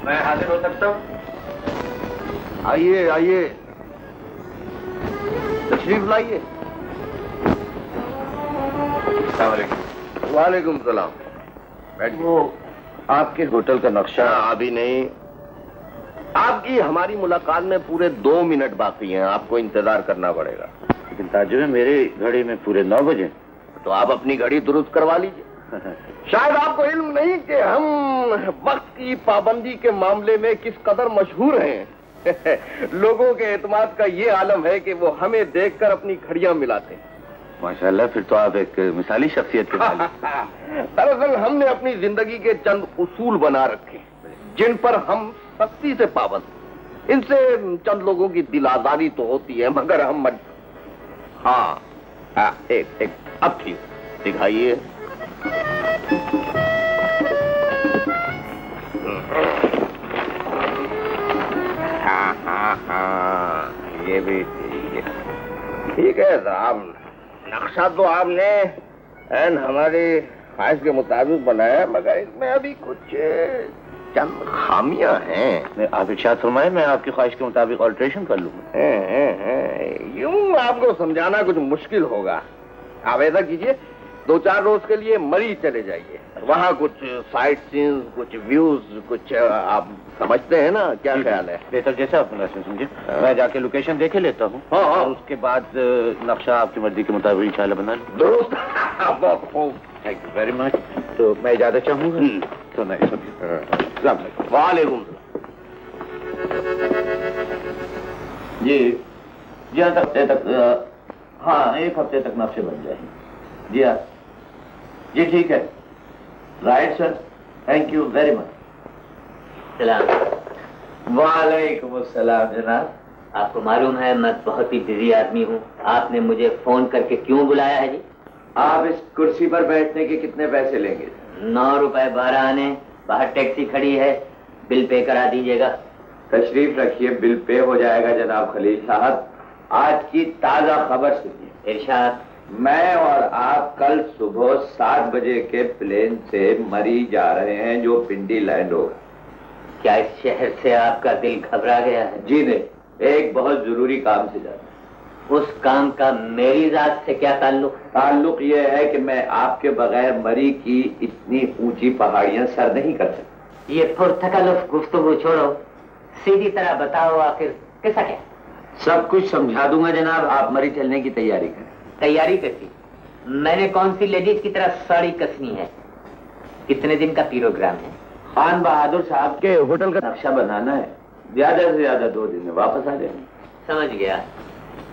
मैं हाजिर हो सकता हूँ? आइए आइए, तशरीफ लाइए। वालेकुम सलाम। वो आपके होटल का नक्शा अभी नहीं, आपकी हमारी मुलाकात में पूरे 2 मिनट बाकी हैं, आपको इंतजार करना पड़ेगा। लेकिन ताजुब है, मेरी घड़ी में पूरे 9 बजे। तो आप अपनी घड़ी दुरुस्त करवा लीजिए। शायद आपको इल्म नहीं कि हम वक्त की पाबंदी के मामले में किस कदर मशहूर हैं। लोगों के एतमाद का ये आलम है कि वो हमें देखकर अपनी घड़ियां मिलाते हैं। माशाल्लाह, फिर तो आप एक मिसाली शख्सियत के मालिक। दरअसल हमने अपनी जिंदगी के चंद उसूल बना रखे जिन पर हम सख्ती से पाबंद। इनसे चंद लोगों की दिल आजारी तो होती है, मगर हम हाँ, एक अब ठीक दिखाइए। हाँ, ये भी ठीक है साहब। नक्शा तो आपने एन हमारी ख्वाहिश के मुताबिक बनाया, मगर इसमें अभी कुछ चंद खामियां हैं। आप इरशाद फरमाएं, मैं आपकी ख्वाहिश के मुताबिक ऑल्ट्रेशन कर लूंगा। यूं आपको समझाना कुछ मुश्किल होगा। आप ऐसा कीजिए, 2-4 रोज के लिए मरी चले जाइए। वहाँ कुछ साइट सीन्स, कुछ व्यूज, कुछ आप समझते हैं ना, क्या ख्याल है? बेहतर जैसा आप समझे। मैं जाके लोकेशन देखे लेता हूँ। हाँ, और उसके बाद नक्शा आपकी मर्जी के मुताबिक इंशाल्लाह बना लूँ। दुरुस्त। Thank you very much. तो मैं इजाजत चाहूँगा। तो नहीं, वालेकुम। जी हाँ, हफ्ते तक, हाँ 1 हफ्ते तक नक्शे बन जाएंगे। जी हाँ, जी ठीक है। Right sir, thank you very much. सलाम। वालेकुम अस्सलाम जनाब। आपको मालूम है मैं बहुत ही बिजी आदमी हूँ, आपने मुझे फोन करके क्यों बुलाया है जी? आप इस कुर्सी पर बैठने के कितने पैसे लेंगे? 9 रुपए 12 आने। बाहर टैक्सी खड़ी है, बिल पे करा दीजिएगा। तशरीफ रखिए, बिल पे हो जाएगा जनाब खलील साहब। आज की ताजा खबर सुनिए। इरशाद। मैं और आप कल सुबह 7 बजे के प्लेन से मरी जा रहे हैं, जो पिंडी लैंड होगा। क्या इस शहर से आपका दिल घबरा गया है? जी नहीं, एक बहुत जरूरी काम से जाना। उस काम का मेरी जात से क्या ताल्लुक? ताल्लुक ये है कि मैं आपके बगैर मरी की इतनी ऊंची पहाड़ियां सर नहीं कर सकता। ये पुरतकल्लुफ गुफ्तगू छोड़ो, सीधी तरह बताओ आखिर कैसा क्या? सब कुछ समझा दूंगा जनाब, आप मरी चलने की तैयारी करें। तैयारी कैसी? मैंने कौन सी लेडीज की तरह साड़ी कसनी है? कितने दिन का प्रोग्राम है? खान बहादुर साहब के होटल का नक्शा बनाना है, ज्यादा से ज्यादा 2 दिन में वापस आ जाएंगे। समझ गया।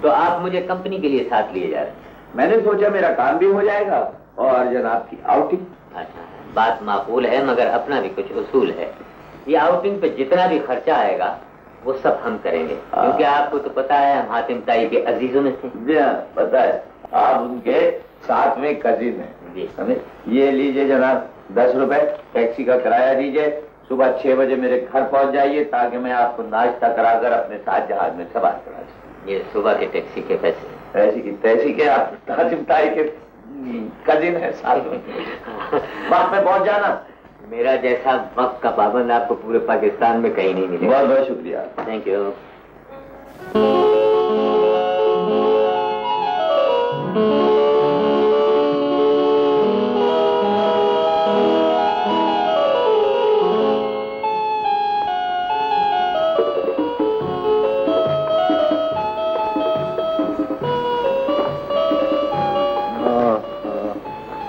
तो आप मुझे कंपनी के लिए साथ लिए जा रहे हैं? मैंने सोचा मेरा काम भी हो जाएगा और जनाब की आउटिंग। अच्छा, बात माकूल है, मगर अपना भी कुछ उसूल है। ये आउटिंग पे जितना भी खर्चा आएगा वो सब हम करेंगे, क्योंकि आपको तो पता है हम हातिम ताई के अजीजों में थे। जी हाँ, पता है, आप उनके 7वें कजिन हैं। जी। ये लीजिए जनाब 10 रुपए, टैक्सी का किराया दीजिए। सुबह 6 बजे मेरे घर पहुंच जाइए ताकि मैं आपको नाश्ता कराकर अपने साथ जहाज में सवार करा सकूं। ये सुबह के टैक्सी के पैसे? पैसे के आप हातिम ताई के कजिन है, साथ में वक्त में पहुंच जाना। मेरा जैसा वक्त का पाबंद आपको पूरे पाकिस्तान में कहीं नहीं मिलेगा। बहुत बहुत शुक्रिया। Thank you.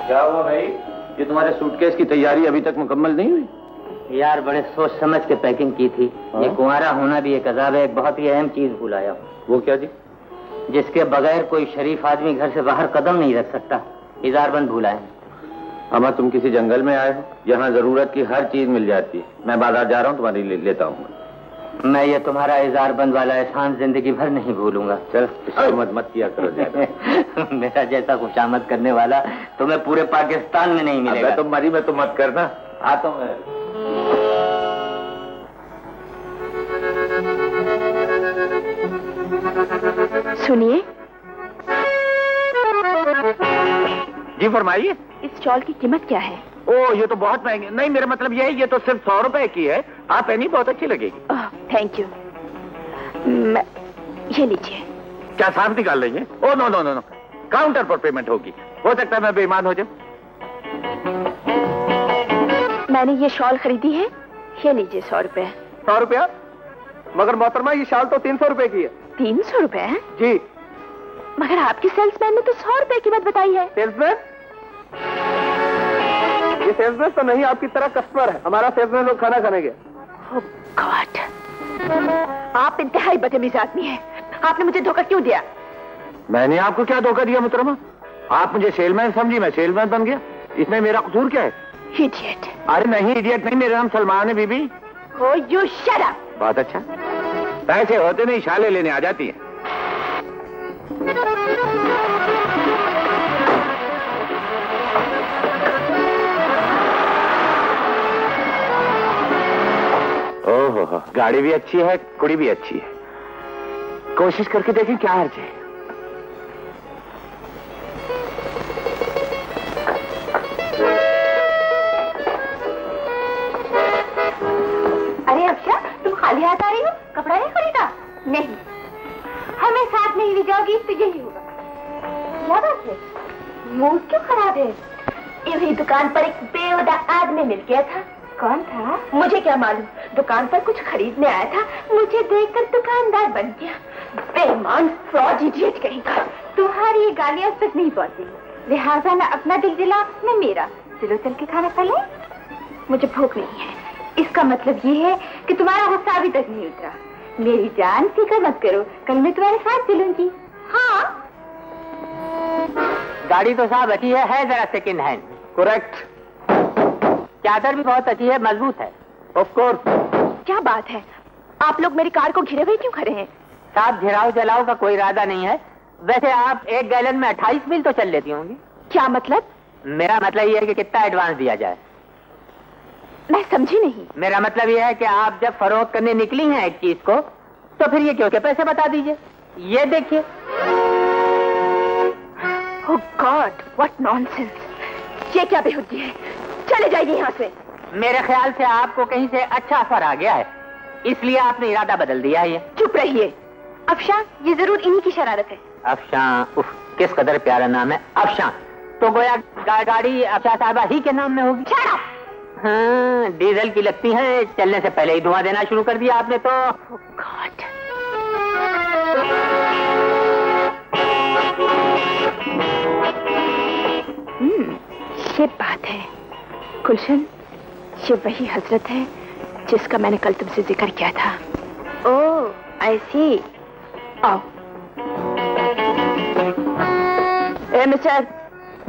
क्या हुआ भाई, ये तुम्हारे सूटकेस की तैयारी अभी तक मुकम्मल नहीं हुई? यार बड़े सोच समझ के पैकिंग की थी। ये कुंवारा होना भी एक अजाब है। एक बहुत ही अहम चीज भुलाया। वो क्या जी? जिसके बगैर कोई शरीफ आदमी घर से बाहर कदम नहीं रख सकता। इजारबंद भुलाए। अमा तुम किसी जंगल में आए हो, यहाँ जरूरत की हर चीज मिल जाती है। मैं बाजार जा रहा हूँ, तुम्हारे लिए लेता हूँ। मैं ये तुम्हारा इजारबंद वाला एहसान जिंदगी भर नहीं भूलूंगा। चल मत किया करो ज्यादा। मेरा जैसा खुशामद करने वाला तुम्हें पूरे पाकिस्तान में नहीं मिलेगा। तो मरी में तो मत करना। आता हूँ मैं। सुनिए। जी फरमाइए। इस शॉल की कीमत क्या है? ओ ये तो बहुत महंगी। नहीं मेरा मतलब ये है, ये तो सिर्फ 100 रुपए की है। आप पेनी बहुत अच्छी लगेगी। Thank you. ये लीजिए। क्या साफ निकाल रही है? Oh no no no no, counter पर पेमेंट होगी। हो सकता है मैं बेईमान हो जाऊं। मैंने ये शॉल खरीदी है, ये लीजिए 100 रुपए। 100 रुपया? मगर मोहतरमा ये शाल तो 300 रुपए की है। 300 रुपए है? जी। मगर आपके सेल्समैन ने तो 100 रुपए की बात बताई है। सेल्समैन? ये सेल्समैन तो नहीं, आपकी तरह कस्टमर है। हमारा सेल्समैन लोग खाना खाने गया। ओह गॉड, आप इंतहाई बदतमीज आदमी हैं। आपने मुझे धोखा क्यों दिया? मैंने आपको क्या धोखा दिया मुहतरमा? आप मुझे सेलमैन समझी, मैं सेलमैन बन गया। इसमें मेरा कसूर क्या है? इडियट। अरे नहीं इडियट नहीं, मेरा नाम सलमान है बीबी। Oh, you shut up! बहुत अच्छा, पैसे होते नहीं शाले लेने आ जाती है। ओहो, गाड़ी भी अच्छी है, कुड़ी भी अच्छी है। कोशिश करके देखें क्या हर्ज है। अरे अक्षा, तुम खाली हाथ आ रही हो? कपड़ा नहीं खरीदा? नहीं, हमें साथ नहीं ले जाओगी तो यही होगा। क्या बात है? मूड क्यों खराब है? इसी दुकान पर एक बेवजह आदमी मिल गया था। कौन था? मुझे क्या मालूम, दुकान पर कुछ खरीदने आया था, मुझे देखकर दुकानदार बन गया। बेईमान, फ्रॉड, इडियट कहीं का। तुम्हारी ये गालियां तक नहीं पहुंची, लिहाजा न अपना दिल जला न मेरा। चलो चल के खाना खा ले। मुझे भूख नहीं है। इसका मतलब ये है कि तुम्हारा गुस्सा अभी तक नहीं उतरा। मेरी जान, फिक्र मत करो, कल मैं तुम्हारे साथ चलूंगी। हाँ, गाड़ी तो साहब अच्छी है जरा सेकंड हैंड। करेक्ट। चादर भी बहुत अच्छी है, मजबूत है। Of course. क्या बात है, आप लोग मेरी कार को घिरे हुए क्यों खड़े हैं? साहब घिराव जलाव का कोई इरादा नहीं है। वैसे आप 1 गैलन में 28 मील तो चल लेती होंगी। क्या मतलब? मेरा मतलब ये है कि कितना एडवांस दिया जाए। मैं समझी नहीं। मेरा मतलब ये है कि आप जब फरोख्त करने निकली हैं एक चीज को, तो फिर ये क्यों के पैसे बता दीजिए। ये देखिए। ओह गॉड, व्हाट नॉनसेंस। ये क्या बेहुदी है? चले जाइए यहाँ से। मेरे ख्याल से आपको कहीं से अच्छा असर आ गया है, इसलिए आपने इरादा बदल दिया है। चुप रहिए। अफशा, ये जरूर इन्हीं की शरारत है। अफशा, उफ, किस कदर प्यारा नाम है अफशा। तो गोया गाड़ी अफशा साहबा ही के नाम में होगी। Shut up! हाँ, डीजल की लगती है, चलने से पहले ही धुआं देना शुरू कर दिया आपने तो। Oh God! ये बात है गुलशन, ये वही हजरत है जिसका मैंने कल तुमसे जिक्र किया था। ओह, I see. आओ। ए मिस्टर,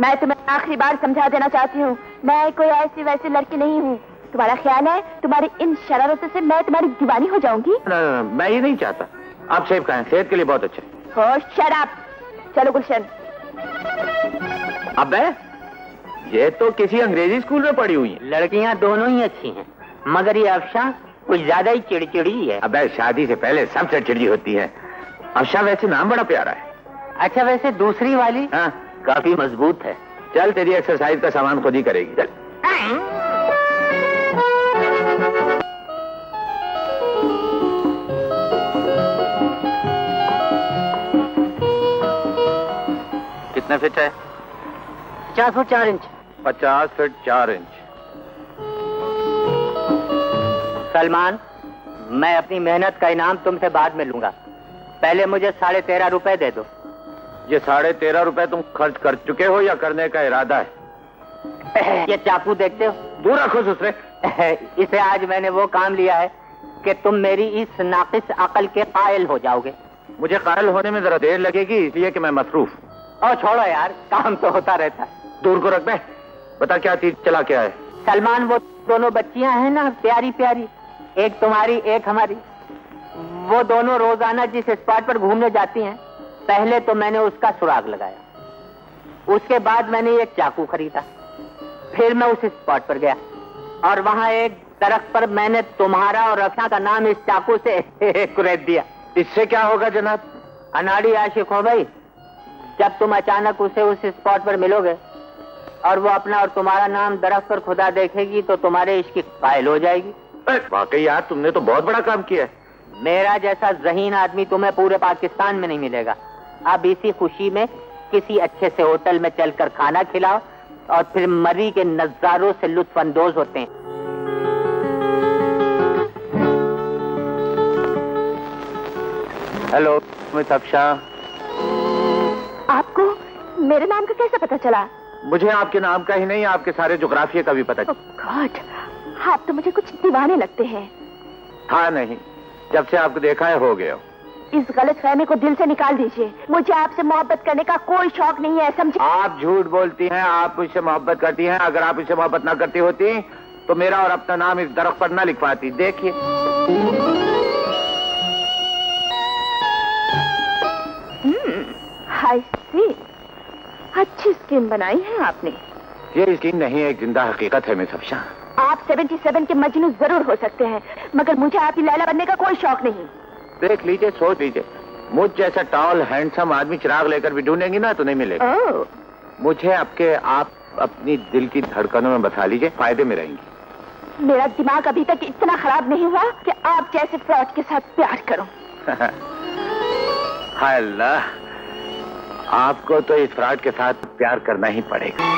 मैं तुम्हें आखिरी बार समझा देना चाहती हूँ, मैं कोई ऐसी वैसी लड़की नहीं हूँ। तुम्हारा ख्याल है तुम्हारी इन शरारतों से मैं तुम्हारी दीवानी हो जाऊंगी? मैं ये नहीं चाहता। आप सेब खाएं, सेहत के लिए बहुत अच्छा है। हो, शट अप। चलो गुलशन। अबे, ये तो किसी अंग्रेजी स्कूल में पढ़ी हुई है। लड़कियां दोनों ही अच्छी हैं, मगर ये अफशा कुछ ज्यादा ही चिड़चिड़ी है। अबे, शादी से पहले सब चिड़चिड़ी होती है। अफशा वैसे नाम बड़ा प्यारा है। अच्छा, वैसे दूसरी वाली? हाँ, काफी मजबूत है। चल, तेरी एक्सरसाइज का सामान खुद ही करेगी। चल। कितने फिट है? 4 foot 4 inch. 50 feet 4 inch. Salman, मैं अपनी मेहनत का इनाम तुमसे बाद में लूंगा, पहले मुझे 13.5 रुपए दे दो। ये 13.5 रुपए तुम खर्च कर चुके हो या करने का इरादा है? ये चाकू देखते हो? दूर रखो दूसरे। इसे आज मैंने वो काम लिया है कि तुम मेरी इस नाकिस अकल के कायल हो जाओगे। मुझे कायल होने में जरा देर लगेगी, इसलिए कि मैं मसरूफ। और छोड़ो यार, काम तो होता रहता है। दूर को रख बे। बता क्या चीज चला क्या है? सलमान, वो दोनों बच्चियां हैं ना, प्यारी प्यारी, एक तुम्हारी एक हमारी, वो दोनों रोजाना जिस स्पॉट पर घूमने जाती हैं, पहले तो मैंने उसका सुराग लगाया, उसके बाद मैंने एक चाकू खरीदा, फिर मैं उस स्पॉट पर गया और वहां एक दरख्त पर मैंने तुम्हारा और अफशा का नाम इस चाकू से कुरेद दिया। इससे क्या होगा जनाब? अनाड़ी आशिक हो भाई, जब तुम अचानक उसे उस स्पॉट पर मिलोगे और वो अपना और तुम्हारा नाम दरख्त पर खुदा देखेगी तो तुम्हारे इश्क की कायल हो जाएगी। वाकई यार तुमने तो बहुत बड़ा काम किया है। मेरा जैसा ज़हीन आदमी तुम्हें पूरे पाकिस्तान में नहीं मिलेगा। अब इसी खुशी में किसी अच्छे से होटल में चलकर खाना खिलाओ और फिर मरी के नजारों से लुत्फ अंदोज होते हैं। Hello miss Afsha. आपको मेरे नाम का कैसे पता चला? मुझे आपके नाम का ही नहीं आपके सारे जोग्राफिया का भी पता चला। गॉड, आप तो मुझे कुछ दीवाने लगते हैं। हाँ नहीं, जब से आपको देखा है हो गया। इस गलतफहमी को दिल से निकाल दीजिए। मुझे आपसे मोहब्बत करने का कोई शौक नहीं है, समझे? आप झूठ बोलती हैं, आप मुझसे मोहब्बत करती हैं। अगर आप इससे मोहब्बत ना करती होती तो मेरा और अपना नाम इस दरख्त पर ना लिखवाती। देखिए आई सी, अच्छी स्किन बनाई है आपने। ये स्किन नहीं, एक जिंदा हकीकत है मिस अफशा। आप 77 के मजनू जरूर हो सकते हैं, मगर मुझे आपकी लैला बनने का कोई शौक नहीं। देख लीजिए, सोच लीजिए, मुझ जैसा टॉल हैंडसम आदमी चिराग लेकर भी ढूंढेंगी ना तो नहीं मिलेगा। मुझे आप अपनी दिल की धड़कनों में बसा लीजिए, फायदे में रहेंगी। मेरा दिमाग अभी तक इतना खराब नहीं हुआ कि आप जैसे फ्रॉड के साथ प्यार करूं। हाय अल्लाह, आपको तो इस फ्रॉड के साथ प्यार करना ही पड़ेगा।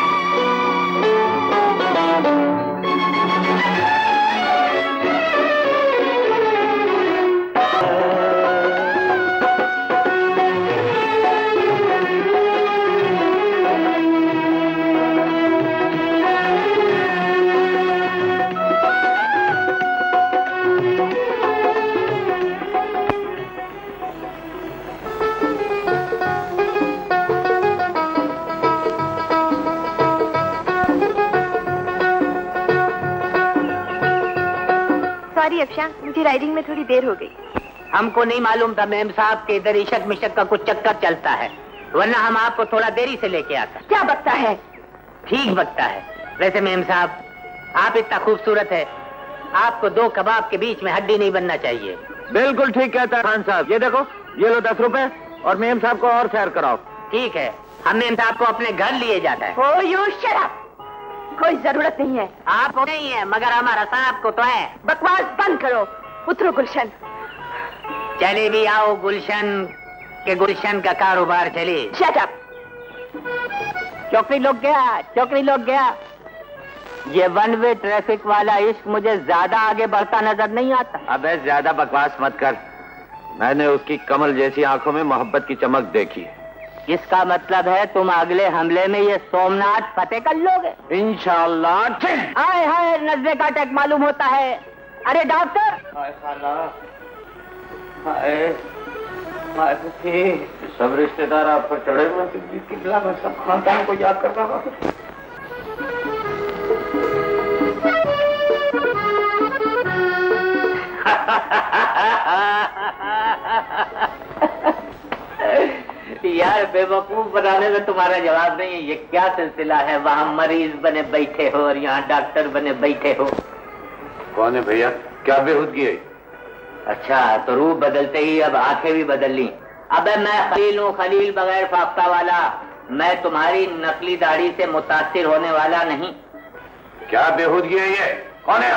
अफशा, मुझे राइडिंग में थोड़ी देर हो गई। हमको नहीं मालूम था मेम साहब के इधर इशक मिशक का कुछ चक्कर चलता है, वरना हम आपको थोड़ा देरी से लेके आते। क्या बकता है? ठीक बकता है। वैसे मेम साहब, आप इतना खूबसूरत है, आपको 2 कबाब के बीच में हड्डी नहीं बनना चाहिए। बिल्कुल ठीक कहता है खान साहब। ये देखो, ये लो 10 रुपए और मेम साहब को और सैर कराओ। ठीक है, हम मेम साहब को अपने घर लिए जाता है। Oh, you shut up! कोई जरूरत नहीं है। आप नहीं है, मगर हमारा साहब को तो है। बकवास बंद करो, उतरो गुलशन। चले भी आओ गुलशन के, गुलशन का कारोबार चले। Shut up! चौकड़ी लोग गया, चौकड़ी लोग गया। ये 1 वे ट्रैफिक वाला इश्क मुझे ज्यादा आगे बढ़ता नजर नहीं आता। अबे ज्यादा बकवास मत कर, मैंने उसकी कमल जैसी आंखों में मोहब्बत की चमक देखी। इसका मतलब है तुम अगले हमले में ये सोमनाथ फतेह कर लोगे इंशाअल्लाह। हाय हाय, नजरे का अटैक मालूम होता है। अरे डॉक्टर! हाय खाला, हाय हाय, सब रिश्तेदार आप पर चढ़े हुए हैं। मैं सब खानदान को याद कर रहा हूँ। यार बेवकूफ बनाने में तुम्हारा जवाब नहीं है। ये क्या सिलसिला है? वहाँ मरीज बने बैठे हो और यहाँ डॉक्टर बने बैठे हो। कौन है भैया? क्या बेहूदगी है? अच्छा, तो रूप बदलते ही अब आंखें भी बदल ली। अबे मैं खलील हूँ, खलील बगैर फाख्ता वाला। मैं तुम्हारी नकली दाढ़ी से मुतासिर होने वाला नहीं। क्या बेहूदगी है ये? कौन है?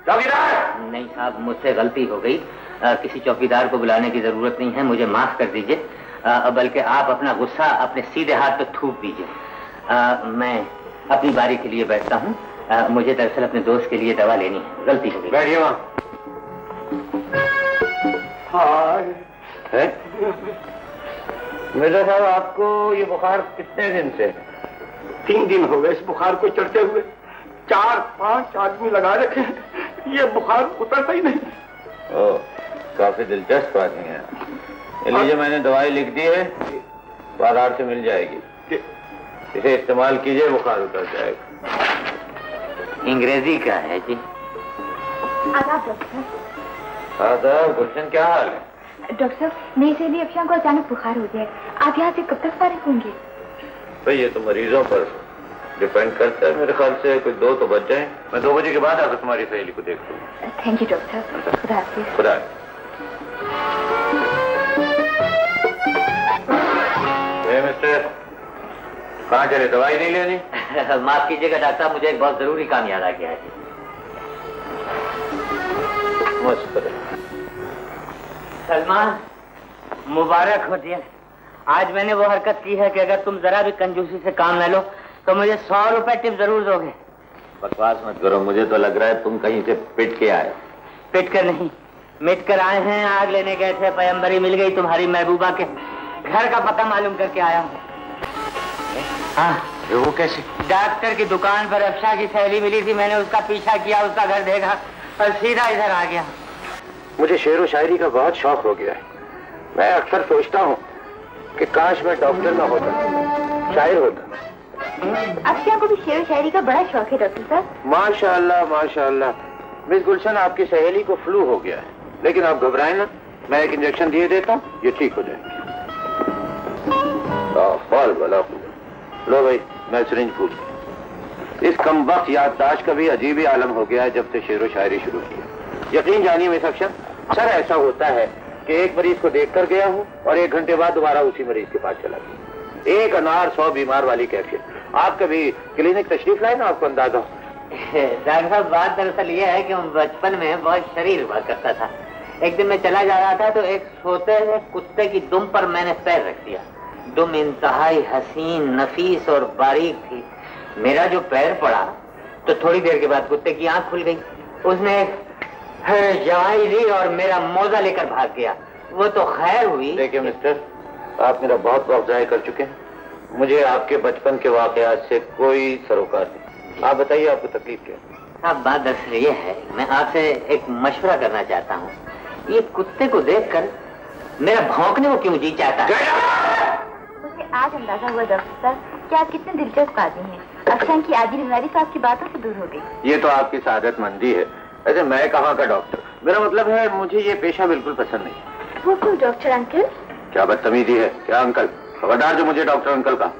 चौकीदार? नहीं साहब, मुझसे गलती हो गई। किसी चौकीदार को बुलाने की जरूरत नहीं है, मुझे माफ कर दीजिए। बल्कि आप अपना गुस्सा अपने सीधे हाथ पे थूक दीजिए। मैं अपनी बारी के लिए बैठता हूँ। मुझे दरअसल अपने दोस्त के लिए दवा लेनी है, गलती हो गई। बैठिए वहाँ। मिर्जा साहब, आपको ये बुखार कितने दिन से? 3 दिन हो गए इस बुखार को चढ़ते हुए। 4-5 आदमी लगा रखे हैं, ये बुखार उतरता ही नहीं। ओह, काफी दिलचस्प आदमी है। लीजिए, मैंने दवाई लिख दी है, बाजार से मिल जाएगी। इसे इस्तेमाल कीजिए, बुखार उतर जाएगा। अंग्रेजी का है जी। आदाब डॉक्टर। आदाब। गुलशन, क्या हाल है? डॉक्टर साहब, मेरी सहेली अफशा को अचानक बुखार हो गया। आप यहाँ से कब तक फारिग होंगे? भाई ये तो मरीजों पर डिपेंड करता है। मेरे ख्याल से कोई 2 तो बच जाए। मैं 2 बजे के बाद आकर तुम्हारी सहेली को देख लूँ। थैंक यू डॉक्टर साहब। खुदा हाफिज। खुदा। मिस्टर, कहाँ चले, दवाई नहीं लेनी? माफ कीजिएगा डॉक्टर, मुझे एक बहुत जरूरी काम याद आ गया है। सलमान, मुबारक हो दिया। आज मैंने वो हरकत की है कि अगर तुम जरा भी कंजूसी से काम न लो तो मुझे 100 रुपए टिप जरूर दोगे। बकवास मत करो, मुझे तो लग रहा है तुम कहीं से पिट के आए। पिट कर नहीं, मिट कर आए हैं। आग लेने गए थे, पैगंबरी मिल गई तुम्हारी महबूबा के घर का पता मालूम करके आया हूँ। हाँ, वो कैसे? डॉक्टर की दुकान पर अफशा की सहेली मिली थी, मैंने उसका पीछा किया, उसका घर देखा और सीधा इधर आ गया। मुझे शेर व शायरी का बहुत शौक हो गया है। मैं अक्सर सोचता हूँ कि काश मैं डॉक्टर ना होता, शायर होता। अफशा को भी शेर व शायरी का बड़ा शौक है डॉक्टर साहब। माशाअल्लाह माशाअल्लाह। मिस गुलशन, आपकी सहेली को फ्लू हो गया है, लेकिन आप घबराएं ना, मैं एक इंजेक्शन दिए देता हूँ, ये ठीक हो जाएगी। लो भाई, मैं सिरिंज फूल। इस कमबख्त याददाश्त का भी अजीब ही आलम हो गया है जब से शेर व शायरी शुरू की। यकीन जानिए मिस अफशा, अक्सर ऐसा होता है कि एक मरीज को देख कर गया हूँ और 1 घंटे बाद दोबारा उसी मरीज के पास चला गया। एक अनार 100 बीमार वाली कैफियत। आप कभी क्लिनिक तशरीफ लाए ना, आपको अंदाजा हो। डॉक्टर साहब, बात दरअसल ये है कि बचपन में बहुत शरीर हुआ करता था। एक दिन मैं चला जा रहा था तो एक सोते हुए कुत्ते की दुम पर मैंने पैर रख दिया। दुम इंतहाई हसीन, नफीस और बारीक थी। मेरा जो पैर पड़ा तो थोड़ी देर के बाद कुत्ते की आंख खुल गई। उसने जवाई ली और मेरा मोजा लेकर भाग गया। वो तो खैर हुई। देखिए मिस्टर, आप मेरा बहुत वक्त ज़ाया कर चुके हैं। मुझे आपके बचपन के वाकयात से कोई सरोकार नहीं। आप बताइए, आपको तकलीफ क्या है? अब बात दरअसल ये है, मैं आपसे एक मशवरा करना चाहता हूँ। ये कुत्ते को देखकर मेरा भौंकने को क्यों जी चाहता है? मुझे आज अंदाजा हुआ डॉक्टर साहब कि आप कितने दिलचस्प आदमी हैं। अफशा की आदि बीमारी तो आपकी बातों से दूर हो गई। ये तो आपकी सादतमंदी है। ऐसे मैं कहाँ का डॉक्टर, मेरा मतलब है मुझे ये पेशा बिल्कुल पसंद नहीं है। वो क्यों डॉक्टर अंकल? क्या बदतमीजी है, क्या अंकल? खबरदार जो मुझे डॉक्टर अंकल का।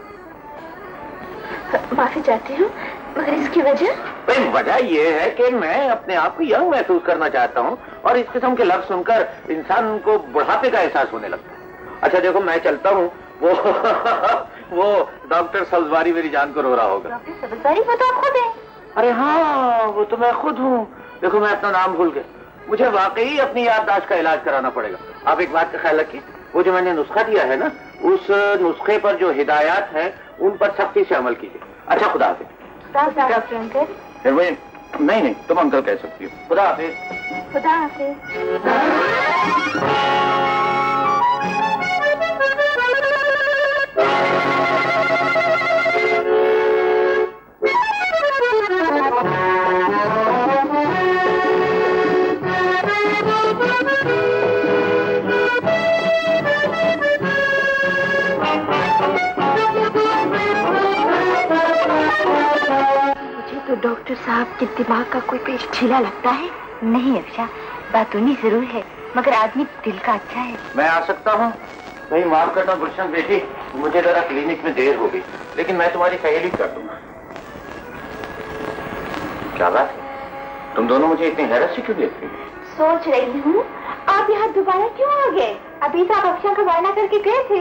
माफी चाहती हूँ, मगर इसकी वजह? भाई वजह ये है कि मैं अपने आप को यंग महसूस करना चाहता हूँ और इस किस्म के लफ्ज सुनकर इंसान को बुढ़ापे का एहसास होने लगता है। अच्छा देखो, मैं चलता हूँ। वो डॉक्टर सब्जवारी मेरी जान को रो रहा होगा। डॉक्टर सब्जवारी? वो तो आप खुद हैं। अरे हाँ, वो तो मैं खुद हूँ। देखो, मैं अपना नाम भूल गया। मुझे वाकई अपनी याददाश्त का इलाज कराना पड़ेगा। आप एक बात का ख्याल रखिए, वो जो मैंने नुस्खा दिया है ना, उस नुस्खे पर जो हिदायत है उन पर सख्ती से अमल कीजिए। अच्छा, खुदा हाफिज। Doctor uncle? नहीं, तुम अंकल कह सकती हो। खुदा हाफिज। खुदा हाफिज। तो डॉक्टर साहब के दिमाग का कोई पेश ढीला लगता है। नहीं अफशा, बातूनी जरूर है, मगर आदमी दिल का अच्छा है। मैं आ सकता हूँ? नहीं, माफ करना गुलशन बेटी, मुझे जरा क्लिनिक में देर हो गई, लेकिन मैं तुम्हारी सहेली कर दूंगा। क्या बात है, तुम दोनों मुझे इतनी हैरत से क्यों देखती हो? सोच रही हूँ आप यहाँ दोबारा क्यों आ गए? अभी तो आप अफशा का मुआयना करके गए थे।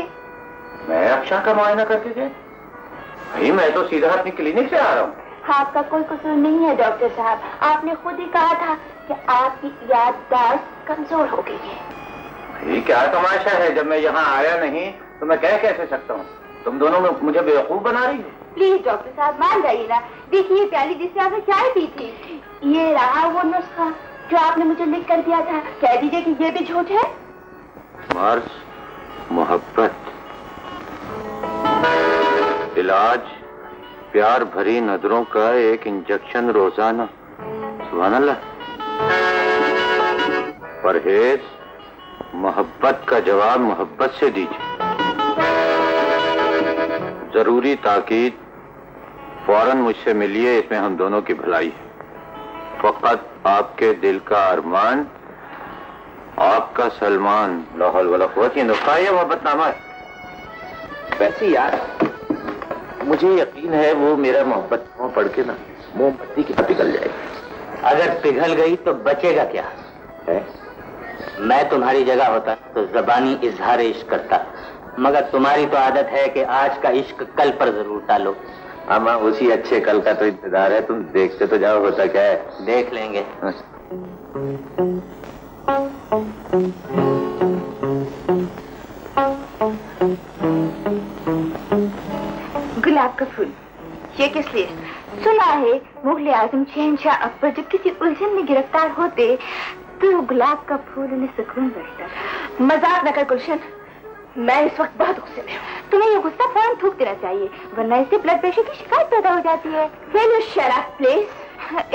मैं अफशा का मुआयना करके गए? भाई मैं तो सीधा अपनी क्लिनिक से आ रहा हूँ। आपका कोई कसूर नहीं है डॉक्टर साहब, आपने खुद ही कहा था कि आपकी याददाश्त कमजोर हो गई है। ये क्या तमाशा है, जब मैं यहाँ आया नहीं तो मैं कह कैसे सकता हूँ? तुम दोनों में मुझे बेवकूफ बना रही हो। प्लीज डॉक्टर साहब मान जाइए ना। देखिए प्याली जिससे आपने चाय पी थी, ये रहा वो नुस्खा जो आपने मुझे लिख कर दिया था। कह दीजिए कि ये भी झूठ है। मर्ज, मोहब्बत, इलाज, प्यार भरी नजरों का एक इंजेक्शन रोजाना। सुभान अल्लाह। परहेज, मोहब्बत का जवाब मोहब्बत से दीजिए। जरूरी ताकीद, फौरन मुझसे मिलिए, इसमें हम दोनों की भलाई है। फकत आपके दिल का अरमान, आपका सलमान। ला हौल वला कुव्वत। ये नुस्खा है, मोहब्बतनामा है। वैसे यार मुझे यकीन है वो मेरा मोहब्बत पढ़ के ना मोमबत्ती की पिघल जाएगी। अगर पिघल गई तो बचेगा क्या है? मैं तुम्हारी जगह होता तो ज़बानी इजहार इश्क करता, मगर तुम्हारी तो आदत है कि आज का इश्क कल पर जरूर टालो। अम्मा उसी अच्छे कल का तो इंतजार है, तुम देखते तो जाओ होता क्या है। देख लेंगे। गुलाब का फूल ये किस लिए? सुना है मुगल आजम शहनशाह अकबर जब किसी उलझन में गिरफ्तार होते तो गुलाब का फूल उन्हें सुकून बख्शता था। मजाक न कर गुलशन, मैं इस वक्त बहुत गुस्से में हूँ। तुम्हें ये गुस्सा फौरन थूक देना चाहिए, वरना इससे ब्लड प्रेशर की शिकायत पैदा हो जाती है। Will you shut up, please?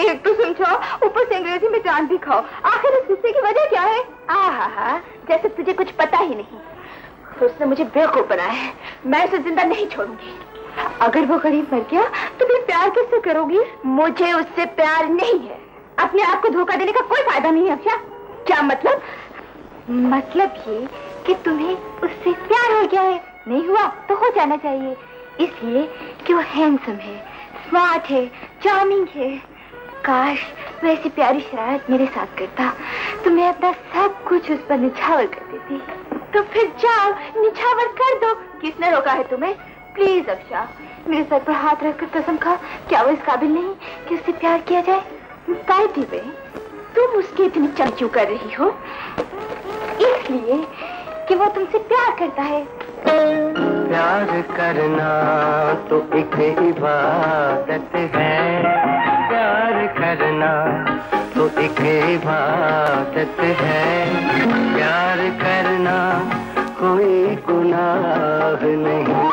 एक तो समझाओ, ऊपर से अंग्रेजी में जान भी खाओ। आखिर इस गुस्से की वजह क्या है? आहा, जैसे तुझे कुछ पता ही नहीं। उसने मुझे बेवकूफ बनाया है, मैं उसे जिंदा नहीं छोड़ूंगी। अगर वो गरीब मर गया तो फिर प्यार किससे करोगी? मुझे उससे प्यार नहीं है। अपने आप को धोखा देने का कोई फायदा नहीं है अफशा। क्या मतलब? मतलब ये कि तुम्हें उससे प्यार हो गया है। नहीं हुआ तो हो जाना चाहिए, इसलिए कि वो हैंडसम है, स्मार्ट है, चार्मिंग है। काश वैसी प्यारी शरारत मेरे साथ करता तो मैं अपना सब कुछ उस पर निछावर कर देती। तो फिर जाओ निछावर कर दो। किसने रोका है तुम्हें? प्लीज अफशा, मेरे सर पर हाथ रखकर कसम खा, क्या वो इस काबिल नहीं कि उससे प्यार किया जाए? कायदी वे, तुम उसकी इतनी चमचू कर रही हो इसलिए कि वो तुमसे प्यार करता है। प्यार करना तो एक इबादत है, प्यार करना तो एक इबादत है, प्यार करना कोई गुनाह नहीं।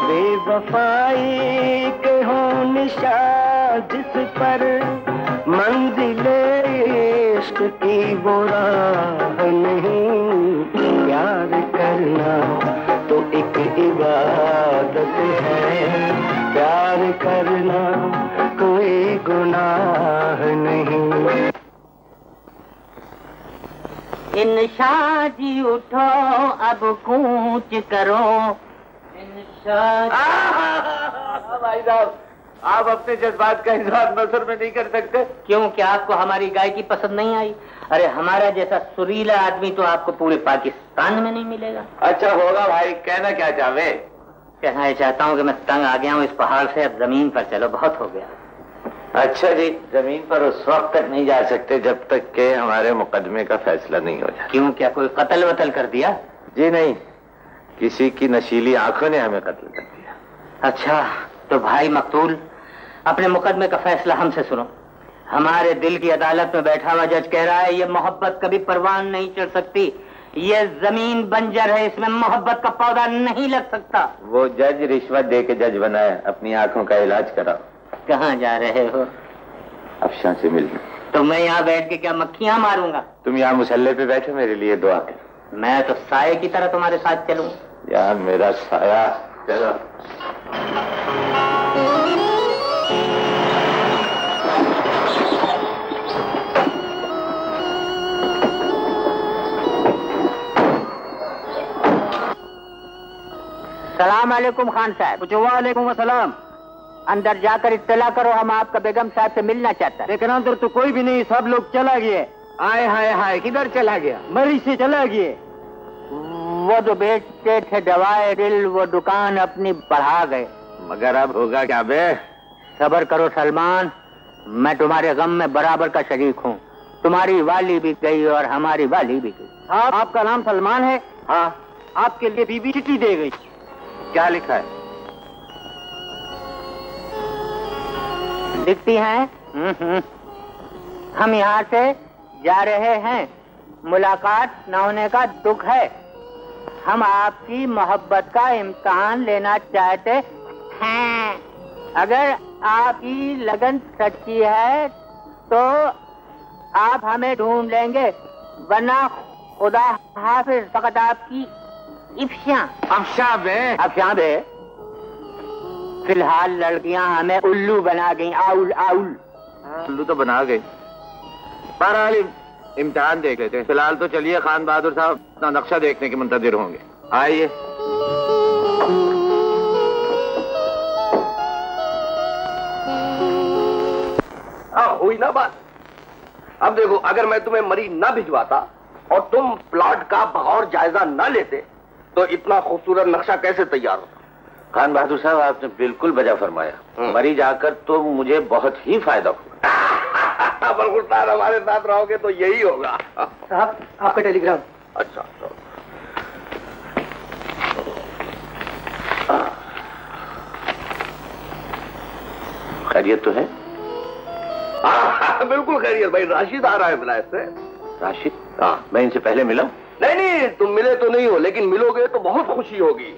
बेवफाई के हो निशान जिस पर मंजिले इश्क की वो राह नहीं। प्यार करना तो एक इबादत है, प्यार करना कोई गुनाह नहीं। इन शादी उठो अब कूच करो। भाई साहब, आप अपने जज्बात का इजहार नसर में नहीं कर सकते? क्यों, क्या आपको हमारी गायकी पसंद नहीं आई? अरे हमारा जैसा सुरीला आदमी तो आपको पूरे पाकिस्तान में नहीं मिलेगा। अच्छा होगा भाई, कहना क्या चाहे? कहना चाहता हूँ कि मैं तंग आ गया हूँ इस पहाड़ से, अब जमीन पर चलो, बहुत हो गया। अच्छा जी, जमीन पर उस वक्त तक नहीं जा सकते जब तक के हमारे मुकदमे का फैसला नहीं हो जाए। क्यों, क्या कोई कत्ल वतल कर दिया? जी नहीं, किसी की नशीली आंखों ने हमें कत्ल कर दिया। अच्छा तो भाई मकतूल, अपने मुकदमे का फैसला हमसे सुनो। हमारे दिल की अदालत में बैठा हुआ जज कह रहा है ये मोहब्बत कभी परवान नहीं चढ़ सकती, ये जमीन बंजर है, इसमें मोहब्बत का पौधा नहीं लग सकता। वो जज रिश्वत दे के जज बनाए, अपनी आंखों का इलाज कराओ। कहाँ जा रहे हो? अफशा से मिलने। तो मैं यहाँ बैठ के क्या मक्खियाँ मारूंगा? तुम यहाँ मुसल्ले पे बैठो, मेरे लिए दुआ करो। मैं तो साये की तरह तुम्हारे साथ चलूं। यार मेरा साया, चलो। सलाम अलैकुम खान साहब। वालेकुम अस्सलाम। अंदर जाकर इत्तला करो, हम आपका बेगम साहब से मिलना चाहता है। लेकिन अंदर तो कोई भी नहीं, सब लोग चला गए। आए हाय हाय, किधर चला गया? मरी से चला गए। वो जो बेचते थे दवाए दिल, वो दुकान अपनी बढ़ा गए। मगर अब होगा क्या बे? सब्र करो सलमान, मैं तुम्हारे गम में बराबर का शरीक हूँ। तुम्हारी वाली भी गई और हमारी वाली भी गई। साहब, आपका नाम सलमान है? हाँ। आपके लिए बीबी चिट्ठी दे गई। क्या लिखा है? लिखती हैं हम यहाँ से जा रहे हैं, मुलाकात न होने का दुख है, हम आपकी मोहब्बत का इम्तिहान लेना चाहते हैं। अगर आपकी लगन सच्ची है तो आप हमें ढूंढ लेंगे, वरना खुदा हाफिज। फकत आपकी अफशा बे। फिलहाल लड़कियां हमें उल्लू बना गई, आउल आउल। उल्लू तो बना गई। बहरहाल इम्तिहान देख लेते हैं। फिलहाल तो चलिए, खान बहादुर साहब अपना नक्शा देखने के मुंतजिर होंगे। आइए। हुई ना बात। अब देखो, अगर मैं तुम्हें मरी न भिजवाता और तुम प्लॉट का बगौर जायजा न लेते तो इतना खूबसूरत नक्शा कैसे तैयार होता? खान बहादुर साहब, आपने बिल्कुल बजा फरमाया। मरीज आकर तो मुझे बहुत ही फायदा हुआ। बिल्कुल साहब, हमारे साथ रहोगे तो यही होगा। साहब, आपका टेलीग्राम। अच्छा, खैरियत तो है? बिल्कुल खैरियत भाई। राशिद आ रहा है विलायत से। राशिद? हाँ, मैं इनसे पहले मिला? नहीं, तुम मिले तो नहीं हो, लेकिन मिलोगे तो बहुत खुशी होगी।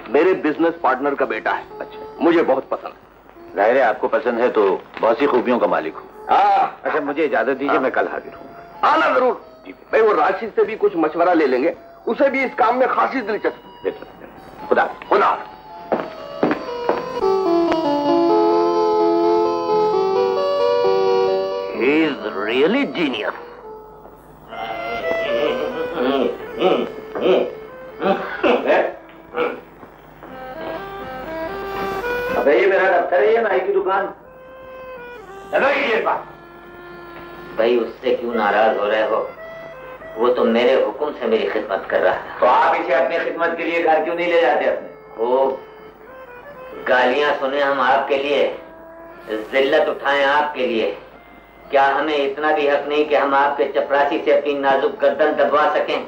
मेरे बिजनेस पार्टनर का बेटा है। अच्छा, मुझे बहुत पसंद है। जाहिर है आपको पसंद है तो बहुत सी खूबियों का मालिक हूँ। अच्छा, मुझे इजाजत दीजिए, मैं कल हाजिर हूँ। आना जरूर। जी भाई, वो राशिद से भी कुछ मशवरा ले लेंगे, उसे भी इस काम में खासी दिलचस्पी। खुदा खुदा। He is really genius. अबे ये मेरा दफ्तर है, ये नाई की दुकान। भाई, उससे क्यों नाराज हो रहे हो? वो तो मेरे हुक्म से मेरी खिदमत कर रहा है। तो आप इसे अपनी खिदमत के लिए घर क्यों नहीं ले जाते अपने? वो गालियां सुने हम आपके लिए, जिल्लत उठाएं आपके लिए। क्या हमें इतना भी हक नहीं कि हम आपके चपरासी से अपनी नाजुक गर्दन दबवा सकें?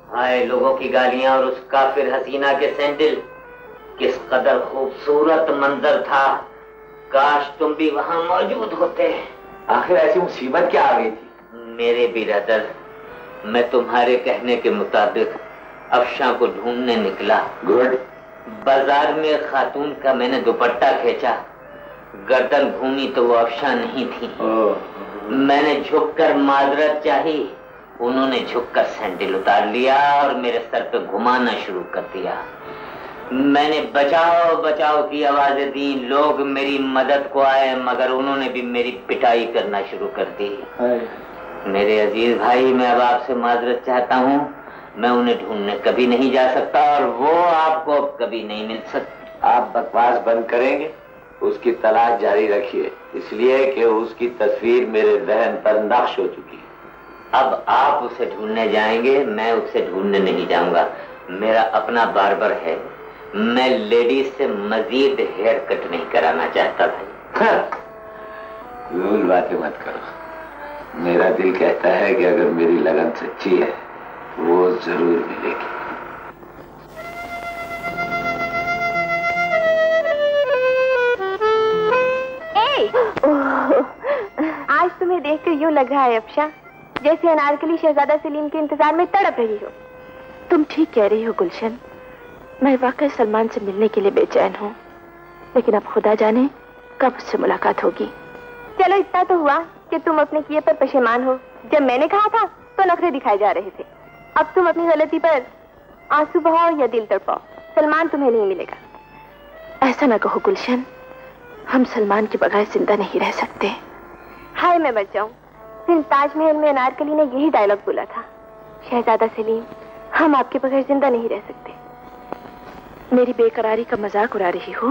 हाय लोगों की गालियां और उस काफिर हसीना के सैंडल। किस कदर खूबसूरत मंजर था, काश तुम भी वहां मौजूद होते। आखिर ऐसी मुसीबत क्या आ गई थी? मेरे बिरादर, मैं तुम्हारे कहने के मुताबिक अफशा को ढूंढने निकला। गुड। बाजार में खातून का मैंने दुपट्टा खींचा, गर्दन घूमी तो वो अफशा नहीं थी। मैंने झुककर माजरत चाही, उन्होंने झुककर सैंडल उतार लिया और मेरे सर पे घुमाना शुरू कर दिया। मैंने बचाओ बचाओ की आवाजें दी, लोग मेरी मदद को आए, मगर उन्होंने भी मेरी पिटाई करना शुरू कर दी। मेरे अजीज भाई, मैं अब आपसे माजरत चाहता हूँ। मैं उन्हें ढूंढने कभी नहीं जा सकता और वो आपको कभी नहीं मिल सकती। आप बकवास बंद करेंगे? उसकी तलाश जारी रखिए, इसलिए कि उसकी तस्वीर मेरे जहन पर नक्श हो चुकी है। अब आप उसे ढूंढने जाएंगे, मैं उसे ढूंढने नहीं जाऊंगा। मेरा अपना बार्बर है, मैं लेडीज से मजीद हेयर कट नहीं कराना चाहता भाई। भूल बातें मत करो। मेरा दिल कहता है कि अगर मेरी लगन सच्ची है वो जरूर मिलेगी। आज तुम्हें देखकर यूं लग रहा है अफशा, जैसे अनारकली शहजादा सलीम के इंतजार में तड़प रही हो। तुम ठीक कह रही हो गुलशन, मैं वाकई सलमान से मिलने के लिए बेचैन हूँ, लेकिन अब खुदा जाने कब उससे मुलाकात होगी। चलो इतना तो हुआ कि तुम अपने किए पर पशेमान हो। जब मैंने कहा था तो नखरे दिखाए जा रहे थे, अब तुम अपनी गलती पर आंसू बहाओ या दिल तड़पाओ, सलमान तुम्हें नहीं मिलेगा। ऐसा ना कहो गुलशन, हम सलमान के बगैर जिंदा नहीं रह सकते। हाय मैं मर जाऊं। फिर ताजमहल में अनारकली ने यही डायलॉग बोला था, शहजादा सलीम हम आपके बगैर जिंदा नहीं रह सकते। मेरी बेकरारी का मजाक उड़ा रही हो?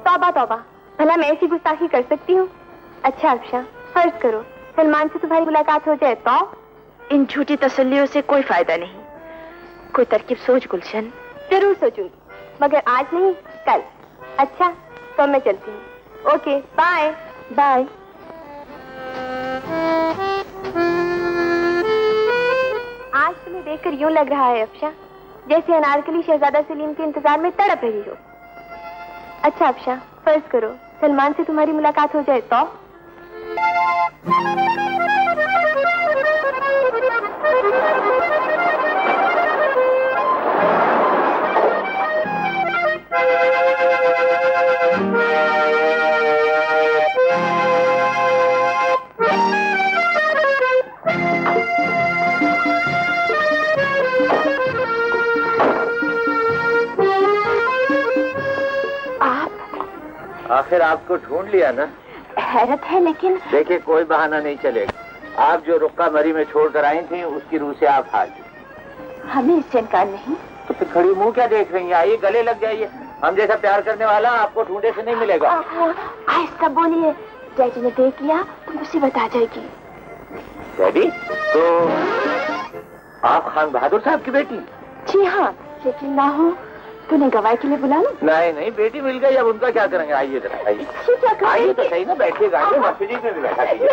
तौबा तौबा, भला मैं ऐसी गुस्ताखी कर सकती हूँ? अच्छा अफशा, फर्ज करो सलमान से तुम्हारी मुलाकात हो जाए तो? इन झूठी तसल्लियों से कोई फायदा नहीं। कोई तरकीब सोच गुलशन। जरूर सोचूंगी, मगर आज नहीं कल। अच्छा तो मैं चलती हूँ। Okay bye bye. आज तुम्हें देखकर यूं लग रहा है अफशा, जैसे अनारकली शहजादा सलीम के इंतजार में तड़प रही हो। अच्छा अफशा, फर्ज करो सलमान से तुम्हारी मुलाकात हो जाए तो? आखिर आपको ढूंढ लिया ना? हैरत है, लेकिन देखिए कोई बहाना नहीं चलेगा। आप जो रुक्का मरी में छोड़कर आई थी उसकी रूह से आप हार गई। हमें इससे इनकार नहीं। तो फिर खड़ी मुंह क्या देख रही हैं? आइए गले लग जाइए। हम जैसा प्यार करने वाला आपको ढूंढे से नहीं मिलेगा। आहिस्ता बोलिए, डैडी ने देख लिया तो मुसीबत आ जाएगी। डैडी? तो आप खान बहादुर साहब की बेटी? जी हाँ, यकीन ना हो तो उन्हें गवाही के लिए बुला लो। नहीं नहीं, बेटी मिल गई, अब उनका क्या करेंगे? आइए जरा, आइए आइए तो सही ना, बैठिए गाड़ी मर्सिडीज में भी बैठा दीजिए।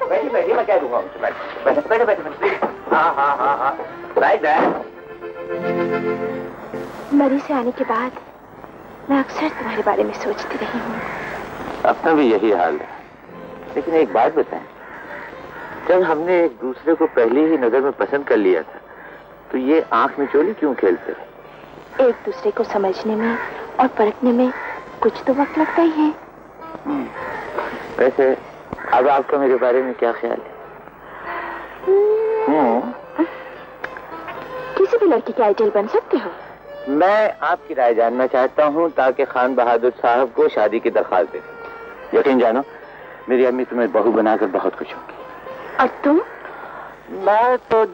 बैठिए बैठिए, मैं कह दूंगा उनसे। बैठे बैठे बैठे बैठे। हाँ हाँ हाँ हाँ, राइट है। मरी से आने के बाद मैं अक्सर तुम्हारे बारे में सोचती रही हूँ। अपना भी यही हाल है। लेकिन एक बात बताएं, जब हमने एक दूसरे को पहली ही नजर में पसंद कर लिया था तो ये आंख में चोली क्यों खेलते रहे? एक दूसरे को समझने में और परखने में कुछ तो वक्त लगता ही है। वैसे अब आपका मेरे बारे में क्या ख्याल है? किसी भी लड़की के आइडियल बन सकते हो। मैं आपकी राय जानना चाहता हूँ ताकि खान बहादुर साहब को शादी की दरखास्त दे। यकीन जानो, मेरी अम्मी तुम्हें बहू बनाकर बहुत खुश होगी। और तुम? मैं तो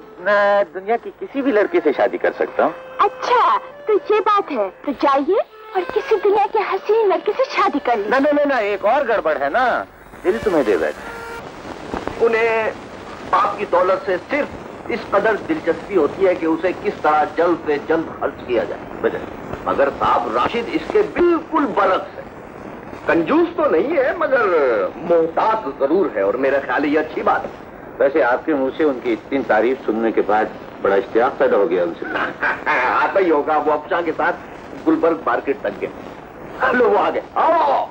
दुनिया की किसी भी लड़की से शादी कर सकता हूँ। अच्छा, तो ये बात है, तो जाइए और किसी दुनिया के हसीन लड़की से शादी कर लीजिए। ना, एक और गड़बड़ है ना, दिल तुम्हें दे बैठे। उन्हें बाप की दौलत से सिर्फ इस कदर दिलचस्पी होती है कि उसे किस तरह जल्द से जल्द खर्च किया जाए। मगर साहब राशिद इसके बिल्कुल बरक्स है। कंजूस तो नहीं है मगर मोहताज जरूर है, और मेरा ख्याल ये अच्छी बात है। वैसे आपके मुंह से उनकी इतनी तारीफ सुनने के बाद बड़ा इश्तियाक पैदा हो गया उनसे। आता ही होगा, वो अफशां के साथ गुलबर्ग मार्केट तक गए। लो वो आ गए। आओ।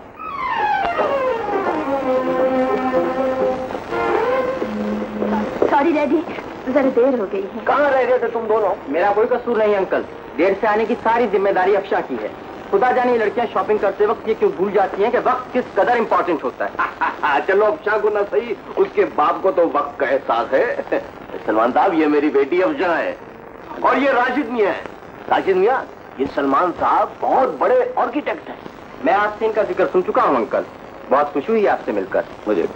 सॉरी डैडी, जरा देर हो गई है। कहाँ रह गए थे तुम दोनों? मेरा कोई कसूर नहीं अंकल, देर से आने की सारी जिम्मेदारी अफशा की है। खुदा जाने लड़कियां शॉपिंग करते वक्त ये क्यों भूल जाती हैं कि वक्त किस कदर इम्पोर्टेंट होता है। चलो अफशा को ना सही, उसके बाप को तो वक्त का एहसास है। सलमान साहब, ये मेरी बेटी अफशा है और ये राशिद मियां है। राशिद मियां, ये सलमान साहब बहुत बड़े आर्किटेक्ट हैं। मैं आपसे इनका जिक्र सुन चुका हूँ अंकल, बहुत खुशी हुई आपसे मिलकर। मुझे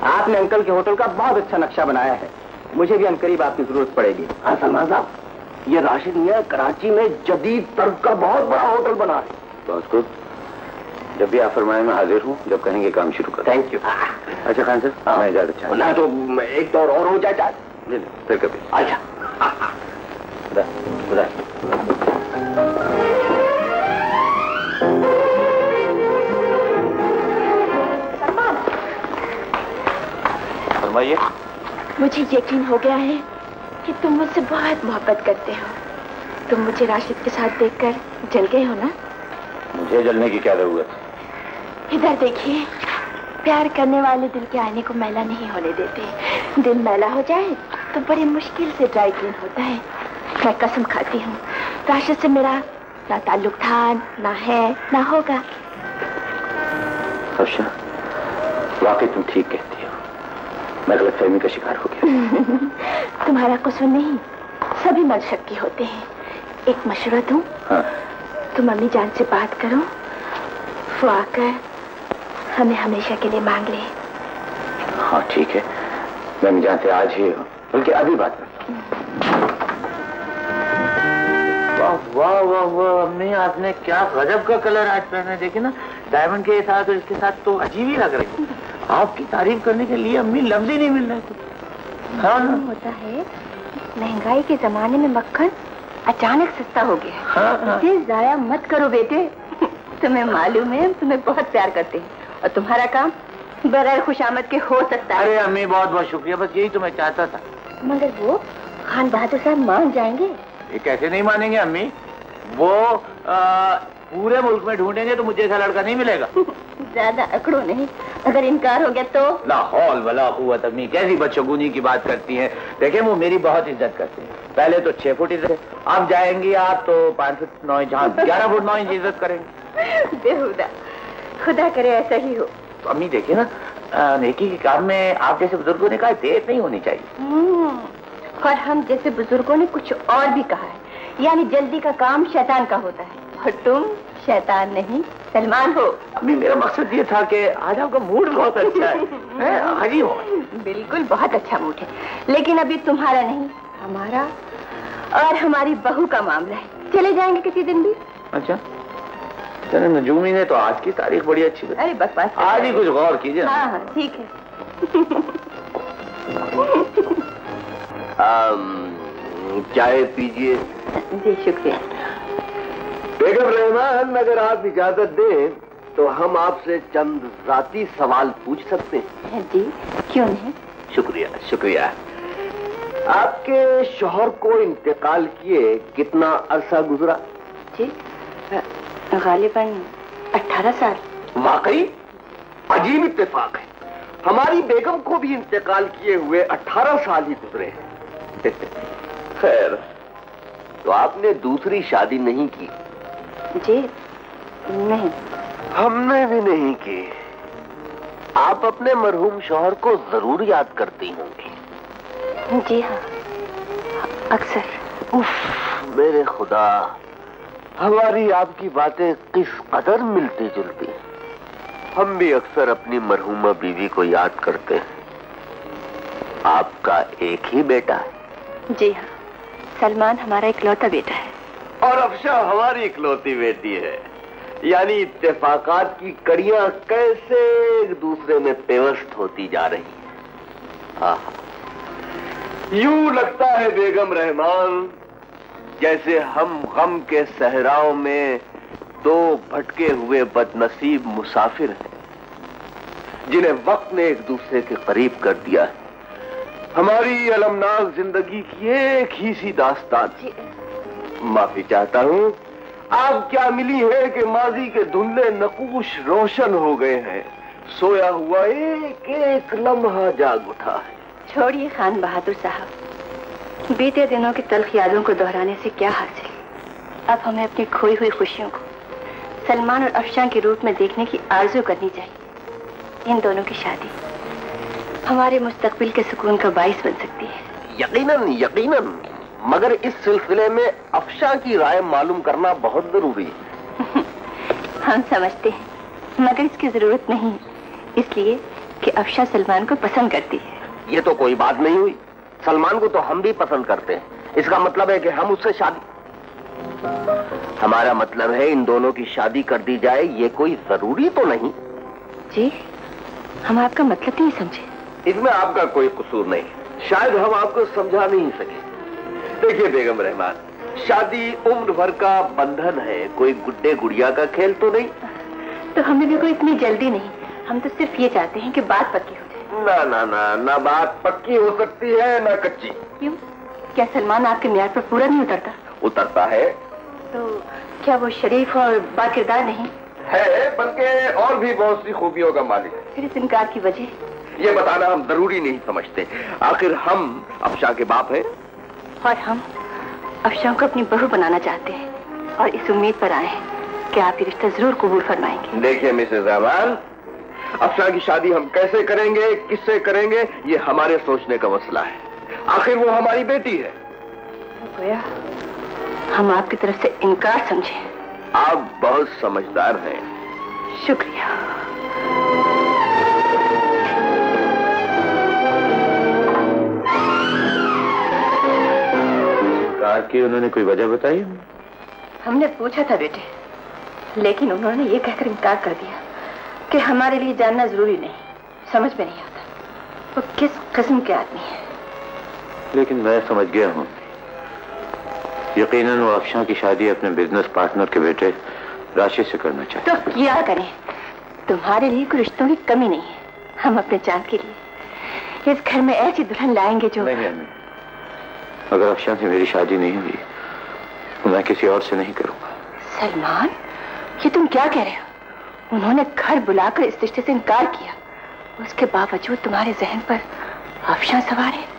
आपने अंकल के होटल का बहुत अच्छा नक्शा बनाया है, मुझे भी अनकरीब आपकी जरूरत पड़ेगी। हाँ सलमान साहब, ये राशिद मियां कराची में जदीद तर्क का बहुत बड़ा होटल बना है। बहुत खूब, जब भी आप फरमाए मैं हाजिर हूँ, जब कहेंगे काम शुरू कर। Thank you. अच्छा खान साहब, मैं इजाजत चाहता हूं। ना तो एक दौर और हो जाए चाहे फिर कभी। अच्छा। फरमाइए। मुझे यकीन हो गया है कि तुम मुझसे बहुत मोहब्बत करते हो। तुम मुझे राशिद के साथ देखकर जल गए हो ना? मुझे जलने की क्या जरूरत है? इधर देखिए, प्यार करने वाले दिल के आईने को मैला नहीं होने देते। दिल मैला हो जाए तो बड़ी मुश्किल से ड्राई क्लीन होता है। मैं कसम खाती हूँ, राशिद से मेरा ना ताल्लुक था, ना है, ना होगा। अफशा, वाकई तुम ठीक कहती हो, मैं गलतफहमी का शिकार हो गया। तुम्हारा कसूर नहीं, सभी मर्द शक्की होते हैं। एक मशवरा दूं? हाँ। तुम अम्मी जान से बात करो, वो आकर हमें हमेशा के लिए मांग ले। हाँ ठीक है, मैं अम्मी जान से आज ही बल्कि अभी बात करता हूँ। वाह वाह वाह, अम्मी आपने क्या गजब का कलर आज पहना, देखिए ना, डायमंड के साथ और इसके साथ तो अजीब ही लग रही है। आपकी तारीफ करने के लिए अम्मी लफ्ज ही नहीं मिल रहे थे। हाँ होता है, महंगाई के जमाने में मक्खन अचानक सस्ता हो गया। हाँ। इसे जाया मत करो बेटे। तुम्हें मालूम है तुम्हें बहुत प्यार करते हैं और तुम्हारा काम बगैर खुशामद के हो सकता है। अरे अम्मी बहुत बहुत शुक्रिया, बस यही तो मैं चाहता था। मगर वो खान बहादुर साहब मान जाएंगे? ये कैसे नहीं मानेंगे अम्मी? वो पूरे मुल्क में ढूंढेंगे तो मुझे ऐसा लड़का नहीं मिलेगा। ज्यादा अकड़ो नहीं, अगर इनकार हो गया तो? ला हौल वला कुव्वत, अम्मी कैसी बदशगुनी की बात करती हैं। देखें, वो मेरी बहुत इज्जत करते हैं। पहले तो 6 फुट इज्जत, अब जाएंगी आप तो 5 फुट 9 इंच, 11 फुट 9 इंच इज्जत करेंगे। बेहुदा, खुदा करे ऐसा ही हो। अम्मी देखिए ना, नेकी के काम में आप जैसे बुजुर्गों ने कहा देर नहीं होनी चाहिए। और हम जैसे बुजुर्गों ने कुछ और भी कहा है, यानी जल्दी का काम शैतान का होता है, और तुम शैतान नहीं सलमान हो। अम्मी मेरा मकसद ये था कि आज आपका मूड बहुत अच्छा है, हाजी हो। बिल्कुल बहुत अच्छा मूड है, लेकिन अभी तुम्हारा नहीं, हमारा और हमारी बहू का मामला है। चले जाएंगे किसी दिन भी? अच्छा चलो, नजूमी ने तो आज की तारीख बड़ी अच्छी बताई। अरे बकवास, आज ही कुछ गौर कीजिए। हाँ हाँ ठीक है। चाय पीजिए। जी शुक्रिया। बेगम रहमान, अगर आप इजाजत दें तो हम आपसे चंद जाती सवाल पूछ सकते हैं? जी, क्यों नहीं? शुक्रिया शुक्रिया। आपके शौहर को इंतकाल किए कितना अरसा गुजरा? जी, गालिबन 18 साल। वाकई अजीब इत्तेफाक है, हमारी बेगम को भी इंतकाल किए हुए 18 साल ही गुजरे हैं। खैर, तो आपने दूसरी शादी नहीं की? जी नहीं। हमने भी नहीं की। आप अपने मरहूम शौहर को जरूर याद करती होंगी? जी हाँ, अक्सर। उफ, मेरे खुदा, हमारी आपकी बातें किस कदर मिलती जुलती। हम भी अक्सर अपनी मरहूमा बीवी को याद करते हैं। आपका एक ही बेटा है? जी हाँ, सलमान हमारा इकलौता बेटा है। और अफशा हमारी इकलौती बेटी है। यानी इत्तेफाकात की कड़ियां कैसे एक दूसरे में पेवस्त होती जा रही है। यूं लगता है बेगम रहमान, जैसे हम गम के सहराओं में दो भटके हुए बदनसीब मुसाफिर हैं, जिन्हें वक्त ने एक दूसरे के करीब कर दिया है। हमारी अलमनाक जिंदगी की एक ही सी दास्तान। माफी चाहता हूं, आप क्या मिली है कि माजी के धुंधले नकूश रोशन हो गए हैं। सोया हुआ एक एक लम्हा जाग उठा है। छोड़िए खान बहादुर साहब, बीते दिनों की तल्ख यादों को दोहराने से क्या हासिल। अब हमें अपनी खोई हुई खुशियों को सलमान और अफशान के रूप में देखने की आरज़ू करनी चाहिए। इन दोनों की शादी हमारे मुस्तकबिल के सुकून का बाइस बन सकती है। यकीनन यकीनन, मगर इस सिलसिले में अफशा की राय मालूम करना बहुत जरूरी है। हम समझते हैं, मगर इसकी जरूरत नहीं, इसलिए कि अफशा सलमान को पसंद करती है। ये तो कोई बात नहीं हुई। सलमान को तो हम भी पसंद करते हैं। इसका मतलब है कि हम उससे शादी, हमारा मतलब है इन दोनों की शादी कर दी जाए। ये कोई जरूरी तो नहीं। जी, हम आपका मतलब नहीं समझे। इसमें आपका कोई कसूर नहीं, शायद हम आपको समझा नहीं सके। देखिए बेगम रहमान, शादी उम्र भर का बंधन है, कोई गुड्डे गुड़िया का खेल तो नहीं। तो हमें भी कोई इतनी जल्दी नहीं, हम तो सिर्फ ये चाहते हैं कि बात पक्की हो जाए। ना ना ना, ना बात पक्की हो सकती है ना कच्ची। क्यों? क्या सलमान आपके म्यार पर पूरा नहीं उतरता? उतरता है। तो क्या वो शरीफ और बाकिरदार नहीं है, बल्कि और भी बहुत सी खूबियों का मालिक है। फिर इस इनकार की वजह? ये बताना हम जरूरी नहीं समझते। आखिर हम अफशा के बाप हैं और हम अफशा को अपनी बहू बनाना चाहते हैं और इस उम्मीद पर आए हैं कि आप ये रिश्ता जरूर कबूल फरमाएंगे। देखिए मिसेज रहमान, अफशा की शादी हम कैसे करेंगे, किससे करेंगे, ये हमारे सोचने का मसला है। आखिर वो हमारी बेटी है। गोया हम आपकी तरफ से इनकार समझे। आप बहुत समझदार हैं। शुक्रिया। इनकार की उन्होंने कोई वजह बताई? हमने पूछा था बेटे, लेकिन उन्होंने ये कहकर इनकार कर दिया कि हमारे लिए जानना जरूरी नहीं, समझ में नहीं आता वो किस किस्म के आदमी है। लेकिन मैं समझ गया हूँ, यकीनन वो अफशा की शादी अपने बिजनेस पार्टनर के बेटे राशिद से करना चाहते। तो क्या करें, तुम्हारे लिए कोई रिश्तों की कमी नहीं है। हम अपने चांद के लिए इस घर में ऐसी दुल्हन लाएंगे जो नहीं, अगर अफशा से मेरी शादी नहीं हुई तो मैं किसी और से नहीं करूंगा। सलमान, ये तुम क्या कह रहे हो? उन्होंने घर बुलाकर इस रिश्ते से इनकार किया, उसके बावजूद तुम्हारे जहन पर अफशा सवार है।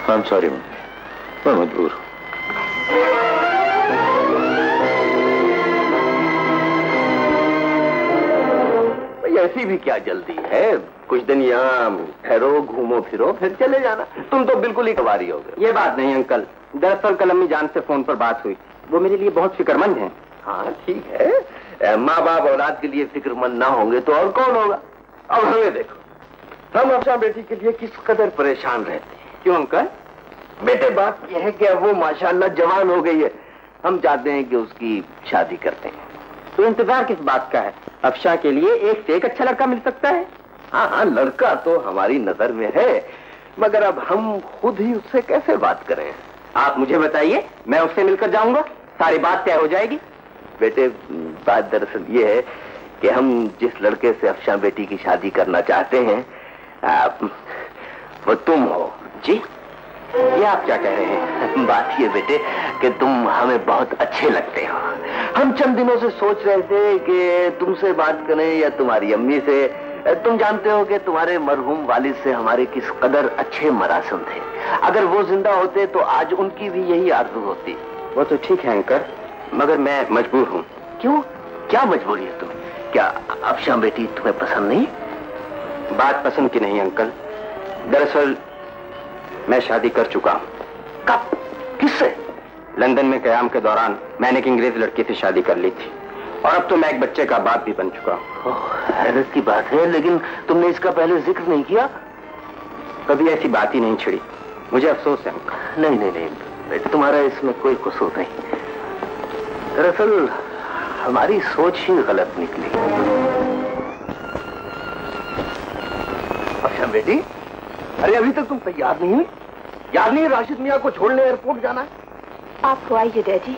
I'm sorry, मम्मी, मैं मजबूर हूं। ऐसी भी क्या जल्दी है, कुछ दिन यहाँ ठहरो, घूमो फिरो, फिर चले जाना। तुम तो बिल्कुल ही कवारी हो गए। ये बात नहीं अंकल, दरअसल कल अम्मी जान से फोन पर बात हुई, वो मेरे लिए बहुत फिक्रमंद हैं। हाँ ठीक है, माँ बाप औलाद के लिए फिक्रमंद ना होंगे तो और कौन होगा। अब हमें देखो, हम अफशा बेटी के लिए किस कदर परेशान रहते हैं। क्यों अंकल? बेटे बात यह है कि वो माशाल्लाह जवान हो गई है, हम चाहते हैं कि उसकी शादी करते हैं। तो इंतजार किस बात का है? अफशा के लिए एक से एक अच्छा लड़का मिल सकता है। हाँ हाँ, लड़का तो हमारी नजर में है, मगर अब हम खुद ही उससे कैसे बात करें। आप मुझे बताइए, मैं उससे मिलकर जाऊंगा, सारी बात तय हो जाएगी। बेटे, बात दरअसल ये है कि हम जिस लड़के से अफशान बेटी की शादी करना चाहते हैं, वो तुम हो। जी, ये आप क्या कह रहे हैं? बात ये बेटे कि तुम हमें बहुत अच्छे लगते हो। हम चंद दिनों से सोच रहे थे कि तुमसे बात करें या तुम्हारी अम्मी से। तुम जानते हो कि तुम्हारे मरहूम वालिद से हमारे किस कदर अच्छे मरासिम थे। अगर वो जिंदा होते तो आज उनकी भी यही आरज़ू होती। वो तो ठीक है अंकल, मगर मैं मजबूर हूँ। क्यों? क्या मजबूरी है तुम्हें? क्या अफशान बेटी तुम्हें पसंद नहीं? बात पसंद की नहीं अंकल, दरअसल मैं शादी कर चुका हूँ। कब? किससे? लंदन में कयाम के दौरान मैंने एक अंग्रेज लड़की से शादी कर ली थी, और अब तो मैं एक बच्चे का बाप भी बन चुका हूँ। हैरत की बात है, लेकिन तुमने इसका पहले जिक्र नहीं किया। कभी ऐसी बात ही नहीं छिड़ी, मुझे अफसोस है अंकल। नहीं नहीं नहीं बेटे, तुम्हारा इसमें कोई कसूर नहीं। दरअसल हमारी सोच ही गलत निकली। अच्छा बेटी, अरे अभी तक तुम तैयार नहीं हुई? याद नहीं राशिद मियाँ को छोड़ने एयरपोर्ट जाना है? आप आइए डैडी,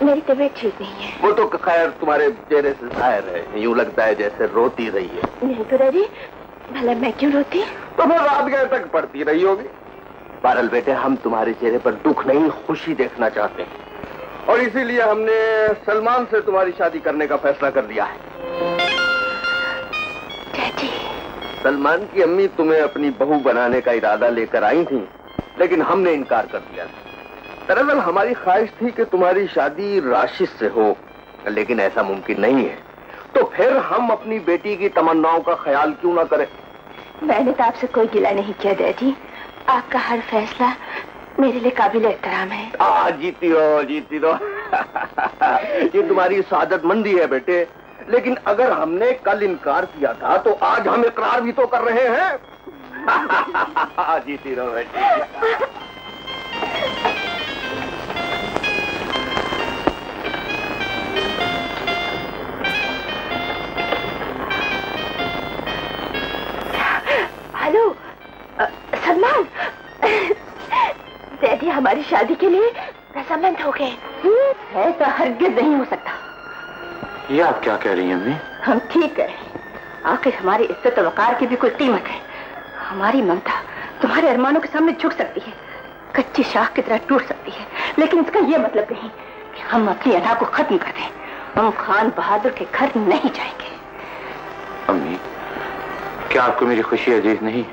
मेरी तबीयत ठीक नहीं है। वो तो खैर तुम्हारे चेहरे से जाहिर है, यूं लगता है जैसे रोती रही है। नहीं तो डैडी, भला मैं क्यों रोती? तो फिर रात गए तक पढ़ती रही होगी। बहरहाल बेटे, हम तुम्हारे चेहरे पर दुख नहीं, खुशी देखना चाहते हैं, और इसीलिए हमने सलमान से तुम्हारी शादी करने का फैसला कर लिया है। डैडी, सलमान की अम्मी तुम्हें अपनी बहू बनाने का इरादा लेकर आई थी, लेकिन हमने इनकार कर दिया। दरअसल हमारी ख्वाहिश थी कि तुम्हारी शादी राशिद से हो, लेकिन ऐसा मुमकिन नहीं है। तो फिर हम अपनी बेटी की तमन्नाओं का ख्याल क्यों ना करें? मैंने तो आपसे कोई गिला नहीं किया डैडी, आपका हर फैसला मेरे लिए काबिल एहतराम है। जीती रहो, जीती रहो। ये तुम्हारी सादतमंदी है बेटे, लेकिन अगर हमने कल इनकार किया था तो आज हम इकरार भी तो कर रहे हैं। जीती रहो बेटे। हेलो सलमान, डैडी हमारी शादी के लिए रजामंद हो गए। ऐसा हरगिज नहीं हो सकता। ये आप क्या कह रही हैं अम्मी? हम ठीक कह रहे हैं, आखिर हमारी इज्जत और वकार की भी कोई कीमत है। हमारी ममता तुम्हारे अरमानों के सामने झुक सकती है, कच्ची शाख की तरह टूट सकती है, लेकिन इसका यह मतलब नहीं कि हम अपनी अदा को खत्म कर दें। हम खान बहादुर के घर नहीं जाएंगे। अम्मी, क्या आपको मेरी खुशी अजीज नहीं?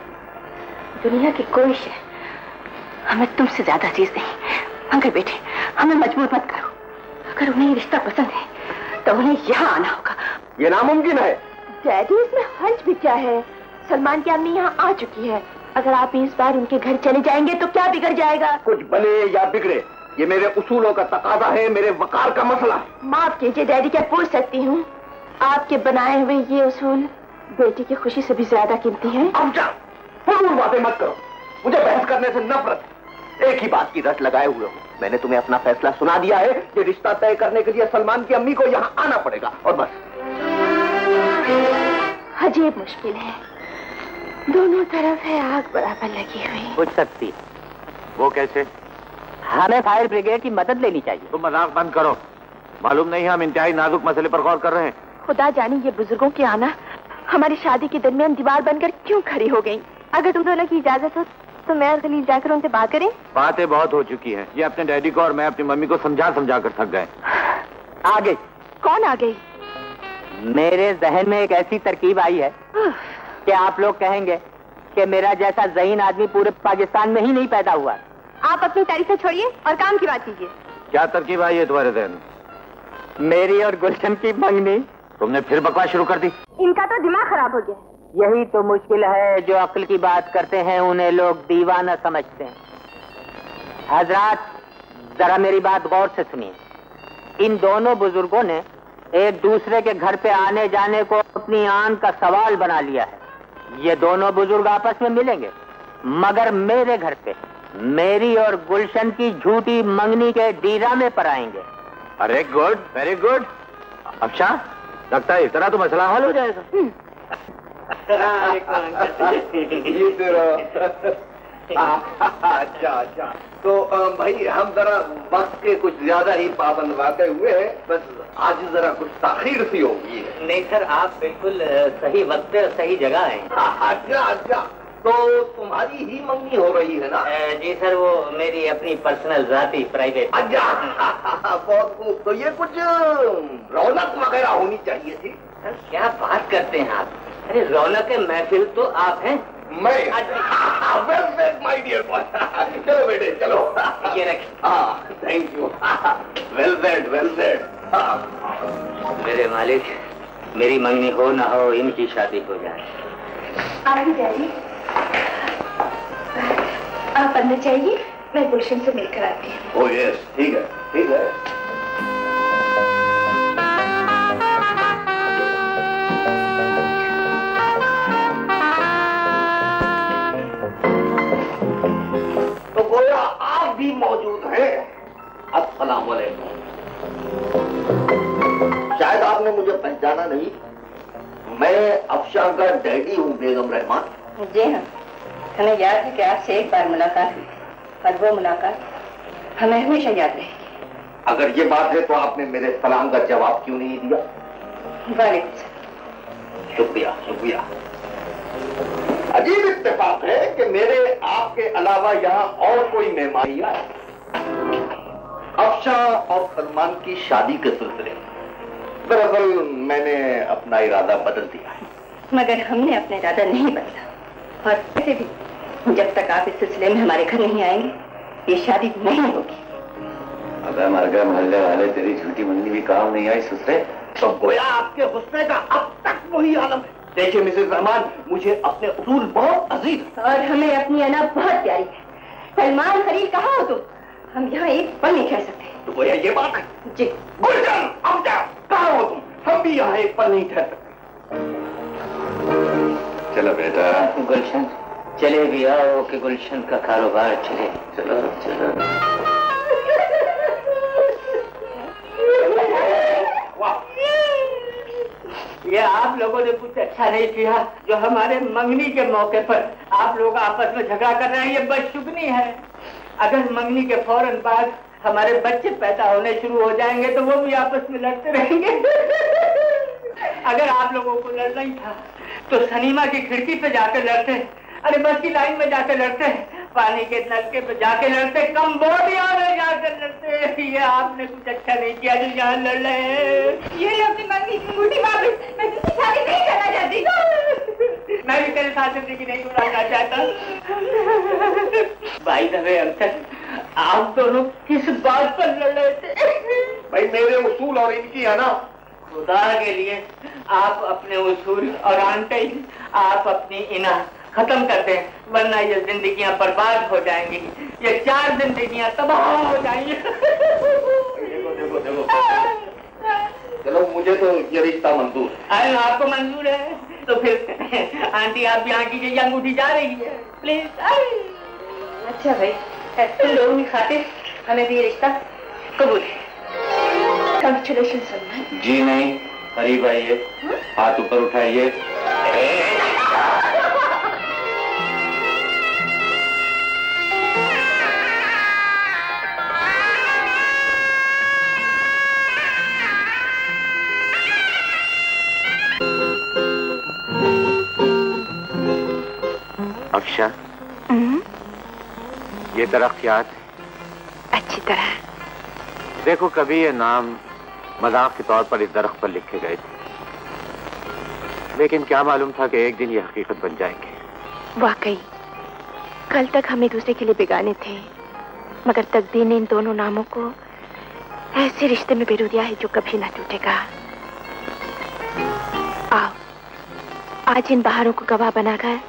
दुनिया की कोई शय हमें तुमसे ज्यादा अजीज नहीं। मगर बेटे, हमें मजबूर मत करो। अगर उन्हें ये रिश्ता पसंद है तो उन्हें यहाँ आना होगा। ये नामुमकिन है। डैडी, इसमें हर्ज भी क्या है? सलमान की अम्मी यहाँ आ चुकी है। अगर आप इस बार उनके घर चले जाएंगे तो क्या बिगड़ जाएगा? कुछ बने या बिगड़े, ये मेरे उसूलों का तकाजा है, मेरे वकार का मसला है। माफ कीजिए डैडी, क्या पूछ सकती हूँ? आपके बनाए हुए ये उसूल बेटी की खुशी से भी ज्यादा कीमती है। अब जा, फजूल बातें मत करो, मुझे बहस करने से नफरत। एक ही बात की रट लगाए हुए हूँ। मैंने तुम्हें अपना फैसला सुना दिया है कि रिश्ता तय करने के लिए सलमान की अम्मी को यहाँ आना पड़ेगा, और बस। अजीब मुश्किल है, दोनों तरफ है आग बराबर लगी हुई। पूछ सकती। वो कैसे? हमें फायर ब्रिगेड की मदद लेनी चाहिए। तुम मजाक बंद करो। मालूम नहीं हम इंतहाई नाजुक मसले पर गौर कर रहे हैं। खुदा जाने ये बुजुर्गों की आना हमारी शादी के दरमियान दीवार बनकर क्यों खड़ी हो गई। अगर तुम दोनों की इजाजत हो तो मैं और खलील जाकर उनसे बात करें। बातें बहुत हो चुकी हैं। ये अपने डैडी को और मैं अपनी मम्मी को समझा समझा कर थक गए। आ गई। कौन आ गई? मेरे जहन में एक ऐसी तरकीब आई है कि आप लोग कहेंगे कि मेरा जैसा ज़हीन आदमी पूरे पाकिस्तान में ही नहीं पैदा हुआ। आप अपनी तारीफें छोड़िए और काम की बात कीजिए। क्या तरकीब आई है तुम्हारे जहन? मेरी और गुलशन की मंगनी। तुमने फिर बकवास शुरू कर दी। इनका तो दिमाग खराब हो गया। यही तो मुश्किल है, जो अक्ल की बात करते हैं उन्हें लोग दीवाना समझते हैं। हजरात, जरा मेरी बात गौर से सुनिए। इन दोनों बुजुर्गों ने एक दूसरे के घर पे आने जाने को अपनी आन का सवाल बना लिया है। ये दोनों बुजुर्ग आपस में मिलेंगे, मगर मेरे घर पे मेरी और गुलशन की झूठी मंगनी के डीरामे पर आएंगे। अरे गुड, वेरी गुड। अच्छा, लगता है इस तरह तो मसला हल हो जाएगा। अच्छा अच्छा, तो भाई हम जरा वक्त के कुछ ज्यादा ही पाबंद वाक़े हुए हैं, बस आज जरा कुछ ताखीर सी होगी। नहीं सर, आप बिल्कुल सही वक्त पे सही जगह हैं। अच्छा अच्छा, तो तुम्हारी ही मंगनी हो रही है ना? जी सर, वो मेरी अपनी पर्सनल जाती प्राइवेट। अच्छा बहुत खूब, तो ये कुछ रौनक वगैरह होनी चाहिए थी। सर क्या बात करते हैं आप? अरे रौनक महफिल तो आप हैं। मैं माय डियर बॉय, चलो बेटे चलो, ये रखिए। हाँ thank you, well said well said. मेरे मालिक, मेरी मंगनी हो ना हो, इनकी शादी हो जाए। आइए डैडी, आप अंदर जाइए, मैं गुलशन से मिलकर आती हूँ। ओह यस, ठीक है ठीक है। तो गोया आप भी मौजूद हैं। अस्सलाम वालेकुम। शायद आपने मुझे पहचाना नहीं, मैं अफशा का डैडी हूँ बेगम रहमान। जी हाँ, हमें याद है कि आपसे एक बार मुलाकात हुई, और वो मुलाकात हमें हमेशा याद रहेगी। अगर ये बात है तो आपने मेरे सलाम का जवाब क्यों नहीं दिया? वालेकुम। शुक्रिया शुक्रिया। अजीब इत्तेफाक है कि मेरे आपके अलावा यहाँ और कोई मेहमान आया। अफशा और सलमान की शादी के सिलसिले में दरअसल मैंने अपना इरादा बदल दिया है। मगर हमने अपना इरादा नहीं बदला, और वैसे भी जब तक आप इस सिलसिले में हमारे घर नहीं आएंगे, ये शादी नहीं होगी। अगर मर गए मोहल्ले वाले, तेरी झूठी मंगनी भी काम नहीं आई ससुरे। तो गोया आपके हुस्ने का अब तक वही आलम है। देखिए मिसेज रहमान, मुझे अपने उसूल बहुत अजीज है, और हमें अपनी अना बहुत प्यारी है। सलमान खलील कहाँ हो तुम? हम यहाँ एक पल नहीं ठहर सकते। तो गोया ये बात है जी। गुलशन, अब जाओ, कहाँ हो तुम? हम भी यहाँ एक पल नहीं ठहर सकते। चलो बेटा। गुलशन चले भी आओ कि गुलशन का कारोबार चले। चलो चलो। ये आप लोगों ने कुछ अच्छा नहीं किया जो हमारे मंगनी के मौके पर आप लोग आपस में झगड़ा कर रहे हैं। ये बदशुगनी है। अगर मंगनी के फौरन बाद हमारे बच्चे पैदा होने शुरू हो जाएंगे तो वो भी आपस में लड़ते रहेंगे। अगर आप लोगों को लड़ना ही था तो सनीमा की खिड़की पे जाकर लड़ते, अरे बस की लाइन में जाकर लड़ते, पानी के नलके पे जाके लड़ते, कंबोडिया में जाकर लड़ते। ये आपने कुछ अच्छा नहीं किया जो यहाँ लड़ रहे हैं। ये अपनी मंगनी की अंगूठी वापस, मैं तुझसे शादी नहीं करना चाहती। मैं भी तेरे साथ जिंदगी नहीं गुजारना चाहता। भाई दबे अंकल, आप दोनों किस बात पर लड़ रहे थे? भाई मेरे उसूल और इनकी है ना। खुदा के लिए आप अपने उसूल और आंटे आप अपनी इना खत्म कर दें, वरना ये जिंदगियां बर्बाद हो जाएंगी। ये 4 जिंदगियां तबाह हो जाएंगी। देखो देखो देखो, चलो मुझे तो ये रिश्ता मंजूर है। अरे आपको मंजूर है तो फिर आंटी आप यहाँ कीजिए, ये अंगूठी जा रही है प्लीज। अच्छा भाई, तुम लोगों की खातिर हमें भी ये रिश्ता कबूल है। कंग्रेचुलेशन सलमान। जी नहीं, करीब आइए, हाथ ऊपर उठाइए। अफशा, ये दरख्त याद है? अच्छी तरह। देखो, कभी ये नाम मजाक के तौर पर इस दरख्त पर लिखे गए थे, लेकिन क्या मालूम था कि एक दिन ये हकीकत बन जाएंगे। वाकई कल तक हम एक दूसरे के लिए बेगाने थे, मगर तकदीर ने इन दोनों नामों को ऐसे रिश्ते में पिरो दिया है जो कभी ना टूटेगा। आओ, आज इन बहारों को गवाह बनाकर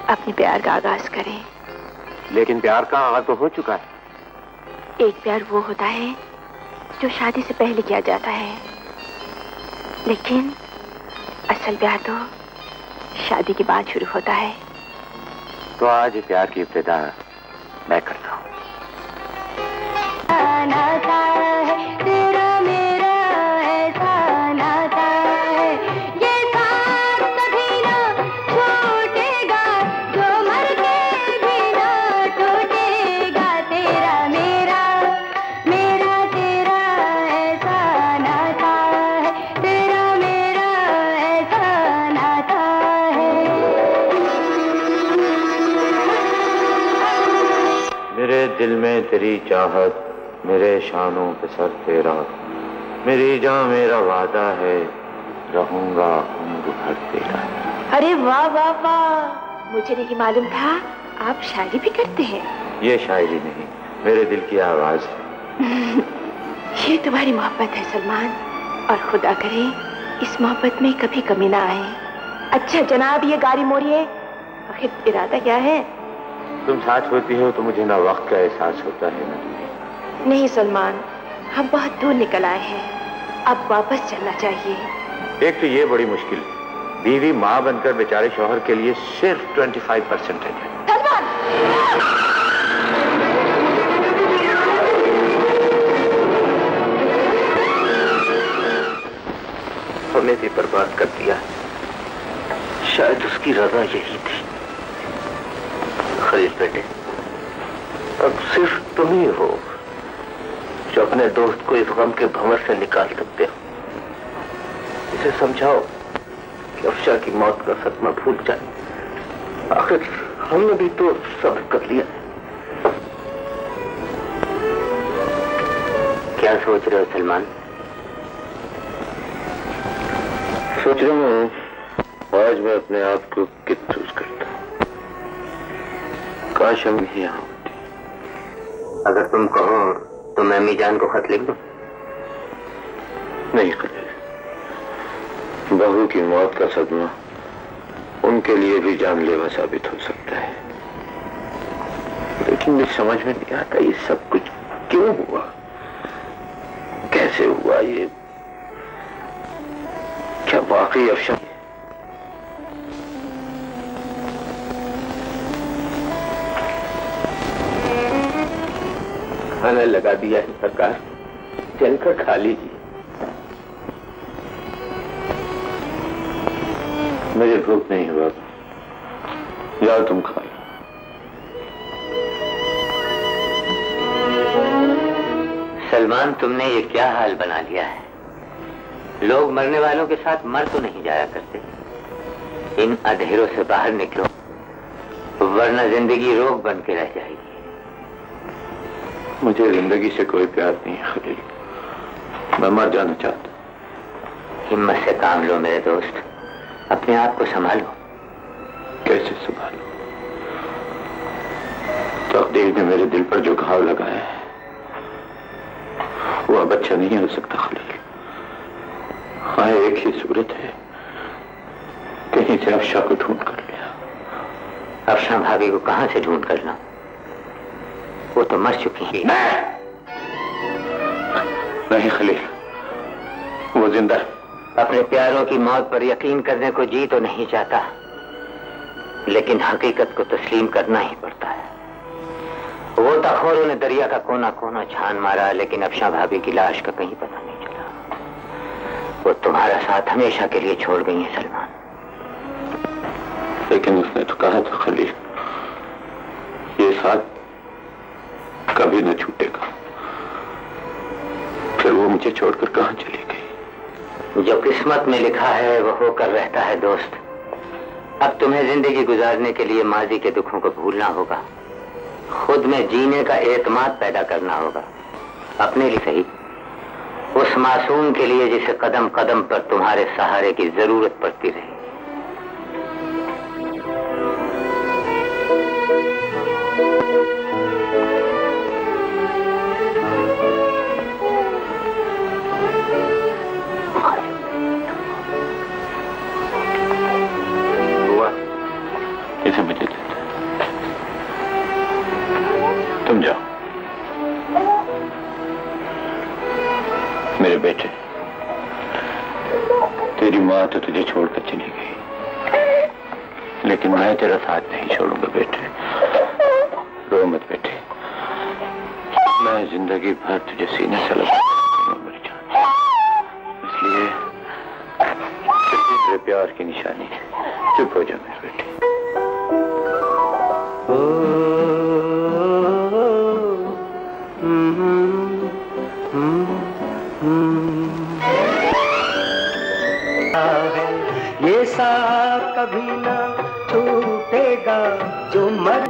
अपने प्यार का आगाज करें। लेकिन प्यार का आगाज तो हो चुका है। एक प्यार वो होता है जो शादी से पहले किया जाता है, लेकिन असल प्यार तो शादी के बाद शुरू होता है। तो आज प्यार की इब्तिदा मैं करता हूँ। ये साथ कभी ना छूटेगा, जो मर के दिल में तेरी चाहत, मेरे शानों पे सर तेरा, मेरी जान मेरा वादा है, रहूंगा उम्र भर तेरा। अरे वाह वाह वाह, मुझे नहीं मालूम था आप शायरी भी करते हैं। ये शायरी नहीं, मेरे दिल की आवाज है। ये तुम्हारी मोहब्बत है सलमान, और खुदा करे इस मोहब्बत में कभी कमी ना आए। अच्छा जनाब, ये गाड़ी मोड़िए। आखिर इरादा क्या है? तुम साथ होती हो तो मुझे ना वक्त का एहसास होता है ना दूरी। नहीं सलमान, हम बहुत दूर निकल आए हैं, अब वापस चलना चाहिए। एक तो ये बड़ी मुश्किल, बीवी माँ बनकर बेचारे शौहर के लिए सिर्फ 25% है। सलमान! हमें भी बर्बाद कर दिया, शायद उसकी रजा यही थी। खलील बेटे, अब सिर्फ तुम ही हो जो अपने दोस्त को इस गम के भंवर से निकाल सकते हो। इसे समझाओ कि अफशा की मौत का सदमा भूल जाए। आखिर हमने भी तो सब्र कर लिया। क्या सोच रहे हो सलमान? सोच रहा हूँ आज मैं अपने आप को कितना महसूस करता हूँ। काश हम ही यहाँ होते। अगर तुम कहो तो मैं अम्मी जान को खत लिख दूं? नहीं खलील, बहू की मौत का सदमा उनके लिए भी जानलेवा साबित हो सकता है। लेकिन मुझे समझ में नहीं आता ये सब कुछ क्यों हुआ, कैसे हुआ ये? क्या वाकई अफशा? खाना लगा दिया है सरकार, चलकर खा लीजिए। मुझे भूख नहीं हुआ, जाओ तुम खा लो। सलमान, तुमने ये क्या हाल बना लिया है? लोग मरने वालों के साथ मर तो नहीं जाया करते। इन अंधेरों से बाहर निकलो, वरना जिंदगी रोग बन के रह जाएगी। मुझे जिंदगी से कोई प्यार नहीं है खलील, मैं मर जाना चाहता हूं। हिम्मत से काम लो मेरे दोस्त, अपने आप को संभालो। कैसे संभालो? तकदीर ने मेरे दिल पर जो घाव लगाया है वो अब अच्छा नहीं हो सकता खलील। हाँ, एक ही सूरत है, कहीं से अफशा को ढूंढ कर लिया। अफशा भाभी को कहां से ढूंढ कर लाऊं? वो तो मर चुकी है। नहीं खलील, वो जिंदा है। अपने प्यारों की मौत पर यकीन करने को जी तो नहीं चाहता, लेकिन हकीकत को तस्लीम करना ही पड़ता है। वो तखोरों ने दरिया का कोना कोना छान मारा, लेकिन अफशा भाभी की लाश का कहीं पता नहीं चला। वो तुम्हारा साथ हमेशा के लिए छोड़ गई है सलमान। लेकिन उसने तो कहा था खलील, ये साथ कभी न छूटेगा। फिर वो मुझे छोड़कर कहां चली गई? जो किस्मत में लिखा है वो होकर रहता है दोस्त। अब तुम्हें जिंदगी गुजारने के लिए माजी के दुखों को भूलना होगा, खुद में जीने का एतमाद पैदा करना होगा, अपने लिए सही, उस मासूम के लिए जिसे कदम कदम पर तुम्हारे सहारे की जरूरत पड़ती रही। इसे मुझे दे दो। तुम जाओ मेरे बेटे, तेरी माँ तो तुझे छोड़कर चली गई, लेकिन मैं तेरा साथ नहीं छोड़ूंगा बेटे। रो मत बेटे, मैं जिंदगी भर तुझे सीने से लगा मेरी जान। इसलिए तेरे प्यार की निशानी है, चुप हो जा मेरे बेटे। ये साथ कभी ना टूटेगा जो मर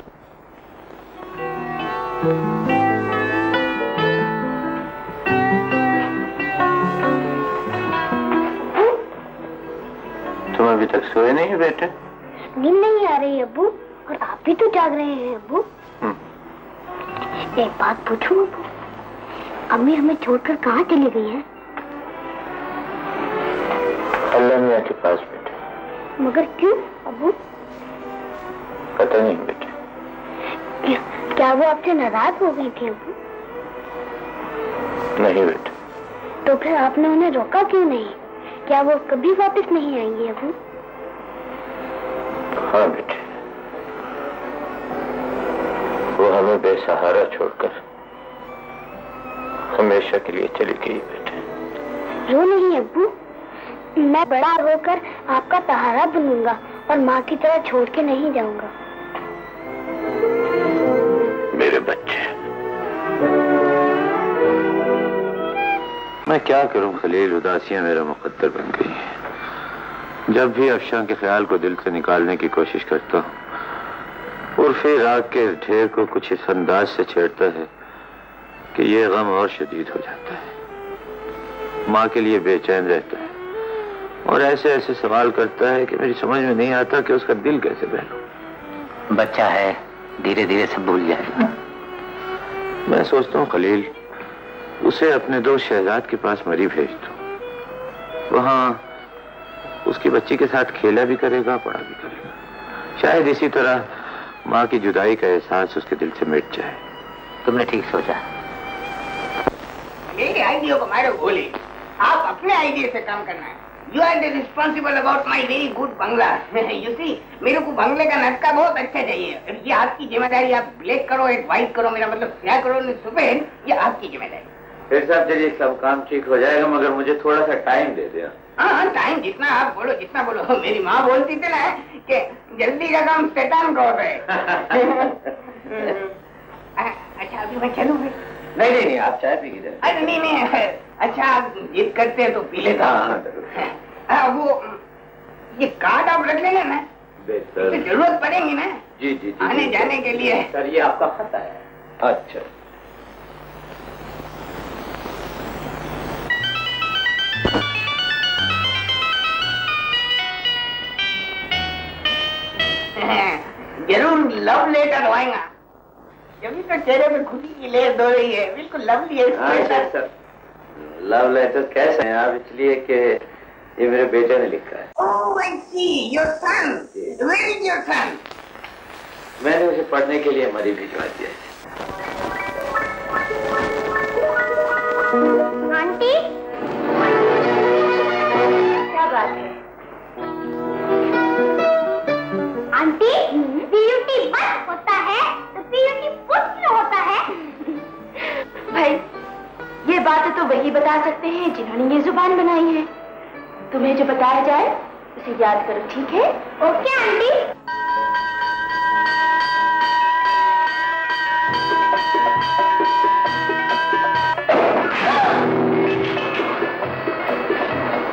अभी तक सोए नहीं बेटे? नींद नहीं आ रही अब्बू, और आप भी तो जाग रहे हैं अब्बू। एक बात पूछूं अब्बू, अम्मी हमें छोड़कर कहाँ चली गई है? अल्लाह मियां के पास बेटे। मगर क्यों अब्बू? पता नहीं बेटे। क्या वो आपसे नाराज हो गई थी अब्बू? नहीं बेटे। तो फिर आपने उन्हें रोका क्यों नहीं? क्या वो कभी वापस नहीं आएंगी अब्बू? हाँ बेटे, वो हमें बेसहारा छोड़कर हमेशा के लिए चली गई बेटे। रो नहीं अब्बू, मैं बड़ा होकर आपका सहारा बनूंगा और माँ की तरह छोड़ के नहीं जाऊंगा। मेरे बच्चे, मैं क्या करूं खलील, उदासियां मेरा मुकद्दर बन गई है। जब भी अफशां के ख्याल को दिल से निकालने की कोशिश करता हूं और फिर आग के ढेर को कुछ इस अंदाज से छेड़ता है कि ये गम और शदीद हो जाता है। माँ के लिए बेचैन रहता है और ऐसे ऐसे सवाल करता है कि मेरी समझ में नहीं आता कि उसका दिल कैसे बहलूं। बच्चा है, धीरे धीरे सब भूल जाएगा। मैं सोचता हूँ खलील, उसे अपने दोस्त शहजाद के पास मरी भेज दो। वहां उसकी बच्ची के साथ खेला भी करेगा, पढ़ा भी करेगा। शायद इसी तरह माँ की जुदाई का एहसास उसके दिल से मिट जाए। तुमने ठीक सोचा। मेरे आइडिया को मारो गोली, आप अपने आइडिया से काम करना है। You are the responsible about my very good Bangla. You see, मेरे को बंगले का नक्शा बहुत अच्छा चाहिए। ये आपकी जिम्मेदारी। आप ब्लैक करो, एक व्हाइट करो, मेरा मतलब क्या करो सफेद, ये आपकी जिम्मेदारी। फिर साहब चलिए, सब काम ठीक हो जाएगा, मगर मुझे थोड़ा सा टाइम दे दें। हाँ, टाइम जितना आप बोलो, जितना बोलो। मेरी माँ बोलती थी ना कि जल्दी का काम शैतान को होता है। अच्छा, अभी मैं चलूँ? नहीं नहीं नहीं, आप चाय पी लीजिए। अरे नहीं नहीं, अच्छा आप जिद करते हैं तो पी लेता हूँ। वो ये कार्ड आप रख लेना ना, बेहतर जरूरत पड़ेगी ना। जी जी, आने जाने के लिए। सर ये आपका खाता है। अच्छा, जरूर लव लेटर आएगा। जब तो चेहरे पे खुशी की लेर दो रही है, बिल्कुल लवली है। सर लव लेटर कैसे हैं आप? इसलिए कि ये मेरे बेटे ने लिखा है। Oh, I see, your son. Where is your son? मैंने उसे पढ़ने के लिए मरी भिजवा दिया। आंटी, क्या बात है? आंटी, पीयूटी बस होता है तो पीयूटी पुट क्यों होता है? भाई, ये बातें तो वही बता सकते हैं जिन्होंने ये जुबान बनाई है। तुम्हें जो बताया जाए उसे याद करो, ठीक है? Okay aunty.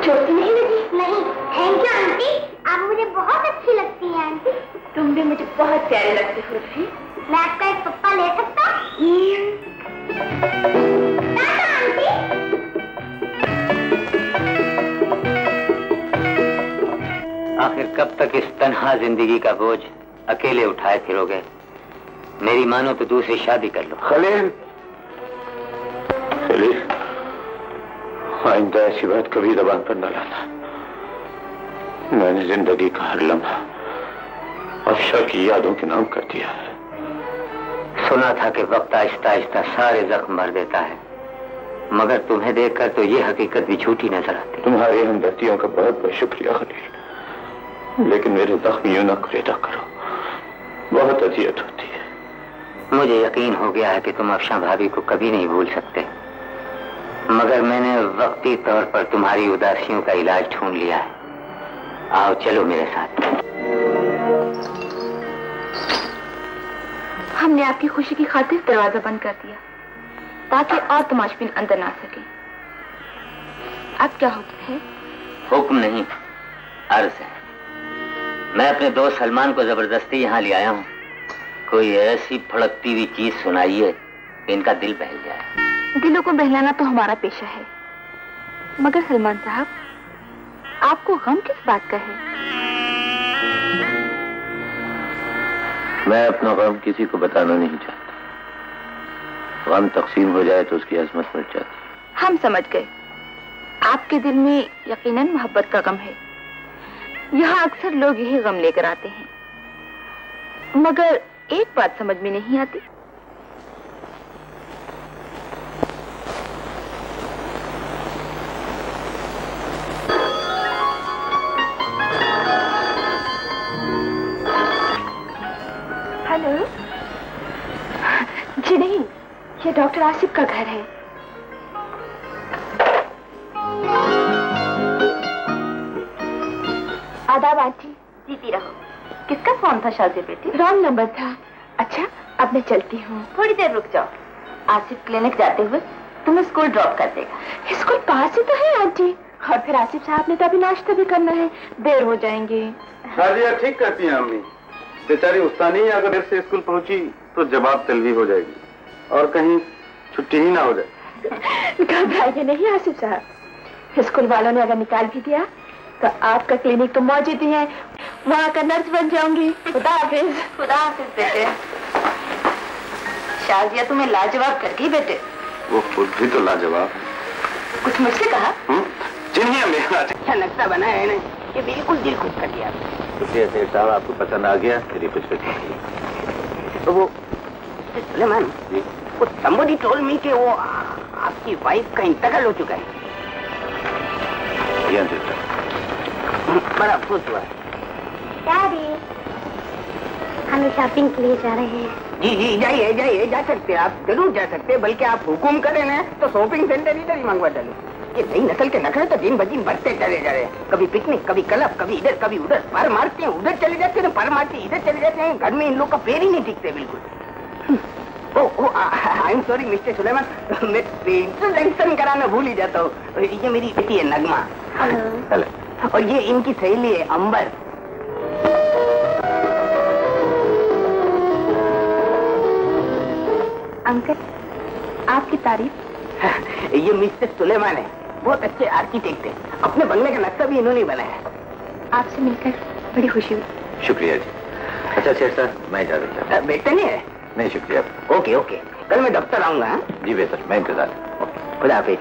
चोट नहीं लगी? नहीं, थैंक यू आंटी, आप मुझे बहुत अच्छी लगती हैं आंटी। तुम भी मुझे बहुत प्यारे लगते हो भी। मैं आपका एक पप्पा ले सकता हूँ? टाटा आंटी। आखिर कब तक इस तन्हा जिंदगी का बोझ अकेले उठाए फिरोगे? मेरी मानो तो दूसरी शादी कर लो। खलील, खलील, आइंदा ऐसी बात कभी जबान पर न लाना। मैंने जिंदगी का हर लम्हा अफशा की यादों के नाम कर दिया है। सुना था कि वक्त आहिस्ता आहिस्ता सारे जख्म भर देता है, मगर तुम्हें देखकर तो ये हकीकत भी झूठी नजर आती। तुम्हारी हमदर्दियों का बहुत बहुत शुक्रिया खलील, लेकिन मेरे जख्म यूं न कुरेदा करो, बहुत अजियत होती है। मुझे यकीन हो गया है कि तुम अफशा भाभी को कभी नहीं भूल सकते, मगर मैंने वक्ती तौर पर तुम्हारी उदासियों का इलाज ढूंढ लिया है। आओ चलो मेरे साथ। हमने आपकी खुशी की खातिर दरवाजा बंद कर दिया ताकि और तमाशबीन अंदर ना सके। अब क्या हुक्म है? हुक्म नहीं, अर्ज है। मैं अपने दोस्त सलमान को जबरदस्ती यहाँ ले आया हूँ। कोई ऐसी फड़कती हुई चीज सुनाइए इनका दिल बहल जाए। दिलों को बहलाना तो हमारा पेशा है, मगर सलमान साहब, आपको गम किस बात का है? मैं अपना गम किसी को बताना नहीं चाहता। गम तकसीम हो जाए तो उसकी अजमत मिट जाती है। हम समझ गए, आपके दिल में यकीनन मोहब्बत का गम है। यहाँ अक्सर लोग यही गम लेकर आते हैं, मगर एक बात समझ में नहीं आती। हेलो जी नहीं, ये डॉक्टर आसिफ का घर है। आदाब आंटी। जीती रहो। किसका फोन था शादी बेटी? रॉन्ग नंबर था। अच्छा, अब मैं चलती हूँ। थोड़ी देर रुक जाओ, आसिफ क्लिनिक जाते हुए तुम्हें स्कूल ड्रॉप कर देगा। स्कूल पास ही तो है आंटी, और फिर आसिफ साहब ने तो अभी नाश्ता भी करना है, देर हो जाएंगे। शादिया ठीक कहती हैं अम्मी। बेचारी उस्तानी अगर देर से स्कूल पहुंची तो जवाब तलबी हो जाएगी और कहीं छुट्टी ही ना हो जाए। घबराइए नहीं आसिफ साहब, स्कूल वालों ने अगर निकाल भी दिया तो आपका क्लिनिक तो मौजूद ही है, वहाँ का नर्स बन जाऊंगी। खुदा हाफिज। खुदा हाफिज बेटे। शाजिया तुम्हें लाजवाब कर गई बेटे। वो खुद भी तो लाजवाब। कुछ मुझसे कहा? जिन्हें हमें अच्छा नक्शा बना है ना, ये बिल्कुल दिल खुश कर दिया। सेठ साहब आपको पसंद आ गया? मेरी कुछ नहीं। तो वो सुलेमान जी, वो somebody told me कि वो आपकी वाइफ का इंतकाल हो चुका है। बड़ा खुश हुआ। डैडी, हम शॉपिंग के लिए जा रहे हैं। जी जी जाइए जाइए, जा सकते हैं आप, जरूर जा सकते हैं। बल्कि आप हुकुम करें ना तो शॉपिंग सेंटर इधर ही मंगवा डालें। ये नई नस्ल के नखरे तो दिन ब दिन बढ़ते चले जा रहे हैं। कभी पिकनिक, कभी क्लब, कभी इधर कभी उधर। पर मारते हैं उधर चले जाते हैं, पर मारते इधर चले जाते हैं। घर में इन लोग का पैर ही नहीं टिकते बिल्कुल। I am sorry mister Suleman, मैं इंट्रोडक्शन कराना भूल ही जाता हूँ। ये मेरी बेटी है नगमा। हेलो। और ये इनकी सहेली है अंबर। अंकल, आपकी तारीफ। ये मिस्टर सुलेमान है, बहुत अच्छे आर्किटेक्ट हैं। अपने बंगले का नक्शा भी इन्होंने बनाया। आपसे मिलकर बड़ी खुशी हुई। शुक्रिया जी। अच्छा सेठ साहब, मैं इजाजत चाहता हूं। बेहतर नहीं है? नहीं शुक्रिया। ओके ओके, कल मैं दफ्तर आऊंगा। जी बेहतर, मैं इंतजार। खुदा हाफिज।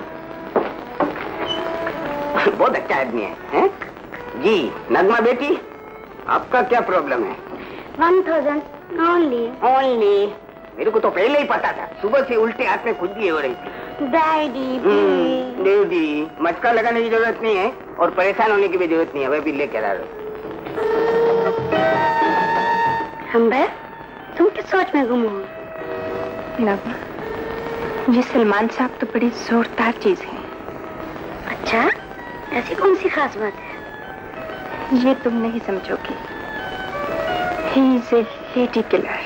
बहुत अच्छा आदमी है? जी नगमा बेटी, आपका क्या प्रॉब्लम है? 1000 ओनली। ओनली? मेरे को तो पहले ही पता था, सुबह से उल्टे हाथ में खुजली हो रही थी। डैडी देवी, मटका लगाने की जरूरत नहीं है और परेशान होने की भी जरूरत नहीं है, वह भी लेकर आ रहे। अंबर, तुम किस सोच में गुम हो? नगमा, ये सलमान साहब तो बड़ी जोरदार चीज है। अच्छा, ऐसी कौन सी खास बात है? ये तुम नहीं समझोगी। He is a lady killer.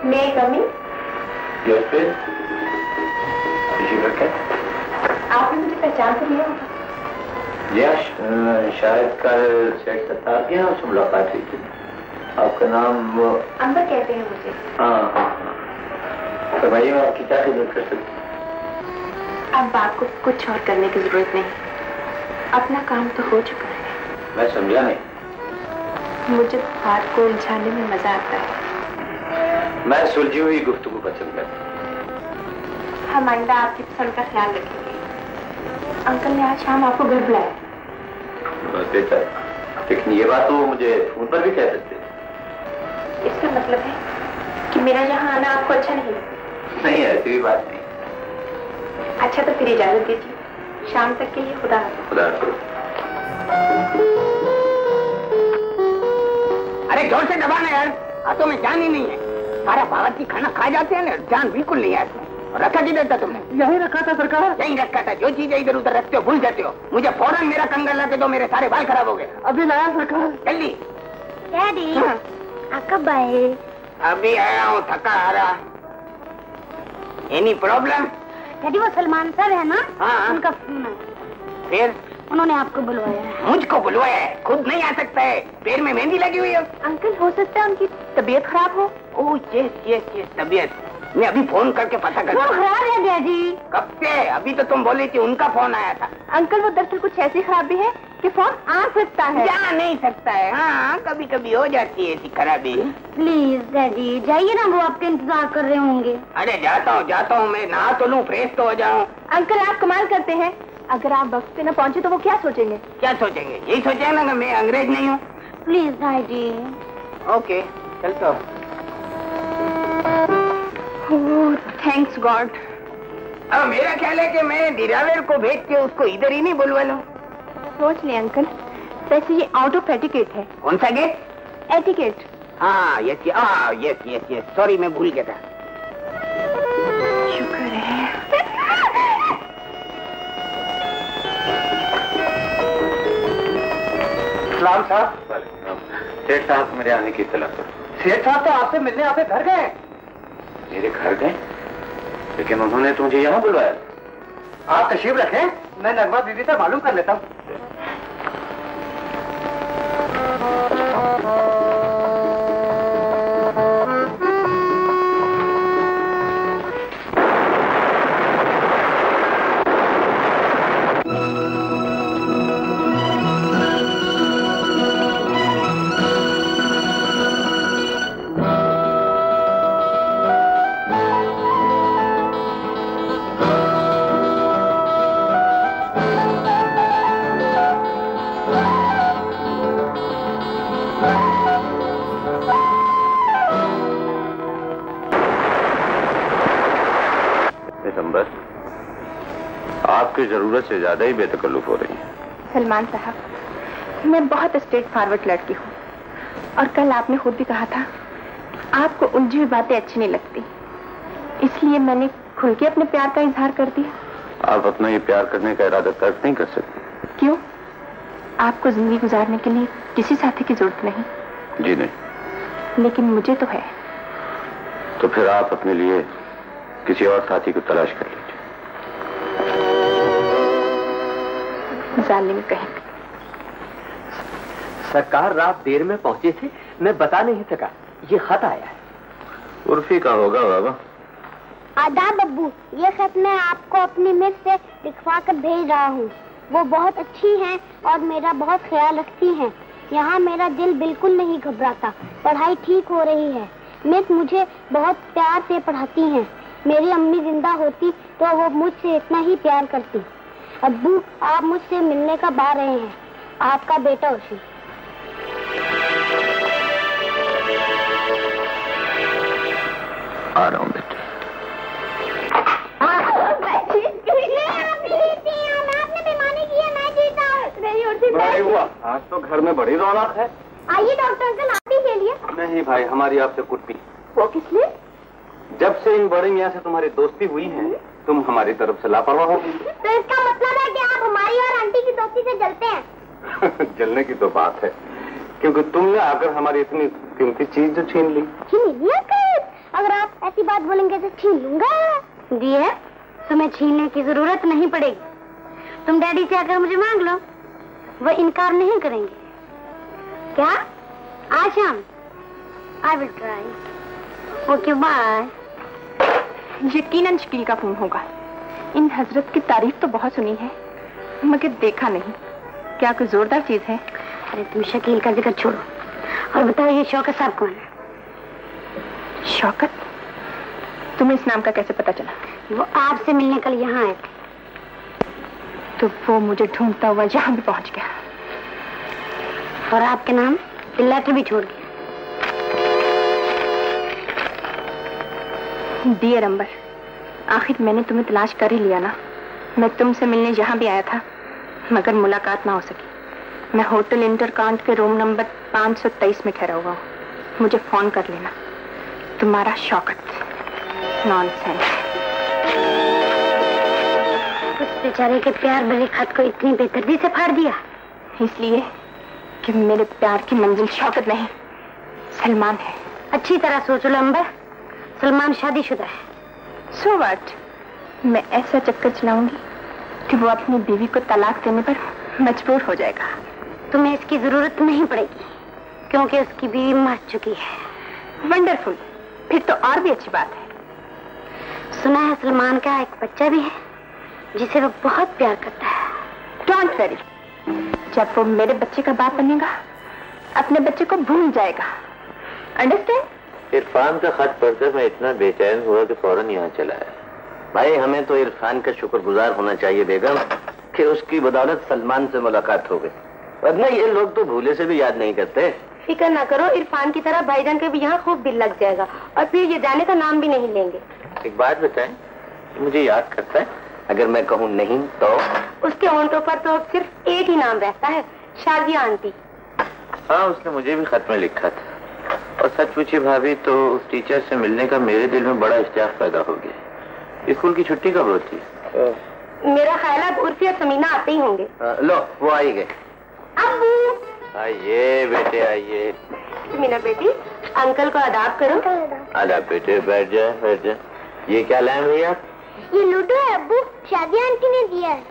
May I come in? Yes, please. आपने मुझे पहचान तो लिया होगा? यश, शायद कल सेठ सत्तार के यहाँ से मुलाकात हुई थी। आपका नाम? अंबर कहते हैं मुझे। हाँ, फरमाइए, मैं आपकी क्या खिदमत कर सकती हूँ? अब आपको कुछ और करने की जरूरत नहीं, अपना काम तो हो चुका है। मैं समझा नहीं। मुझे बात को उलझाने में मजा आता है। मैं सुलझी हुई गुफ्तगू पसंद करता हूँ। हम आइंदा आपकी पसंद का ख्याल रखेंगे। अंकल ने आज शाम आपको घर बुलाया। बस बेटा, लेकिन ये बात तो मुझे फोन पर भी कह सकते। इसका मतलब है कि मेरा यहाँ आना आपको अच्छा नहीं लगता? नहीं, ऐसी भी बात नहीं। अच्छा तो फिर इजाजत दीजिए, शाम तक के लिए खुदा हाफिज। खुदा हाफिज। अरे जोर से दबाना यार, हाथों में जान ही नहीं है। सारा बावर्ची खाना खा जाते हैं ना, जान बिल्कुल नहीं है। रखा किधर था तुमने? यही रखा था सरकार। यही रखा था। जो चीजें इधर उधर रखते हो भूल जाते हो। मुझे फौरन मेरा कंगन ला के दो, मेरे सारे बाल खराब हो गए। अभी लाया सरकार। जल्दी। डैडी, आप कब आए? अभी आया हूँ, थका आ रहा। Any problem? डैडी, वो सलमान सर है ना? हाँ। उनका फोन है। फिर? उन्होंने आपको बुलवाया है। मुझको बुलवाया है? खुद नहीं आ सकता है, पैर में मेहंदी लगी हुई है। अंकल, हो सकता है उनकी तबीयत खराब हो। ओह यस यस यस, तबीयत। मैं अभी फोन करके पता करता हूँ। खराब है डैडी। कब से? अभी तो तुम बोली थी उनका फोन आया था। अंकल वो दरअसल कुछ ऐसी खराबी है कि फोन आ सकता है। जा नहीं सकता है। हाँ कभी कभी हो जाती है ऐसी खराबी। प्लीज डैडी जाइए ना, वो आपके इंतजार कर रहे होंगे। अरे जाता हूँ मैं नहा तो लूँ, फ्रेश तो हो जाऊँ। अंकल आप कमाल करते हैं, अगर आप वक्त पे न पहुँचे तो वो क्या सोचेंगे? क्या सोचेंगे? यही सोचेंगे ना कि मैं अंग्रेज नहीं हूँ। Please daddy. ओके चलता हूँ। Thanks God. अब मेरा ख्याल है कि मैं दिरावेर को भेज के उसको इधर ही नहीं बुलवा लूं। सोच ले अंकल, वैसे ये आउट ऑफ एटिकेट है। कौन सा गेट? एटिकेट। हाँ यस सॉरी मैं भूल गया था। शुक्र है। सलाम साहब। सेठ साहब मेरे आने की इत्तला पर। सेठ साहब तो आपसे मिलने आपके घर गए। मेरे घर गए? लेकिन उन्होंने तो मुझे यहाँ बुलवाया। आप तशरीफ रखें, मैं नगमा बीवी से मालूम कर लेता हूँ। आपकी जरूरत से ज्यादा ही बेतकल्लुफ हो रही है। सलमान साहब, मैं बहुत स्ट्रेट फॉरवर्ड लड़की हूँ और कल आपने खुद भी कहा था आपको उलझी हुई बातें अच्छी नहीं लगती, इसलिए मैंने खुल के अपने प्यार का इजहार कर दिया। आप अपना ये प्यार करने का इरादा तर्क नहीं कर सकते? क्यों? आपको जिंदगी गुजारने के लिए किसी साथी की जरूरत नहीं? जी नहीं। लेकिन मुझे तो है। तो फिर आप अपने लिए किसी और साथी को तलाश कर लीजिए। जालिम कहीं। सरकार रात देर में पहुंचे थे, मैं बता नहीं सका। ये खत आया है। उर्फी का होगा बाबा। आदाब अब्बू, ये खत मैं आपको अपनी मिस से लिखवा कर भेज रहा हूँ। वो बहुत अच्छी हैं और मेरा बहुत ख्याल रखती हैं। यहाँ मेरा दिल बिल्कुल नहीं घबराता, पढ़ाई ठीक हो रही है। मिस मुझे बहुत प्यार से पढ़ाती हैं। मेरी अम्मी जिंदा होती तो वो मुझसे इतना ही प्यार करती। अब्बू आप मुझसे मिलने का बा रहे हैं। आपका बेटा उसी। आ रहा हूँ बेटे। आपने बेईमानी की है, मैं जीता हूँ। नहीं उसी बड़ी हुआ, आज तो घर में बड़ी रौनक है। आइए डॉक्टर अंकल, आप ही खेलिए। नहीं भाई, हमारी आपसे कुर्ती। वो किस लिए? जब से इन बड़े मियाँ से तुम्हारी दोस्ती हुई है, तुम हमारी तरफ से लापरवाह हो गई। तो इसका मतलब है कि आप हमारी और आंटी की दोस्ती से जलते हैं। जलने की तो बात है, क्योंकि तुमने आकर हमारी इतनी कीमती चीज जो छीन ली। छीन लिया? अगर आप ऐसी बात बोलेंगे तो छीन लूंगा। दिए, तुम्हें छीनने की जरूरत नहीं पड़ेगी। तुम डैडी से आकर मुझे मांग लो, वो इनकार नहीं करेंगे। क्या? आज शाम? I will try. Okay bye. यकीनन शकील का फोन होगा। इन हजरत की तारीफ तो बहुत सुनी है, मगर देखा नहीं। क्या कोई जोरदार चीज है? अरे तुम शकील का जिक्र छोड़ो और बताओ ये शौकत साहब कौन है? शौकत? तुम्हें इस नाम का कैसे पता चला? वो आपसे मिलने कल यहाँ आए थे। तो वो मुझे ढूंढता हुआ यहाँ भी पहुँच गया और आपके नाम लेटर भी छोड़ गया। डियर अंबर, आखिर मैंने तुम्हें तलाश कर ही लिया ना। मैं तुमसे मिलने यहाँ भी आया था, मगर मुलाकात ना हो सकी। मैं होटल इंटरकांट के रूम नंबर 523 में ठहरा हुआ हूँ। मुझे फोन कर लेना। तुम्हारा शौकत। नॉनसेंस। उस बेचारे के प्यार भरे खत को इतनी बेदर्दी से फाड़ दिया, इसलिए कि मेरे प्यार की मंजिल शौकत नहीं, सलमान है। अच्छी तरह सोच लो अंबर, सलमान शादीशुदा है। So what? मैं ऐसा चक्कर चलाऊंगी कि वो अपनी बीवी को तलाक देने पर मजबूर हो जाएगा। तुम्हें इसकी जरूरत नहीं पड़ेगी, क्योंकि उसकी बीवी मर चुकी है। वंडरफुल, फिर तो और भी अच्छी बात है। सुना है सलमान का एक बच्चा भी है जिसे वो बहुत प्यार करता है। डोंट वरी, जब वो मेरे बच्चे का बाप बनेगा अपने बच्चे को भूल जाएगा। अंडरस्टैंड? इरफान का खत पढ़कर मैं इतना बेचैन हुआ कि फौरन यहाँ चला है। भाई हमें तो इरफान का शुक्रगुजार होना चाहिए बेगम कि उसकी बदौलत सलमान से मुलाकात हो गई, वरना ये लोग तो भूले से भी याद नहीं करते। फिक्र ना करो, इरफान की तरह भाईजान के भी यहाँ खूब दिल लग जाएगा और फिर ये जाने का नाम भी नहीं लेंगे। एक बात बताएं, मुझे याद करता है? अगर मैं कहूँ नहीं तो? उसके होंठों पर तो सिर्फ एक ही नाम रहता है, शाजिया आंटी। हाँ, उसने मुझे भी खत में लिखा था। और सच पूछिए भाभी तो उस टीचर से मिलने का मेरे दिल में बड़ा इश्तियाक पैदा हो गया। स्कूल की छुट्टी कब होती है? मेरा ख्याल है उर्फी और समीना आते ही होंगे। लो वो आई गए। अब्बू आइए बेटे आइए। समीना बेटी, अंकल को आदाब करो। आदाब बेटे, बैठ जाए बैठ जाए। ये क्या लाए भैया? ये लूडो है अब्बू, शादिया आंटी ने दिया है।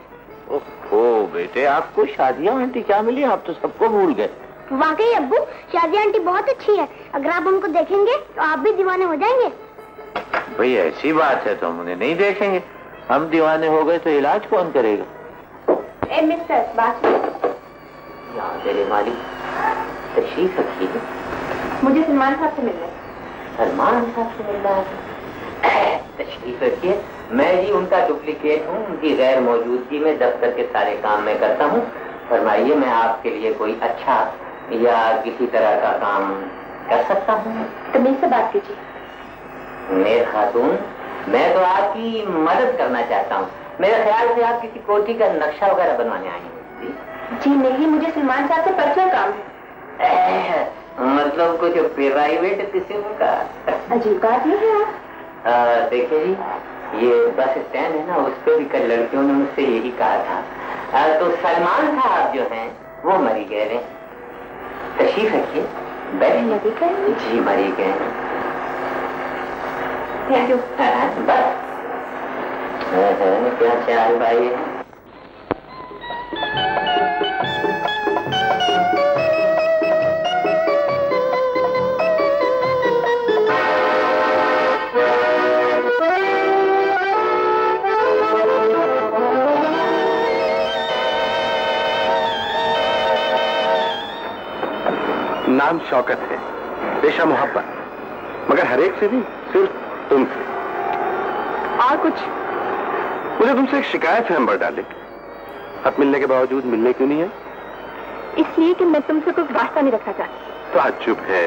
ओह बेटे, आपको शादिया आंटी क्या मिली? आप तो सबको भूल गए। वाकई अब्बू, शादिया आंटी बहुत अच्छी है। अगर आप उनको देखेंगे तो आप भी दीवाने हो जाएंगे। भाई ऐसी बात है तो हम उन्हें नहीं देखेंगे। हम दीवाने हो गए तो इलाज कौन करेगा? ए मिस्टर, बात तेरे मालिक तशरीफ रखी है। मुझे सलमान साहब से मिलना है। सलमान साहब से मिलना है? तशरीफ रखिए। मैं ही उनका डुप्लीकेट हूँ। उनकी गैर मौजूदगी में दफ्तर के सारे काम मैं करता हूँ। फरमाइए, मैं आपके लिए कोई अच्छा या किसी तरह का काम कर सकता हूँ? तमीज से बात कीजिए। मेरे खातून, मैं तो आपकी मदद करना चाहता हूँ। मेरे ख्याल से आप किसी कोठी का नक्शा वगैरह बनवाने आए हैं। जी नहीं, मुझे सलमान साहब से पर्सनल काम है। मतलब कुछ प्राइवेट किस्म का? अजीब बात नहीं है। देखिए जी, ये बस स्टैंड है ना, उस पर भी कल लड़कियों ने मुझसे यही कहा था। तो सलमान साहब जो हैं वो मरी गए हैं। तशरीफ रखिए, बैठिए। जी मरी गए। Thank you. बस क्या चाल भाई है। नाम शौकत है, पेशा मोहब्बत, मगर हर एक से नहीं, सिर्फ तुमसे। और कुछ? मुझे तुमसे एक शिकायत है अंबर डार्लिंग। खत मिलने के बावजूद मिलने क्यों नहीं है? इसलिए कि मैं तुमसे कोई वास्ता नहीं रखना चाहती। ताज्जुब है,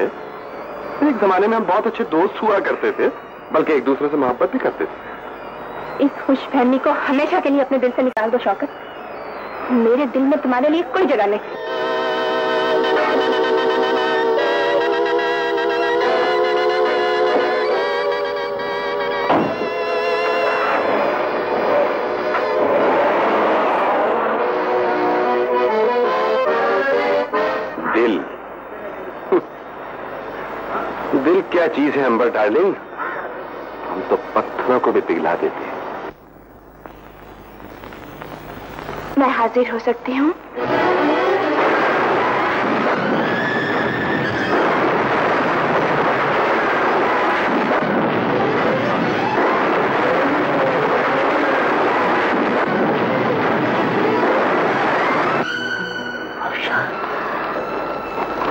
एक जमाने में हम बहुत अच्छे दोस्त हुआ करते थे, बल्कि एक दूसरे से मोहब्बत भी करते थे। इस खुशफहमी को हमेशा के लिए अपने दिल से निकाल दो शौकत। मेरे दिल में तुम्हारे लिए कोई जगह नहीं। दिल क्या चीज है अंबर डार्लिंग, हम तो पत्थरों को भी पिघला देते हैं। मैं हाजिर हो सकती हूँ?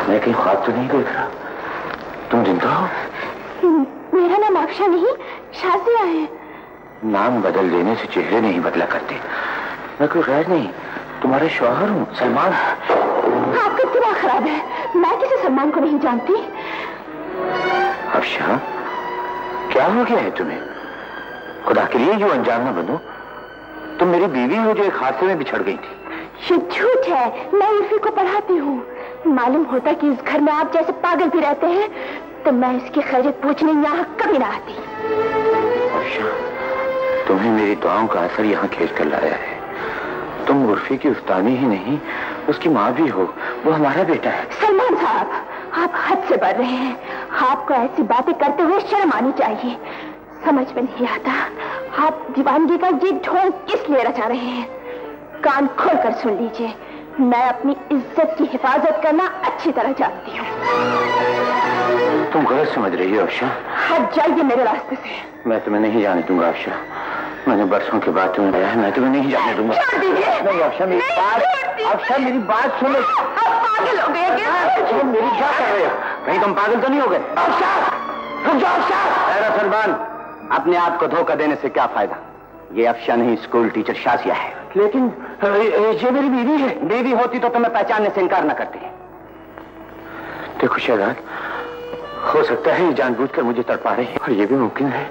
मैं कहीं ख्वाब तो नहीं देख रहा? तुम जिंदा हो? मेरा नाम अफशा नहीं, शाजिया है। नाम बदल देने से चेहरे नहीं बदला करते। मैं कोई गैर नहीं, तुम्हारे शौहर हूँ, सलमान। आपका दिमाग खराब है, मैं किसी सलमान को नहीं जानती। अफशा, क्या हो गया है तुम्हें? खुदा के लिए यूं अनजान न बनो। तुम मेरी बीवी हो जो एक हादसे में बिछड़ गई थी। ये झूठ है, मैं उर्फी को पढ़ाती हूँ। मालूम होता कि इस घर में आप जैसे पागल भी रहते हैं तो मैं इसकी खैरियत पूछने यहाँ कभी ना आती। अफशा, तुम्हें मेरी दुआओं का असर यहाँ खींच कर लाया है। तुम उर्फी की उस्तानी ही नहीं, उसकी माँ भी हो। वो हमारा बेटा है। सलमान साहब, आप हद से बढ़ रहे हैं। आपको ऐसी बातें करते हुए शर्म आनी चाहिए। समझ में नहीं आता आप दीवानगी का ये ढोंग किस लिए रचा रहे हैं। कान खोल कर सुन लीजिए, मैं अपनी इज्जत की हिफाजत करना अच्छी तरह जानती हूँ। तुम गलत समझ रही हो अफशा। हट जाइए मेरे रास्ते से। मैं तुम्हें नहीं जाने दूंगा अफशा। मैंने बरसों के बाद तुम्हें बताया, मैं तुम्हें नहीं जाने दूंगा। नहीं अफशा, मेरी बात, अफशा मेरी बात सुनो। पागल हो गए क्या? मेरी क्या कर रहे हो? कहीं तुम पागल तो नहीं हो गए? अफशा रुक जाओ। अफशा सलमान, अपने आप को धोखा देने से क्या फायदा? ये अफशा नहीं, स्कूल टीचर शाजिया है। लेकिन ये मेरी बीवी है। बीवी होती तो तुम्हें पहचानने से इनकार न करती। देखो शहजाद, हो सकता है ये जानबूझकर मुझे तड़पा रही है, और ये भी मुमकिन है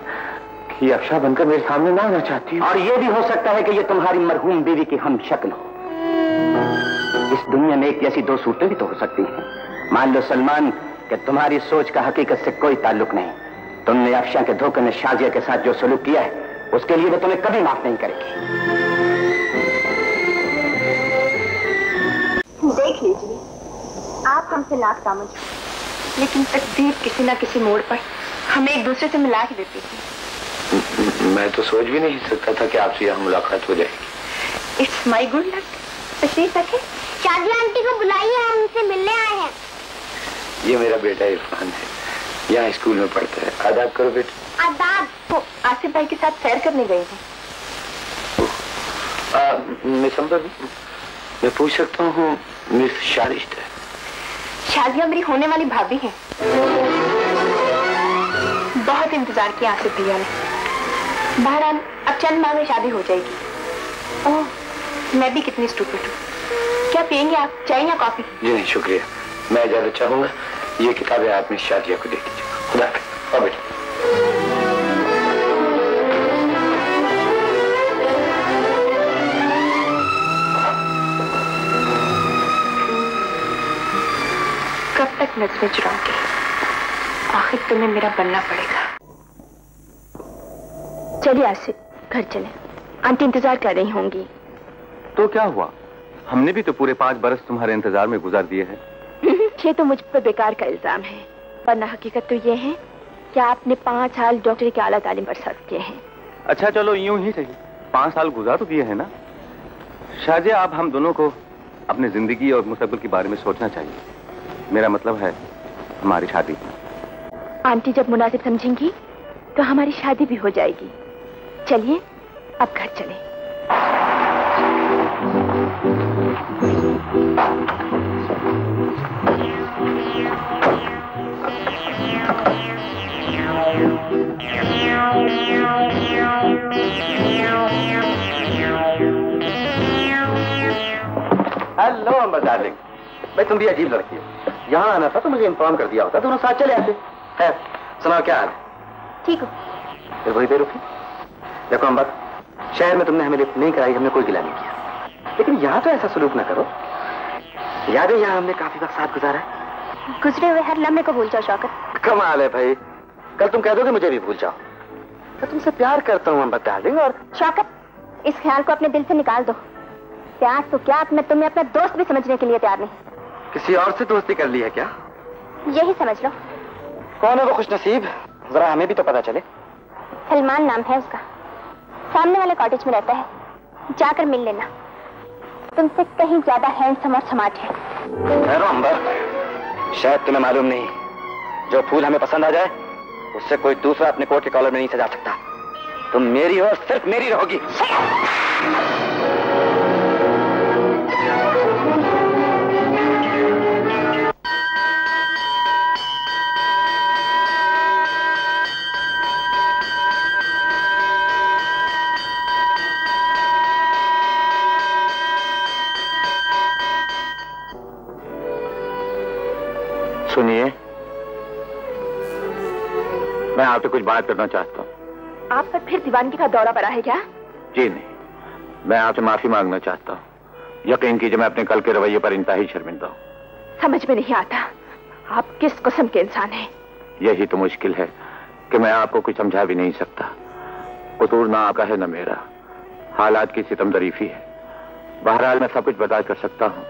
कि अफशा बनकर मेरे सामने ना आना चाहती है। और ये भी हो सकता है कि ये तुम्हारी मरहूम बीवी की हम शक्ल हो। इस दुनिया में एक जैसी दो सूरतें भी तो हो सकती हैं। मान लो सलमान कि तुम्हारी सोच का हकीकत से कोई ताल्लुक नहीं। तुमने अफशा के धोखे में शाजिया के साथ जो सलूक किया है, उसके लिए वो तुम्हें कभी माफ नहीं करेगी। देख लीजिए, आप हमसे लाख समझ, लेकिन तकदीर किसी न किसी मोड़ पर हमें एक दूसरे से मिला ही देती थी। मैं तो सोच भी नहीं सकता था कि आपसे यहाँ मुलाकात हो जाएगी। It's my good luck. तशरीफ रखें। शाजिया आंटी को बुलाइए, हम उनसे मिलने आए हैं। ये मेरा बेटा इरफान है, यहाँ स्कूल में पढ़ता है। आदाब करो बेटा। आदाब। वो आसिफ भाई के साथ सैर करने गए हैं। मिस अंबर, मैं पूछ सकता हूँ मिस शारिश्ता? शाजिया मेरी होने वाली भाभी है। बहुत इंतजार किया आसिफ भैया ने। बहरहाल अब चंद माह में शादी हो जाएगी। ओह, मैं भी कितनी स्टूपिड हूँ। क्या पियेंगे आप, चाय या कॉफी? जी नहीं शुक्रिया, मैं ज्यादा चाहूंगा ये किताबें आप मिस शाजिया को दे दीजिए। खुदा हाफिज़। बेटा कब तक नजरें चुराओगे? आखिर तुम्हें मेरा बनना पड़ेगा। चलिए आसिफ, घर चले। आंटी इंतजार कर रही होंगी। तो क्या हुआ? हमने भी तो पूरे 5 बरस तुम्हारे इंतजार में गुजार दिए हैं। ये तो मुझ पर बेकार का इल्जाम है, वरना हकीकत तो ये है कि आपने 5 साल डॉक्टरी के आला तालीम पर सर्व किए हैं। अच्छा चलो यूं ही सही, 5 साल गुजार तो दिए हैं ना। शाजिया, आप हम दोनों को अपनी जिंदगी और मुस्तकबिल के बारे में सोचना चाहिए। मेरा मतलब है हमारी शादी। आंटी जब मुनासिब समझेंगी तो हमारी शादी भी हो जाएगी। चलिए अब घर चलें। हेलो अम्बर डार्लिंग। भाई तुम भी अजीब लड़की हो। यहाँ आना था तो मुझे इन्फॉर्म कर दिया होता, दोनों साथ चले आते। है, सुनाओ क्या हाल? ठीक हो? फिर वही देर रुकी। देखो अम्बर, शहर में तुमने हमें लिफ्ट नहीं कराई, हमने कोई गिला नहीं किया, लेकिन यहाँ तो ऐसा सलूक ना करो। याद है यहाँ हमने काफी वक्त साथ गुजारा है। गुजरे हुए हर लम्हे को भूल जाओ शौकत। कमाल है भाई, कल तुम कह दोगे मुझे भी भूल जाओ। मैं तुमसे प्यार करता हूँ अम्बर डार्लिंग। और शौकत, इस ख्याल को अपने दिल से निकाल दो। प्यार तो क्या, मैं तुम्हें अपना दोस्त भी समझने के लिए तैयार नहीं। किसी और से दोस्ती कर ली है क्या? यही समझ लो। कौन है वो खुशनसीब? जरा हमें भी तो पता चले। सलमान नाम है उसका, सामने वाले कॉटेज में रहता है, जाकर मिल लेना। तुमसे कहीं ज्यादा हैंडसम और स्मार्ट है। ठहरो अंबर, शायद तुम्हें मालूम नहीं, जो फूल हमें पसंद आ जाए उससे कोई दूसरा अपने कोट के कॉलर में नहीं सजा सकता। तुम मेरी हो, सिर्फ मेरी रहोगी। सुनिए, मैं आपसे कुछ बात करना चाहता हूँ। आप पर फिर दीवानगी का दौरा पड़ा है क्या? जी नहीं, मैं आपसे माफी मांगना चाहता हूँ। यकीन कीजिए मैं अपने कल के रवैये पर इंतहाई शर्मिंदा हूँ। समझ में नहीं आता आप किस किस्म के इंसान हैं। यही तो मुश्किल है कि मैं आपको कुछ समझा भी नहीं सकता। कसूर ना आपका है न मेरा, हालात की सितमदरीफी है। बहरहाल मैं सब कुछ बर्दाश्त कर सकता हूँ,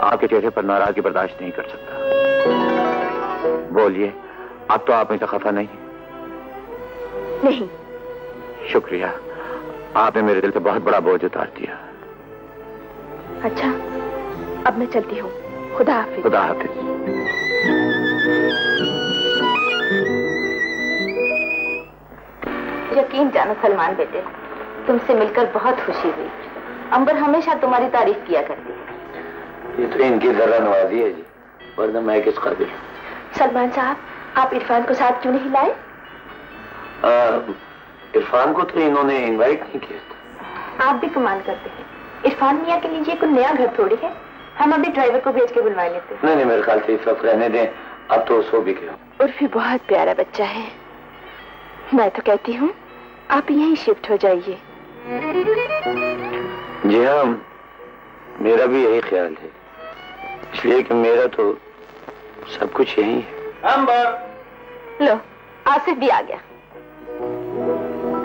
आपके चेहरे पर नाराजगी बर्दाश्त नहीं कर सकता। बोलिए, अब तो आप मुझसे खफा नहीं? नहीं। शुक्रिया, आपने मेरे दिल से बहुत बड़ा बोझ उतार दिया। अच्छा, अब मैं चलती हूँ। खुदा हाफिज। खुदा हाफिज। यकीन जानो सलमान बेटे, तुमसे मिलकर बहुत खुशी हुई। अंबर हमेशा तुम्हारी तारीफ किया करती है। ये तो इनकी जरा नवाजी है जी, वरना मैं किस काबिल हूँ। सलमान साहब, आप इरफान को साथ क्यों नहीं लाए? इरफान को तो इन्होंने इनवाइट नहीं किया था। आप भी कमाल करते हैं। इरफान मियाँ के लिए कोई नया घर थोड़ी है, हम अभी ड्राइवर को भेज के बुलवा लेते हैं। नहीं, मेरे ख्याल से इस वक्त रहने दें, अब तो सो भी गया। उर्फी बहुत प्यारा बच्चा है, मैं तो कहती हूँ आप यहीं शिफ्ट हो जाइए। जी हाँ, मेरा भी यही ख्याल है, इसलिए कि मेरा तो सब कुछ यही है। अंबर। लो, आसिफ भी आ गया।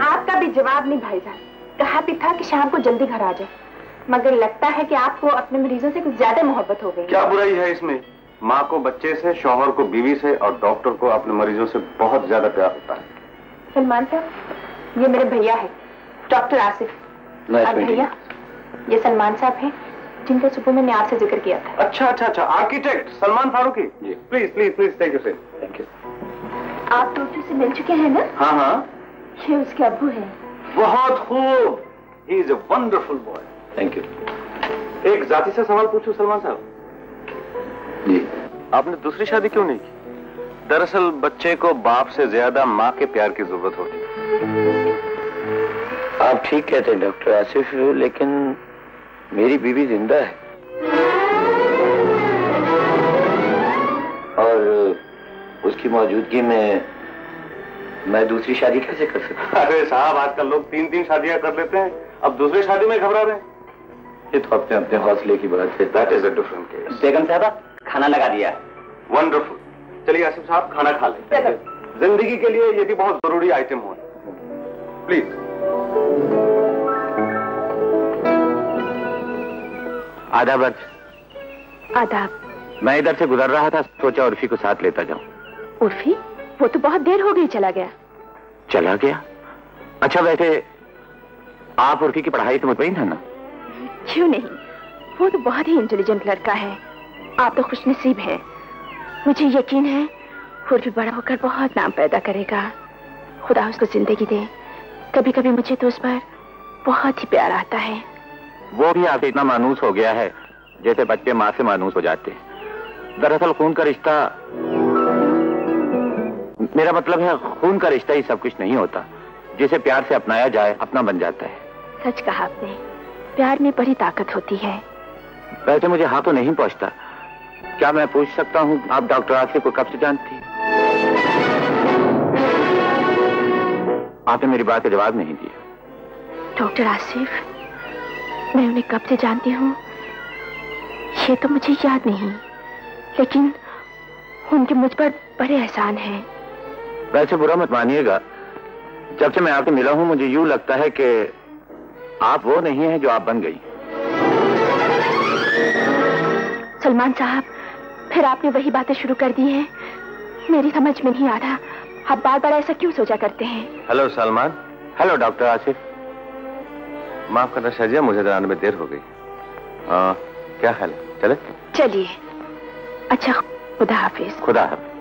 आपका भी जवाब नहीं भाईजान, कहा भी था कि शाम को जल्दी घर आ जाए, मगर लगता है कि आपको अपने मरीजों से कुछ ज्यादा मोहब्बत हो गई। क्या बुराई है इसमें? माँ को बच्चे से, शौहर को बीवी से और डॉक्टर को अपने मरीजों से बहुत ज्यादा प्यार होता है। सलमान साहब, ये मेरे भैया है, डॉक्टर आसिफ। और भैया, ये सलमान साहब हैं, जिनका सुबह मैंने आपसे जिक्र किया था। अच्छा, architect Salman Farooqui. Please please please, thank you sir. Thank you. आप टोटू से मिल चुके हैं ना? हाँ, ये उसके अब्बू हैं। बहुत खूब, he is a wonderful boy. Thank you. एक जाति से सवाल पूछूं सलमान साहब? जी। आपने दूसरी शादी क्यों नहीं की? दरअसल बच्चे को बाप से ज्यादा माँ के प्यार की जरूरत होती है। आप ठीक कहते हैं डॉक्टर आसिफ, लेकिन मेरी बीवी जिंदा है और उसकी मौजूदगी में मैं दूसरी शादी कैसे कर सकता? अरे साहब, आजकल लोग 3-3 शादियां कर लेते हैं, अब दूसरी शादी में घबरा रहे हैं। ये तो अपने अपने हौसले की बात है। That is a different case. बेगम साहबा, खाना लगा दिया। वंडरफुल। चलिए आसिफ साहब, खाना खा लें। जिंदगी के लिए ये भी बहुत जरूरी आइटम हो। प्लीज। आदाब अर्ज। आदाब। मैं इधर से गुजर रहा था, सोचा उर्फी को साथ लेता जाऊं। उर्फी? वो तो बहुत देर हो गई चला गया। चला गया? अच्छा, वैसे आप उर्फी की पढ़ाई तो मुतमईन है ना? क्यों नहीं, वो तो बहुत ही इंटेलिजेंट लड़का है। आप तो खुशनसीब हैं। मुझे यकीन है उर्फी बड़ा होकर बहुत नाम पैदा करेगा। खुदा उसको जिंदगी दे। कभी कभी मुझे तो उस पर बहुत ही प्यार आता है। वो भी आपसे इतना मानूस हो गया है जैसे बच्चे माँ से मानूस हो जाते हैं। दरअसल खून का रिश्ता, मेरा मतलब है खून का रिश्ता ही सब कुछ नहीं होता। जिसे प्यार से अपनाया जाए अपना बन जाता है। सच कहा आपने, प्यार में बड़ी ताकत होती है। वैसे मुझे हाँ तो नहीं पहुंचता। क्या मैं पूछ सकता हूँ आप डॉक्टर आसिफ को कब से जानती हैं? आपने मेरी बात का जवाब नहीं दिया। डॉक्टर आसिफ, मैं उन्हें कब से जानती हूँ ये तो मुझे याद नहीं, लेकिन उनके मुझ पर बड़े एहसान हैं। वैसे बुरा मत मानिएगा, जब से मैं आपसे मिला हूँ मुझे यूं लगता है कि आप वो नहीं हैं जो आप बन गई। सलमान साहब, फिर आपने वही बातें शुरू कर दी हैं। मेरी समझ में नहीं आ रहा, आप बार बार ऐसा क्यों सोचा करते हैं? Hello Salman. Hello doctor Asif. माफ करना शाजिया, मुझे तो आने में देर हो गई। क्या ख्याल है, चले? चलिए। अच्छा, खुदा हाफिज। खुदा हाफिज।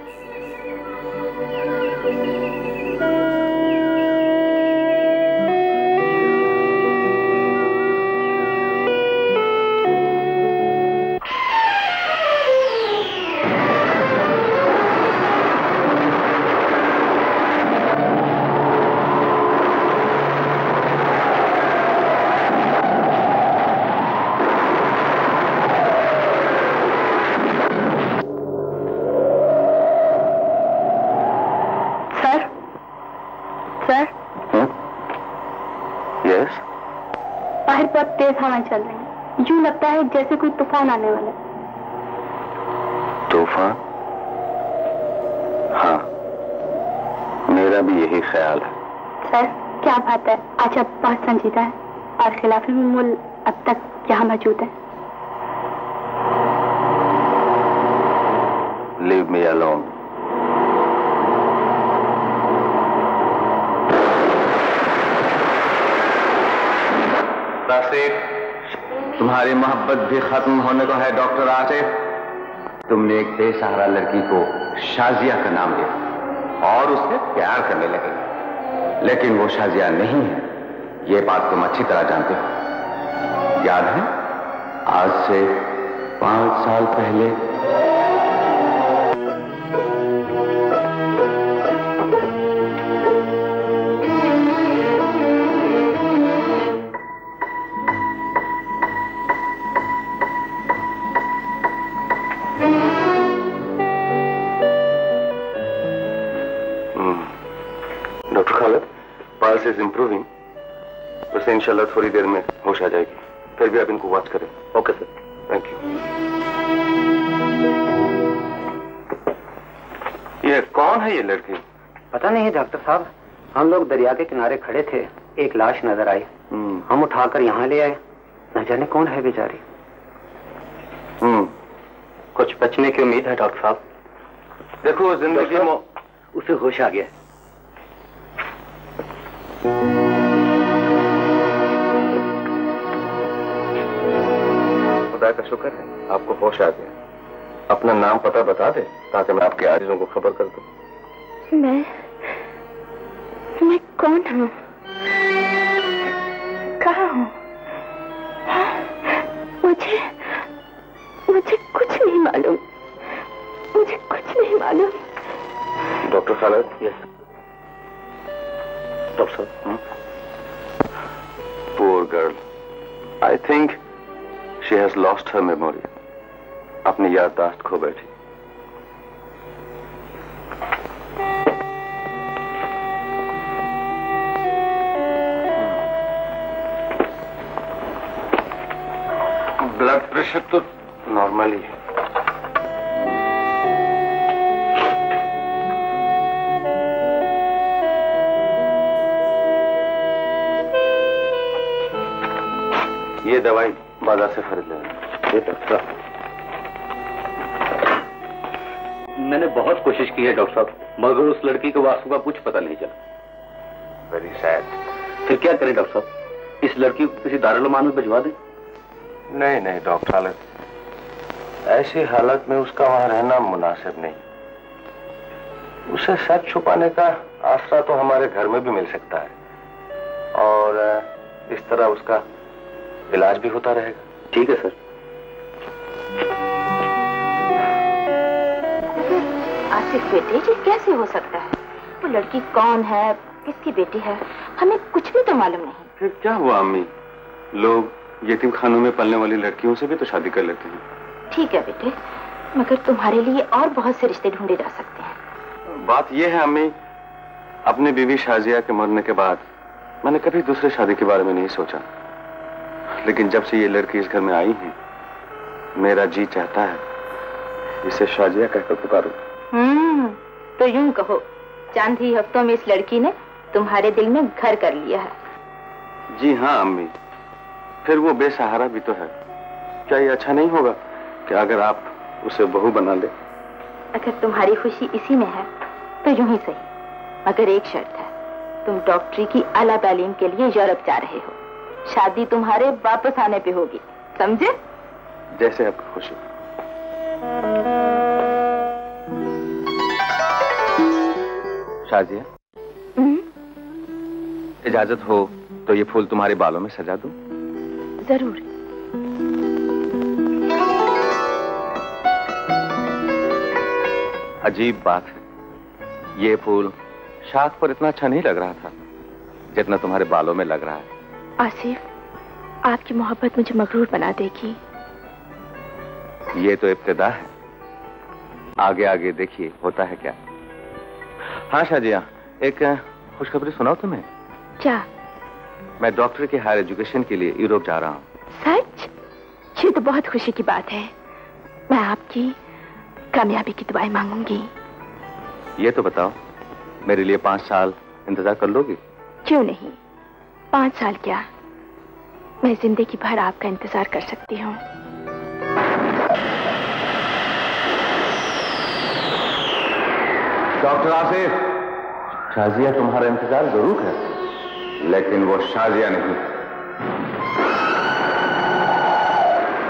तेज हवाएं चल रही हैं। यूं लगता है जैसे कोई तूफान आने वाला है। तूफान? हाँ, मेरा भी यही ख्याल है। सर, क्या बात है, आज अब बहुत संजीदा है और खिलाफी मामूल अब तक यहाँ मौजूद है। Leave me alone. तुम्हारी मोहब्बत भी खत्म होने को है डॉक्टर आसिफ। तुमने एक बेसहारा लड़की को शाजिया का नाम दिया और उससे प्यार करने लगे। लेकिन वो शाजिया नहीं है, ये बात तुम अच्छी तरह जानते हो। याद है, आज से 5 साल पहले doctor Khalid, pulse is improving. वैसे इंशाल्लाह थोड़ी देर में होश आ जाएगी, फिर भी आप इनको वॉच करें। Okay sir, thank you. ये कौन है ये लड़की? पता नहीं डॉक्टर साहब, हम लोग दरिया के किनारे खड़े थे, एक लाश नजर आई, हम उठाकर यहाँ ले आए। न जाने कौन है बेचारी। कुछ बचने की उम्मीद है डॉक्टर साहब। देखो जिंदगी में उसे होश आ गया। खुदा का शुक्र है आपको होश आ गया। अपना नाम पता बता दे ताकि मैं आपके आरिज़ों को खबर कर दूं। मैं कौन हूँ, कहाँ हूँ? मुझे कुछ नहीं मालूम, मुझे कुछ नहीं मालूम। डॉक्टर खालिद? यस डॉक्टर साहब। Poor girl. I think she has lost her memory. अपनी याददाश्त खो बैठी। ब्लड प्रेशर तो नॉर्मल ही है। ये दवाई बाजार से खरीद लेना। ये डॉक्टर, मैंने बहुत कोशिश की है डॉक्टर साहब, मगर उस लड़की के वास्तव का कुछ पता नहीं चला। Very sad. फिर क्या करें डॉक्टर साहब? इस लड़की को किसी दारुल माम में भिजवा दें? नहीं नहीं डॉक्टर खालिद, ऐसी हालत में उसका वहां रहना मुनासिब नहीं। उसे सच छुपाने का आसरा तो हमारे घर में भी मिल सकता है और इस तरह उसका इलाज भी होता रहेगा। ठीक है सर। आसिफ बेटे, ये कैसे हो सकता है? वो लड़की कौन है, किसकी बेटी है, हमें कुछ भी तो मालूम नहीं। फिर क्या हुआ अम्मी, लोग यतीम खानों में पलने वाली लड़कियों से भी तो शादी कर लेते हैं। ठीक है बेटे, मगर तुम्हारे लिए और बहुत से रिश्ते ढूंढे जा सकते हैं। बात यह है अम्मी, अपनी बीवी शाजिया के मरने के बाद मैंने कभी दूसरे शादी के बारे में नहीं सोचा, लेकिन जब से ये लड़की इस घर में आई है मेरा जी चाहता है इसे शाजिया कहकर पुकारूं। तो यूं कहो, चंद ही हफ्तों में इस लड़की ने तुम्हारे दिल में घर कर लिया है। जी हाँ अम्मी, फिर वो बेसहारा भी तो है। क्या ये अच्छा नहीं होगा कि अगर आप उसे बहू बना ले? अगर तुम्हारी खुशी इसी में है तो यूं ही सही, मगर एक शर्त है, तुम डॉक्टरी की आला तालीम के लिए यूरोप जा रहे हो। शादी तुम्हारे वापस आने पे होगी, समझे? जैसे आपकी खुशी। शाजिया, इजाजत हो तो ये फूल तुम्हारे बालों में सजा दूं? जरूर। अजीब बात है, ये फूल शाख पर इतना अच्छा नहीं लग रहा था जितना तुम्हारे बालों में लग रहा है। आसिफ, आपकी मोहब्बत मुझे मगरूर बना देगी। ये तो इब्तिदा है, आगे आगे देखिए होता है क्या। हाँ शाजिया, एक खुशखबरी सुनाओ तुम्हें। क्या? मैं डॉक्टर की हायर एजुकेशन के लिए यूरोप जा रहा हूँ। सच? ये तो बहुत खुशी की बात है। मैं आपकी कामयाबी की दुआएं मांगूंगी। ये तो बताओ, मेरे लिए 5 साल इंतजार कर लोगी? क्यों नहीं, 5 साल क्या, मैं जिंदगी भर आपका इंतजार कर सकती हूँ। डॉक्टर आसिफ, शाजिया तुम्हारा इंतजार जरूर है, लेकिन वो शाजिया नहीं।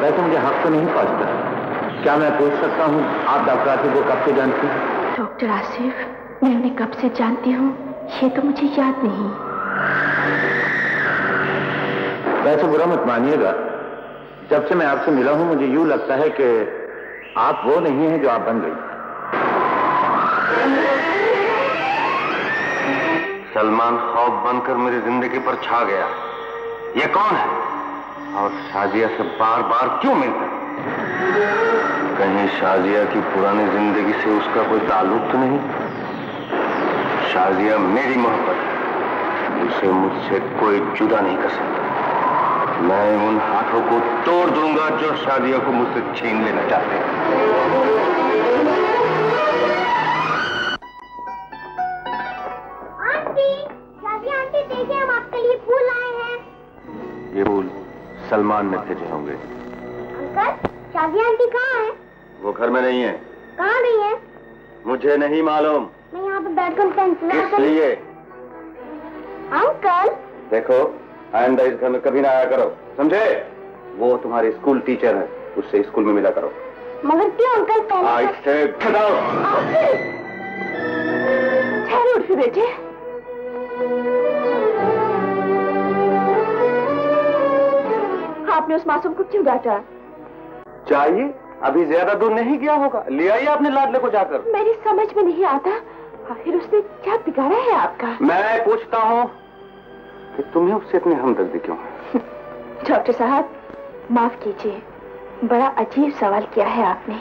वैसे मुझे हक तो नहीं पहुंचता, क्या मैं पूछ सकता हूँ आप डॉक्टर आसिफ को कब से जानती हैं? डॉक्टर आसिफ, मैं उन्हें कब से जानती हूँ ये तो मुझे याद नहीं। वैसे बुरा मत मानिएगा, जब से मैं आपसे मिला हूं मुझे यूं लगता है कि आप वो नहीं हैं जो आप बन गई। सलमान खौफ बनकर मेरी जिंदगी पर छा गया। ये कौन है और शाजिया से बार बार क्यों मिलता है? कहीं शाजिया की पुरानी जिंदगी से उसका कोई ताल्लुक तो नहीं? शाजिया मेरी मोहब्बत है, उसे मुझसे कोई जुदा नहीं कर सकता। मैं उन हाथों को तोड़ दूंगा जो शाजिया को मुझसे छीन लेना चाहते हैं। ये फूल सलमान ने भेजे होंगे। अंकल, शाजिया आंटी कहाँ है? वो घर में नहीं है। कहाँ नहीं है? मुझे नहीं मालूम। मैं यहाँ पे बैठकर उनका इंतजार किस लिए? अंकल देखो, आइंदा इस घर में कभी ना आया करो, समझे? वो तुम्हारी स्कूल टीचर है, उससे स्कूल में मिला करो। मगर क्यों अंकल? पहले से खड़ाओ। ठहरो उर्फी बेटे। आपने उस मासूम को क्यों डांटा? चाहिए, अभी ज्यादा दूर नहीं गया होगा, ले आइए अपने लाडले को जाकर। मेरी समझ में नहीं आता, आखिर उसने क्या बिगाड़ा है आपका? मैं पूछता हूँ कि तुम्हें उससे इतनी हमदर्दी क्यों है? डॉक्टर साहब, माफ कीजिए, बड़ा अजीब सवाल किया है आपने।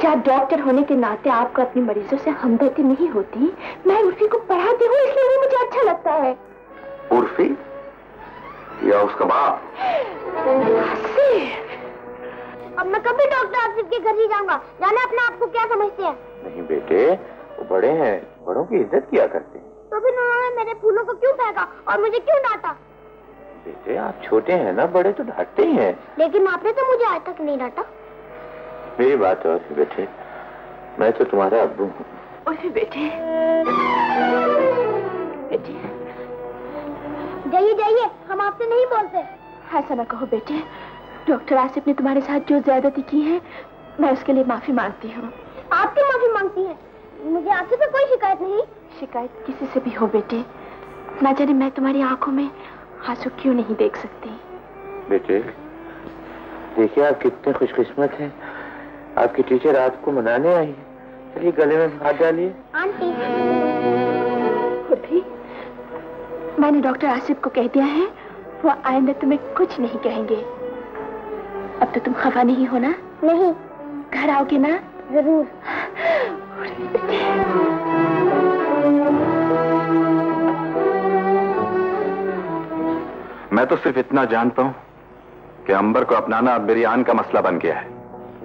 क्या डॉक्टर होने के नाते आपको अपने मरीजों से हमदर्दी नहीं होती? मैं उर्फी को पढ़ाती हूँ, इसलिए मुझे अच्छा लगता है। उर्फी या उसका बाप? अब मैं कभी डॉक्टर आसिफ के घर ही जाऊंगा। जाने अपने आप को क्या समझते हैं? नहीं बेटे, वो बड़े हैं, बड़ों की इज्जत किया करते हैं। तो फिर उन्होंने मेरे फूलों को क्यों फेंका और मुझे क्यों डांटा? बेटे आप छोटे हैं ना, बड़े तो डांटते ही हैं। लेकिन आपने तो मुझे आज तक नहीं डांटा। मेरी बात और है बेटे, मैं तो तुम्हारा अब्बू हूँ। उर्फी बेटे, जाइए जाइए, हम आपसे नहीं बोलते। ऐसा ना कहो बेटे, डॉक्टर आसिफ ने तुम्हारे साथ जो ज्यादती की है, मैं उसके लिए माफी मांगती हूँ। आप क्यों माफी मांगती हैं? मुझे आपसे तो कोई शिकायत नहीं। शिकायत किसी से भी हो बेटे, ना जाने मैं तुम्हारी आंखों में आंसू क्यों नहीं देख सकती। बेटे देखिए, आप कितने खुशकिस्मत हैं, आपकी टीचर आपको मनाने आई है। चलिए गले में हाथ डालिए। आंटी, उर्फी, मैंने डॉक्टर आसिफ को कह दिया है, वो आइंदा तुम्हें कुछ नहीं कहेंगे। अब तो तुम खफा नहीं हो ना? नहीं। घर आओगे ना? जरूर। मैं तो सिर्फ इतना जानता हूँ कि अंबर को अपनाना अब मेरी आन का मसला बन गया है।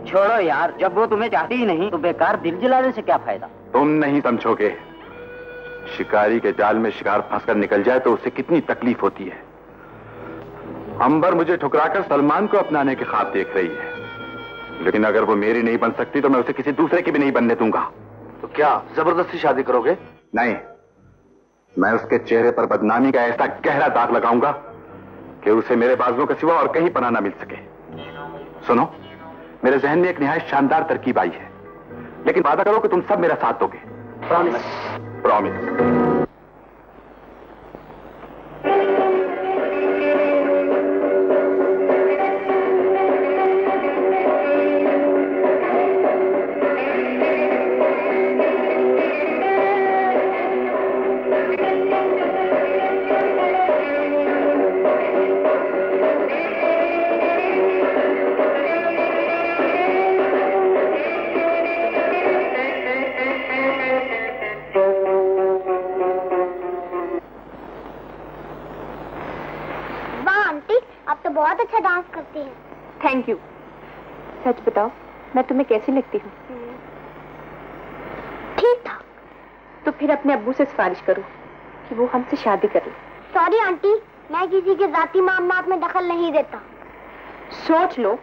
छोड़ो यार, जब वो तुम्हें चाहती ही नहीं तो बेकार दिल जलाने से क्या फायदा? तुम नहीं समझोगे, शिकारी के जाल में शिकार फंसकर निकल जाए तो उसे कितनी तकलीफ होती है। अंबर मुझे ठुकराकर सलमान को अपनाने के ख्वाब देख रही है, लेकिन अगर वो मेरी नहीं बन सकती तो मैं उसे किसी दूसरे की भी नहीं बनने दूंगा। तो क्या जबरदस्ती शादी करोगे? नहीं, मैं उसके चेहरे पर बदनामी का ऐसा गहरा दाग लगाऊंगा कि उसे मेरे बाजुओं के सिवा और कहीं पनाह ना मिल सके। सुनो, मेरे जहन में एक निहायत शानदार तरकीब आई है, लेकिन वादा करो कि तुम सब मेरा साथ दोगे। प्रॉमिस। प्रॉमिस। बहुत अच्छा डांस करती हैं। Thank you. सच बताओ, मैं तुम्हें कैसी लगती हूँ? ठीक था। तो फिर अपने अब्बू से सिफारिश करो कि वो हमसे शादी कर ले। सॉरी आंटी, मैं किसी के जाती मामलात में दखल नहीं देता। सोच लो,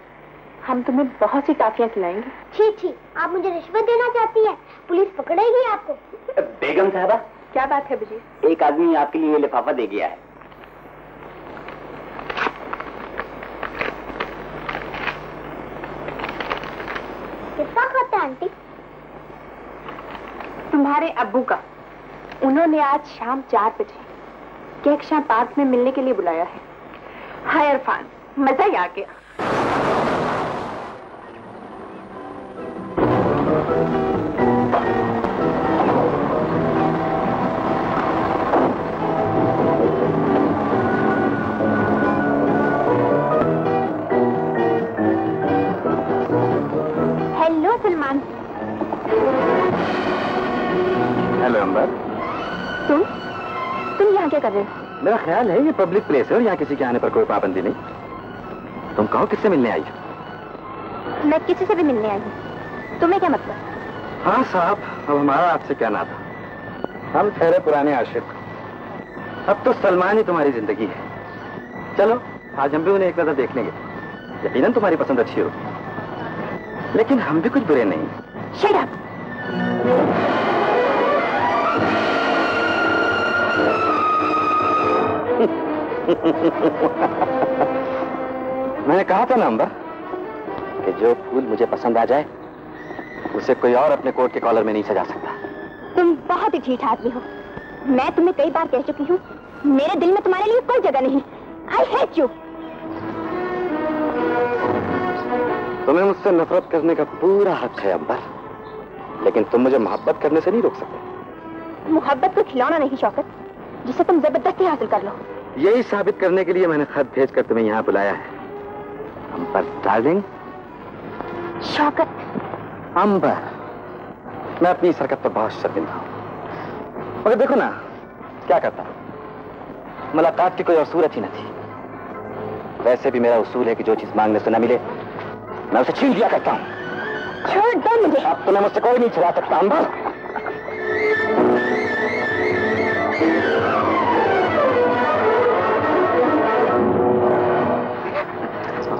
हम तुम्हें बहुत सी टाफियां खिलाएंगे। छी, आप मुझे रिश्वत देना चाहती है? पुलिस पकड़ेगी आपको। बेगम साहबा, क्या बात है बजीर? एक आदमी आपके लिए लिफाफा दे गया है। किसका खाता है आंटी? तुम्हारे अब्बू का। उन्होंने आज शाम 4 बजे केकशाह पार्क में मिलने के लिए बुलाया है। हाय इरफान, मजा ही आ गया। हेलो सलमान। हेलो अंबर। तुम यहाँ क्या कर रहे हो? मेरा ख्याल है ये पब्लिक प्लेस है और यहाँ किसी के आने पर कोई पाबंदी नहीं। तुम कहो किससे मिलने आई हो? मैं किसी से भी मिलने आई हूँ। तुम्हें क्या मतलब? हाँ साहब, अब हमारा आपसे क्या नाता। हम ठहरे पुराने आशिक। अब तो सलमान ही तुम्हारी जिंदगी है। चलो आज हम भी उन्हें एक नजर देख लेंगे। यकीनन तुम्हारी पसंद अच्छी होगी, लेकिन हम भी कुछ बुरे नहीं। Shut up. मैंने कहा था ना अंबर कि जो फूल मुझे पसंद आ जाए उसे कोई और अपने कोट के कॉलर में नहीं सजा सकता। तुम बहुत ही ठीक आदमी हो। मैं तुम्हें कई बार कह चुकी हूँ, मेरे दिल में तुम्हारे लिए कोई जगह नहीं। I hate you. तुम्हें मुझसे नफरत करने का पूरा हक है अंबर, लेकिन तुम मुझे मोहब्बत करने से नहीं रोक सकते। मोहब्बत को खिलौना नहीं शौकत, जिसे तुम जबरदस्ती हासिल कर लो। यही साबित करने के लिए मैंने खत भेजकर तुम्हें यहाँ बुलाया है। अंबर डार्लिंग। शौकत। अंबर, मैं अपनी इस हरकत पर बहुत शर्मिंदा हूँ। मगर देखो ना क्या करता हूँ। मुलाकात की कोई और सूरत ही न थी। वैसे भी मेरा उसूल है कि जो चीज मांगने से न मिले मैं उसे छीन लिया करता हूँ। छोड़ दो मुझे। अब तुम्हें मुझसे कोई नहीं छुड़ा सकता अंबर।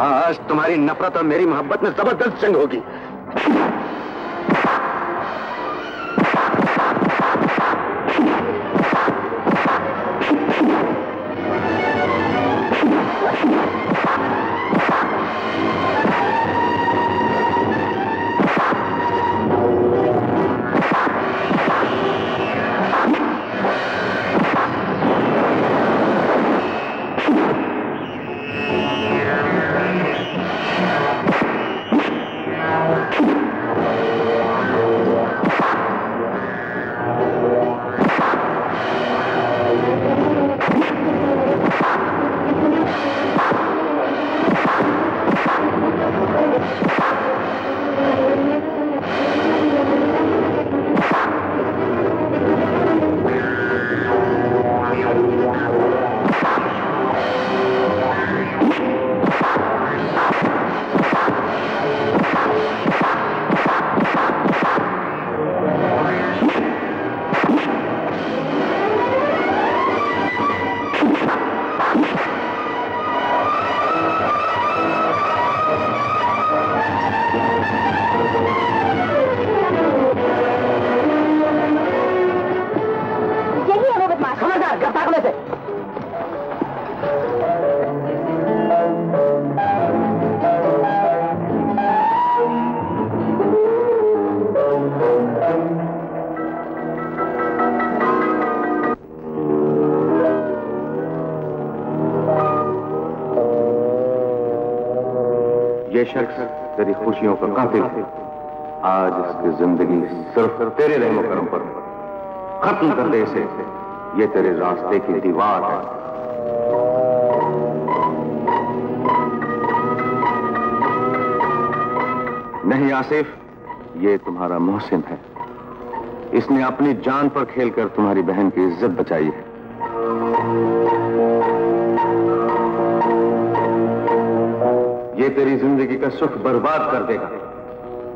आज तुम्हारी नफरत और मेरी मोहब्बत में जबरदस्त जंग होगी। ये शख्स तेरी खुशियों का कातिल है। आज इसकी जिंदगी सिर्फ तेरे रहमो करम पर खत्म कर दे इसे। ये तेरे रास्ते की दीवार है। नहीं आसिफ, ये तुम्हारा मोहसिन है। इसने अपनी जान पर खेलकर तुम्हारी बहन की इज्जत बचाई है। ये तेरी जिंदगी का सुख बर्बाद कर देगा।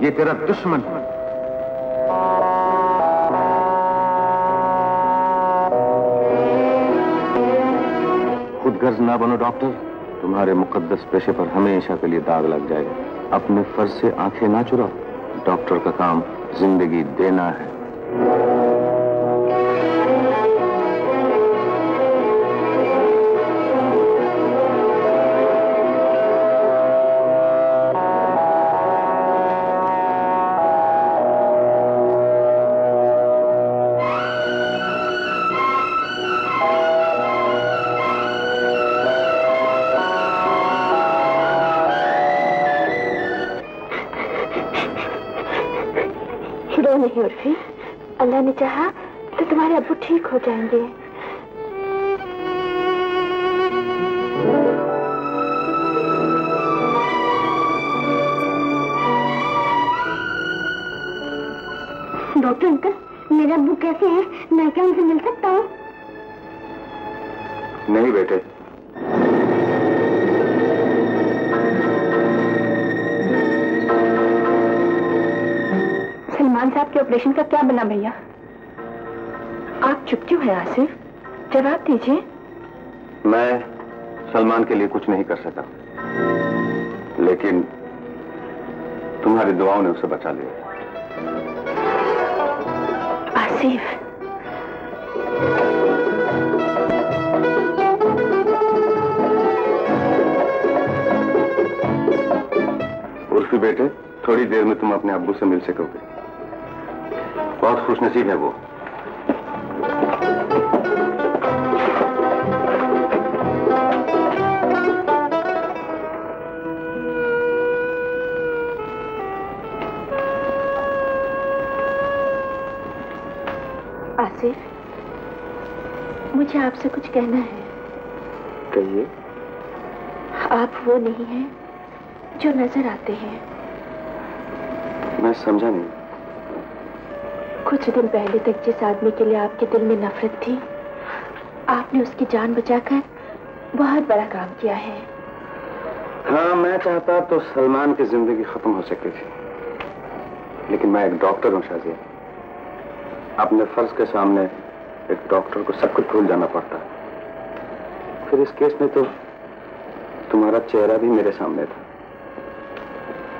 ये तेरा दुश्मन है। खुद गर्ज ना बनो डॉक्टर, तुम्हारे मुकद्दस पेशे पर हमेशा के लिए दाग लग जाएगा। अपने फर्ज से आंखें ना चुराओ। डॉक्टर का काम जिंदगी देना है। रो नहीं उर्फी, अल्लाह ने चाहा तो तुम्हारे अब्बू ठीक हो जाएंगे। डॉक्टर अंकल, मेरे अब्बू कैसे हैं? मैं क्या उनसे मिल सकता हूँ? नहीं बेटे, सलमान साहब के ऑपरेशन का क्या बना भैया? आप चुप क्यों हैं आसिफ? जवाब दीजिए। मैं सलमान के लिए कुछ नहीं कर सका, लेकिन तुम्हारी दुआओं ने उसे बचा लिया। आसिफ, उर्फी बेटे, थोड़ी देर में तुम अपने अब्बू से मिल सकोगे। बहुत खुशनसीब है वो। आसिफ, मुझे आपसे कुछ कहना है। कहिए। आप वो नहीं हैं जो नजर आते हैं। मैं समझा नहीं। कुछ दिन पहले तक जिस आदमी के लिए आपके दिल में नफरत थी, आपने उसकी जान बचाकर बहुत बड़ा काम किया है। हाँ, मैं चाहता तो सलमान की जिंदगी खत्म हो सकती थी, लेकिन मैं एक डॉक्टर हूँ शाजिया। अपने फर्ज के सामने एक डॉक्टर को सब कुछ भूल जाना पड़ता है। फिर इस केस में तो तुम्हारा चेहरा भी मेरे सामने था।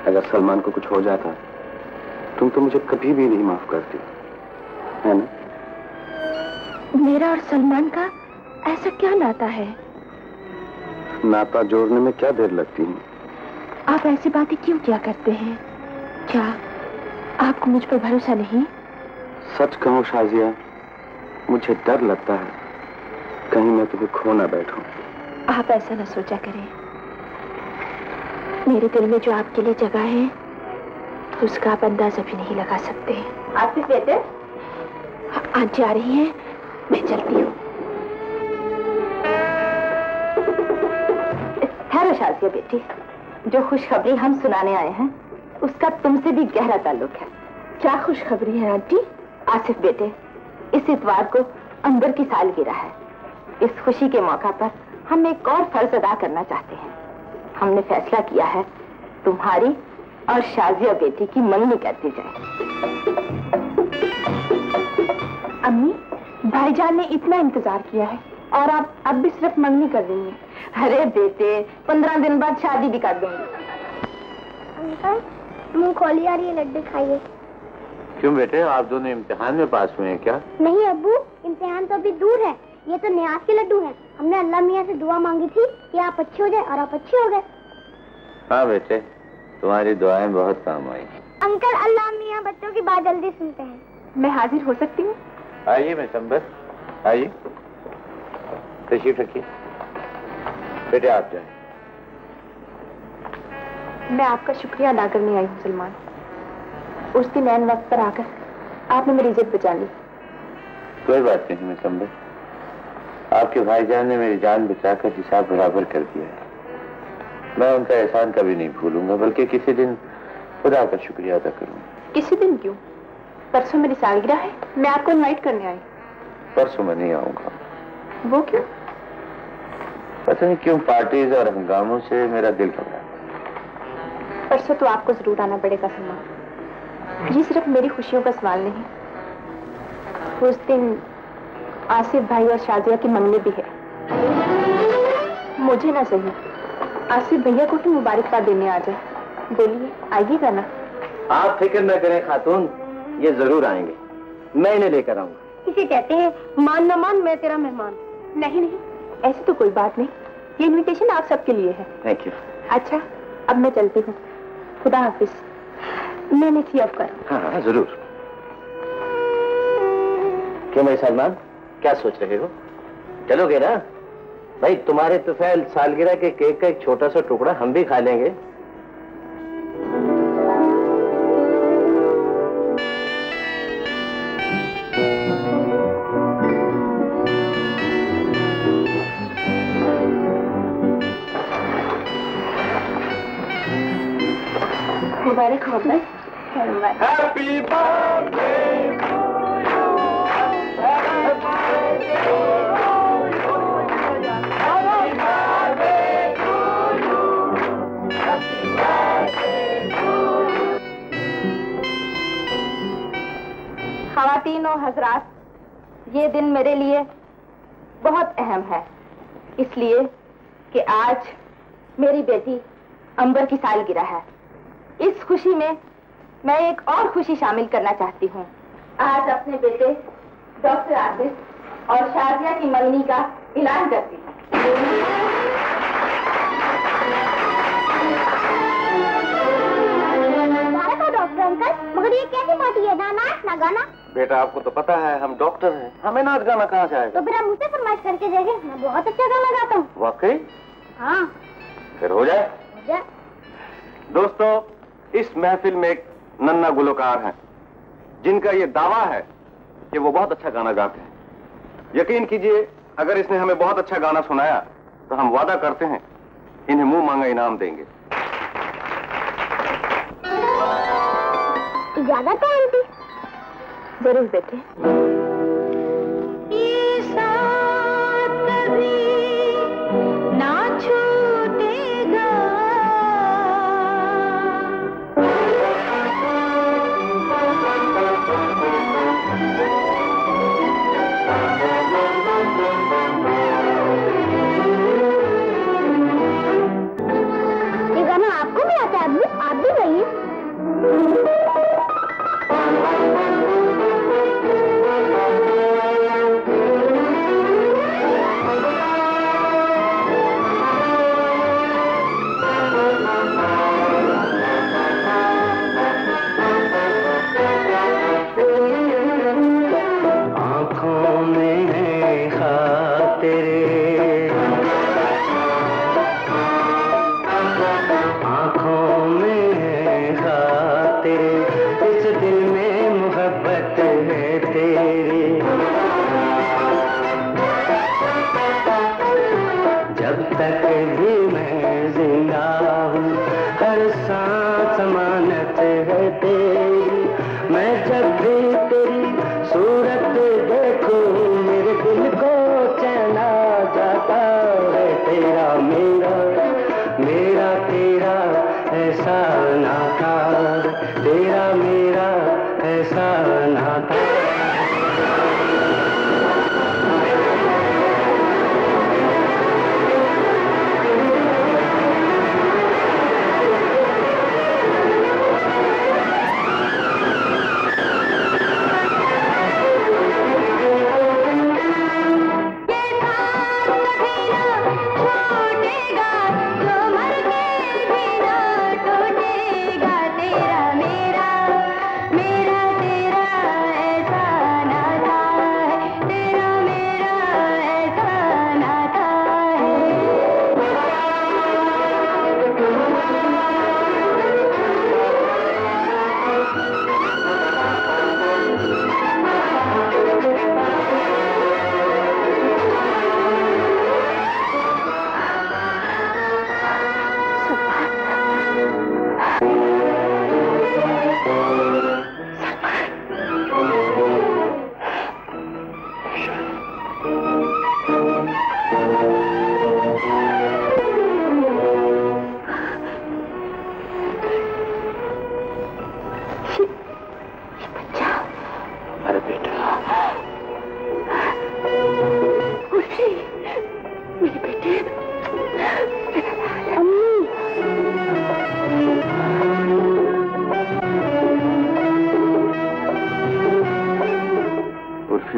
अगर सलमान को कुछ हो जाता तुम तो मुझे कभी भी नहीं माफ करती, है ना? मेरा और सलमान का ऐसा क्या नाता है? नाता जोड़ने में क्या देर लगती है? आप ऐसी बातें क्यों क्या करते हैं? क्या आपको मुझ पर भरोसा नहीं? सच कहूं शाजिया, मुझे डर लगता है कहीं मैं तुम्हें खो ना बैठूं। आप ऐसा न सोचा करें। मेरे दिल में जो आपके लिए जगह है, उसका आप अंदाजा भी नहीं लगा सकते। आप बेटे आज जा रही हैं, मैं चलती हूँ। ठहरो शाजिया बेटी, जो खुशखबरी हम सुनाने आए हैं उसका तुमसे भी गहरा ताल्लुक है। क्या खुशखबरी है आंटी? आसिफ बेटे, इस इतवार को अंबर की सालगिरह है। इस खुशी के मौका पर हम एक और फर्ज अदा करना चाहते हैं। हमने फैसला किया है तुम्हारी और शाजिया बेटी की मंगनी कर दी जाए। अम्मी, भाईजान ने इतना इंतजार किया है और आप अब भी सिर्फ मंगनी कर रही हैं। अरे बेटे, 15 दिन बाद शादी भी कर दूंगी। अंकल, मुंह खोली आ रही है, लड्डू खाइए। क्यों बेटे, आप दोनों इम्तिहान में पास हुए हैं क्या? नहीं अब्बू, इम्तिहान तो अभी दूर है। ये तो नियाज के लड्डू हैं। हमने अल्लाह मियाँ से दुआ मांगी थी कि आप अच्छे हो जाए, और आप अच्छे हो गए। हाँ बेटे, तुम्हारी दुआएं बहुत काम आई। अंकल, अल्लाह मियाँ बच्चों की बात जल्दी सुनते हैं। मैं हाजिर हो सकती हूँ? आइए मिसंबर, आइए, तशरीफ रखिए। बेटे आप जाए। मैं आपका शुक्रिया अदा करने आई हूँ सलमान। उस दिन ऐन वक्त पर आकर आपने मेरी इज्जत बचा ली। कोई बात नहीं मिसंबर, आपके भाईजान ने मेरी जान बचाकर हिसाब बराबर कर दिया है। मैं उनका एहसान कभी नहीं भूलूंगा, बल्कि किसी दिन खुदा का शुक्रिया अदा करूंगा। किसी दिन क्यों? परसों मेरी सालगिरह है, मैं आपको इनवाइट करने आई। परसों मैं नहीं आऊंगा। वो क्यों? पता नहीं क्यों पार्टीज और हंगामों से मेरा दिल घबरा। परसों तो आपको जरूर आना पड़ेगा सलमान। ये सिर्फ मेरी खुशियों का सवाल नहीं, उस दिन आसिफ भाई और शाजिया की मंगनी भी है। मुझे ना सही, आसिफ भैया को ही मुबारकबाद देने आ जाए। बोलिए, आइएगा ना? आप फिक्र न करें खातून, ये जरूर आएंगे। मैं इन्हें लेकर आऊंगा। इसे कहते हैं मान न मान, मैं तेरा मेहमान। नहीं नहीं, ऐसी तो कोई बात नहीं। ये इनविटेशन आप सबके लिए है। Thank you. अच्छा, अब मैं चलती हूँ। खुदा हाफिज। मैंने थी अब कर। हाँ जरूर। क्यों भाई सलमान, क्या सोच रहे हो? चलोगे ना? भाई तुम्हारे तुफैल सालगिरह के केक का एक छोटा सा टुकड़ा हम भी खा लेंगे। मोहब्बत। हैप्पी बर्थडे ख़वातीन और हज़रात, ये दिन मेरे लिए बहुत अहम है, इसलिए कि आज मेरी बेटी अंबर की सालगिरह है। इस खुशी में मैं एक और खुशी शामिल करना चाहती हूँ। आज अपने बेटे डॉक्टर आतिफ और शादिया की मंगनी का ऐलान करती हूँ। डॉक्टर अंकल, मगर ये कैसी पार्टी है? ना नाच ना गाना। बेटा आपको तो पता है हम डॉक्टर हैं, हमें नाच गाना कहाँ से आएगा? तो फिर आप मुझसे फरमाइश करके देखें, मैं बहुत अच्छा गाना गाता हूँ। वाकई? हाँ। फिर हो जाए। हो जाए। दोस्तों, इस महफिल में एक नन्हा गुलकार हैं जिनका ये दावा है कि वो बहुत अच्छा गाना गाते हैं। यकीन कीजिए, अगर इसने हमें बहुत अच्छा गाना सुनाया तो हम वादा करते हैं इन्हें मुंह मांगा इनाम देंगे। इजाजत है आंटी? जरूर बेटे। ये साथ कभी ना छूटेगा, ये गाना आपको भी आता है? आप भी गाइए। आँखों में है खातिरे, आँखों में है खातिरे, इस दिल में मोहब्बत है तेरी। जब तक भी मैं जिंदा हूँ, हर सांस अमानत है तेरी। मैं जब भी तेरी सूरत देखूं, मेरे दिल को चैन आ जाता है। तेरा मेरा, मेरा तेरा ऐसा नाता, तेरा मेरा ऐसा नाता।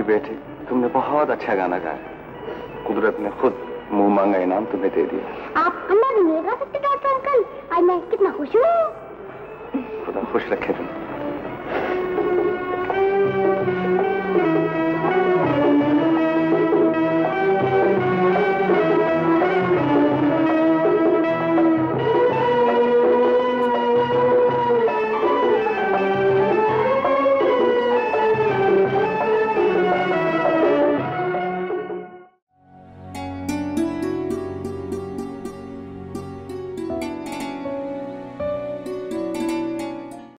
बेटे, तुमने बहुत अच्छा गाना गाया। कुदरत ने खुद मुंह मांगा इनाम तुम्हें दे दिया। आप अम्मा भी नहीं गा सकते डॉक्टर अंकल? आज मैं कितना खुश हूँ। खुदा खुश रखे तुम्हें।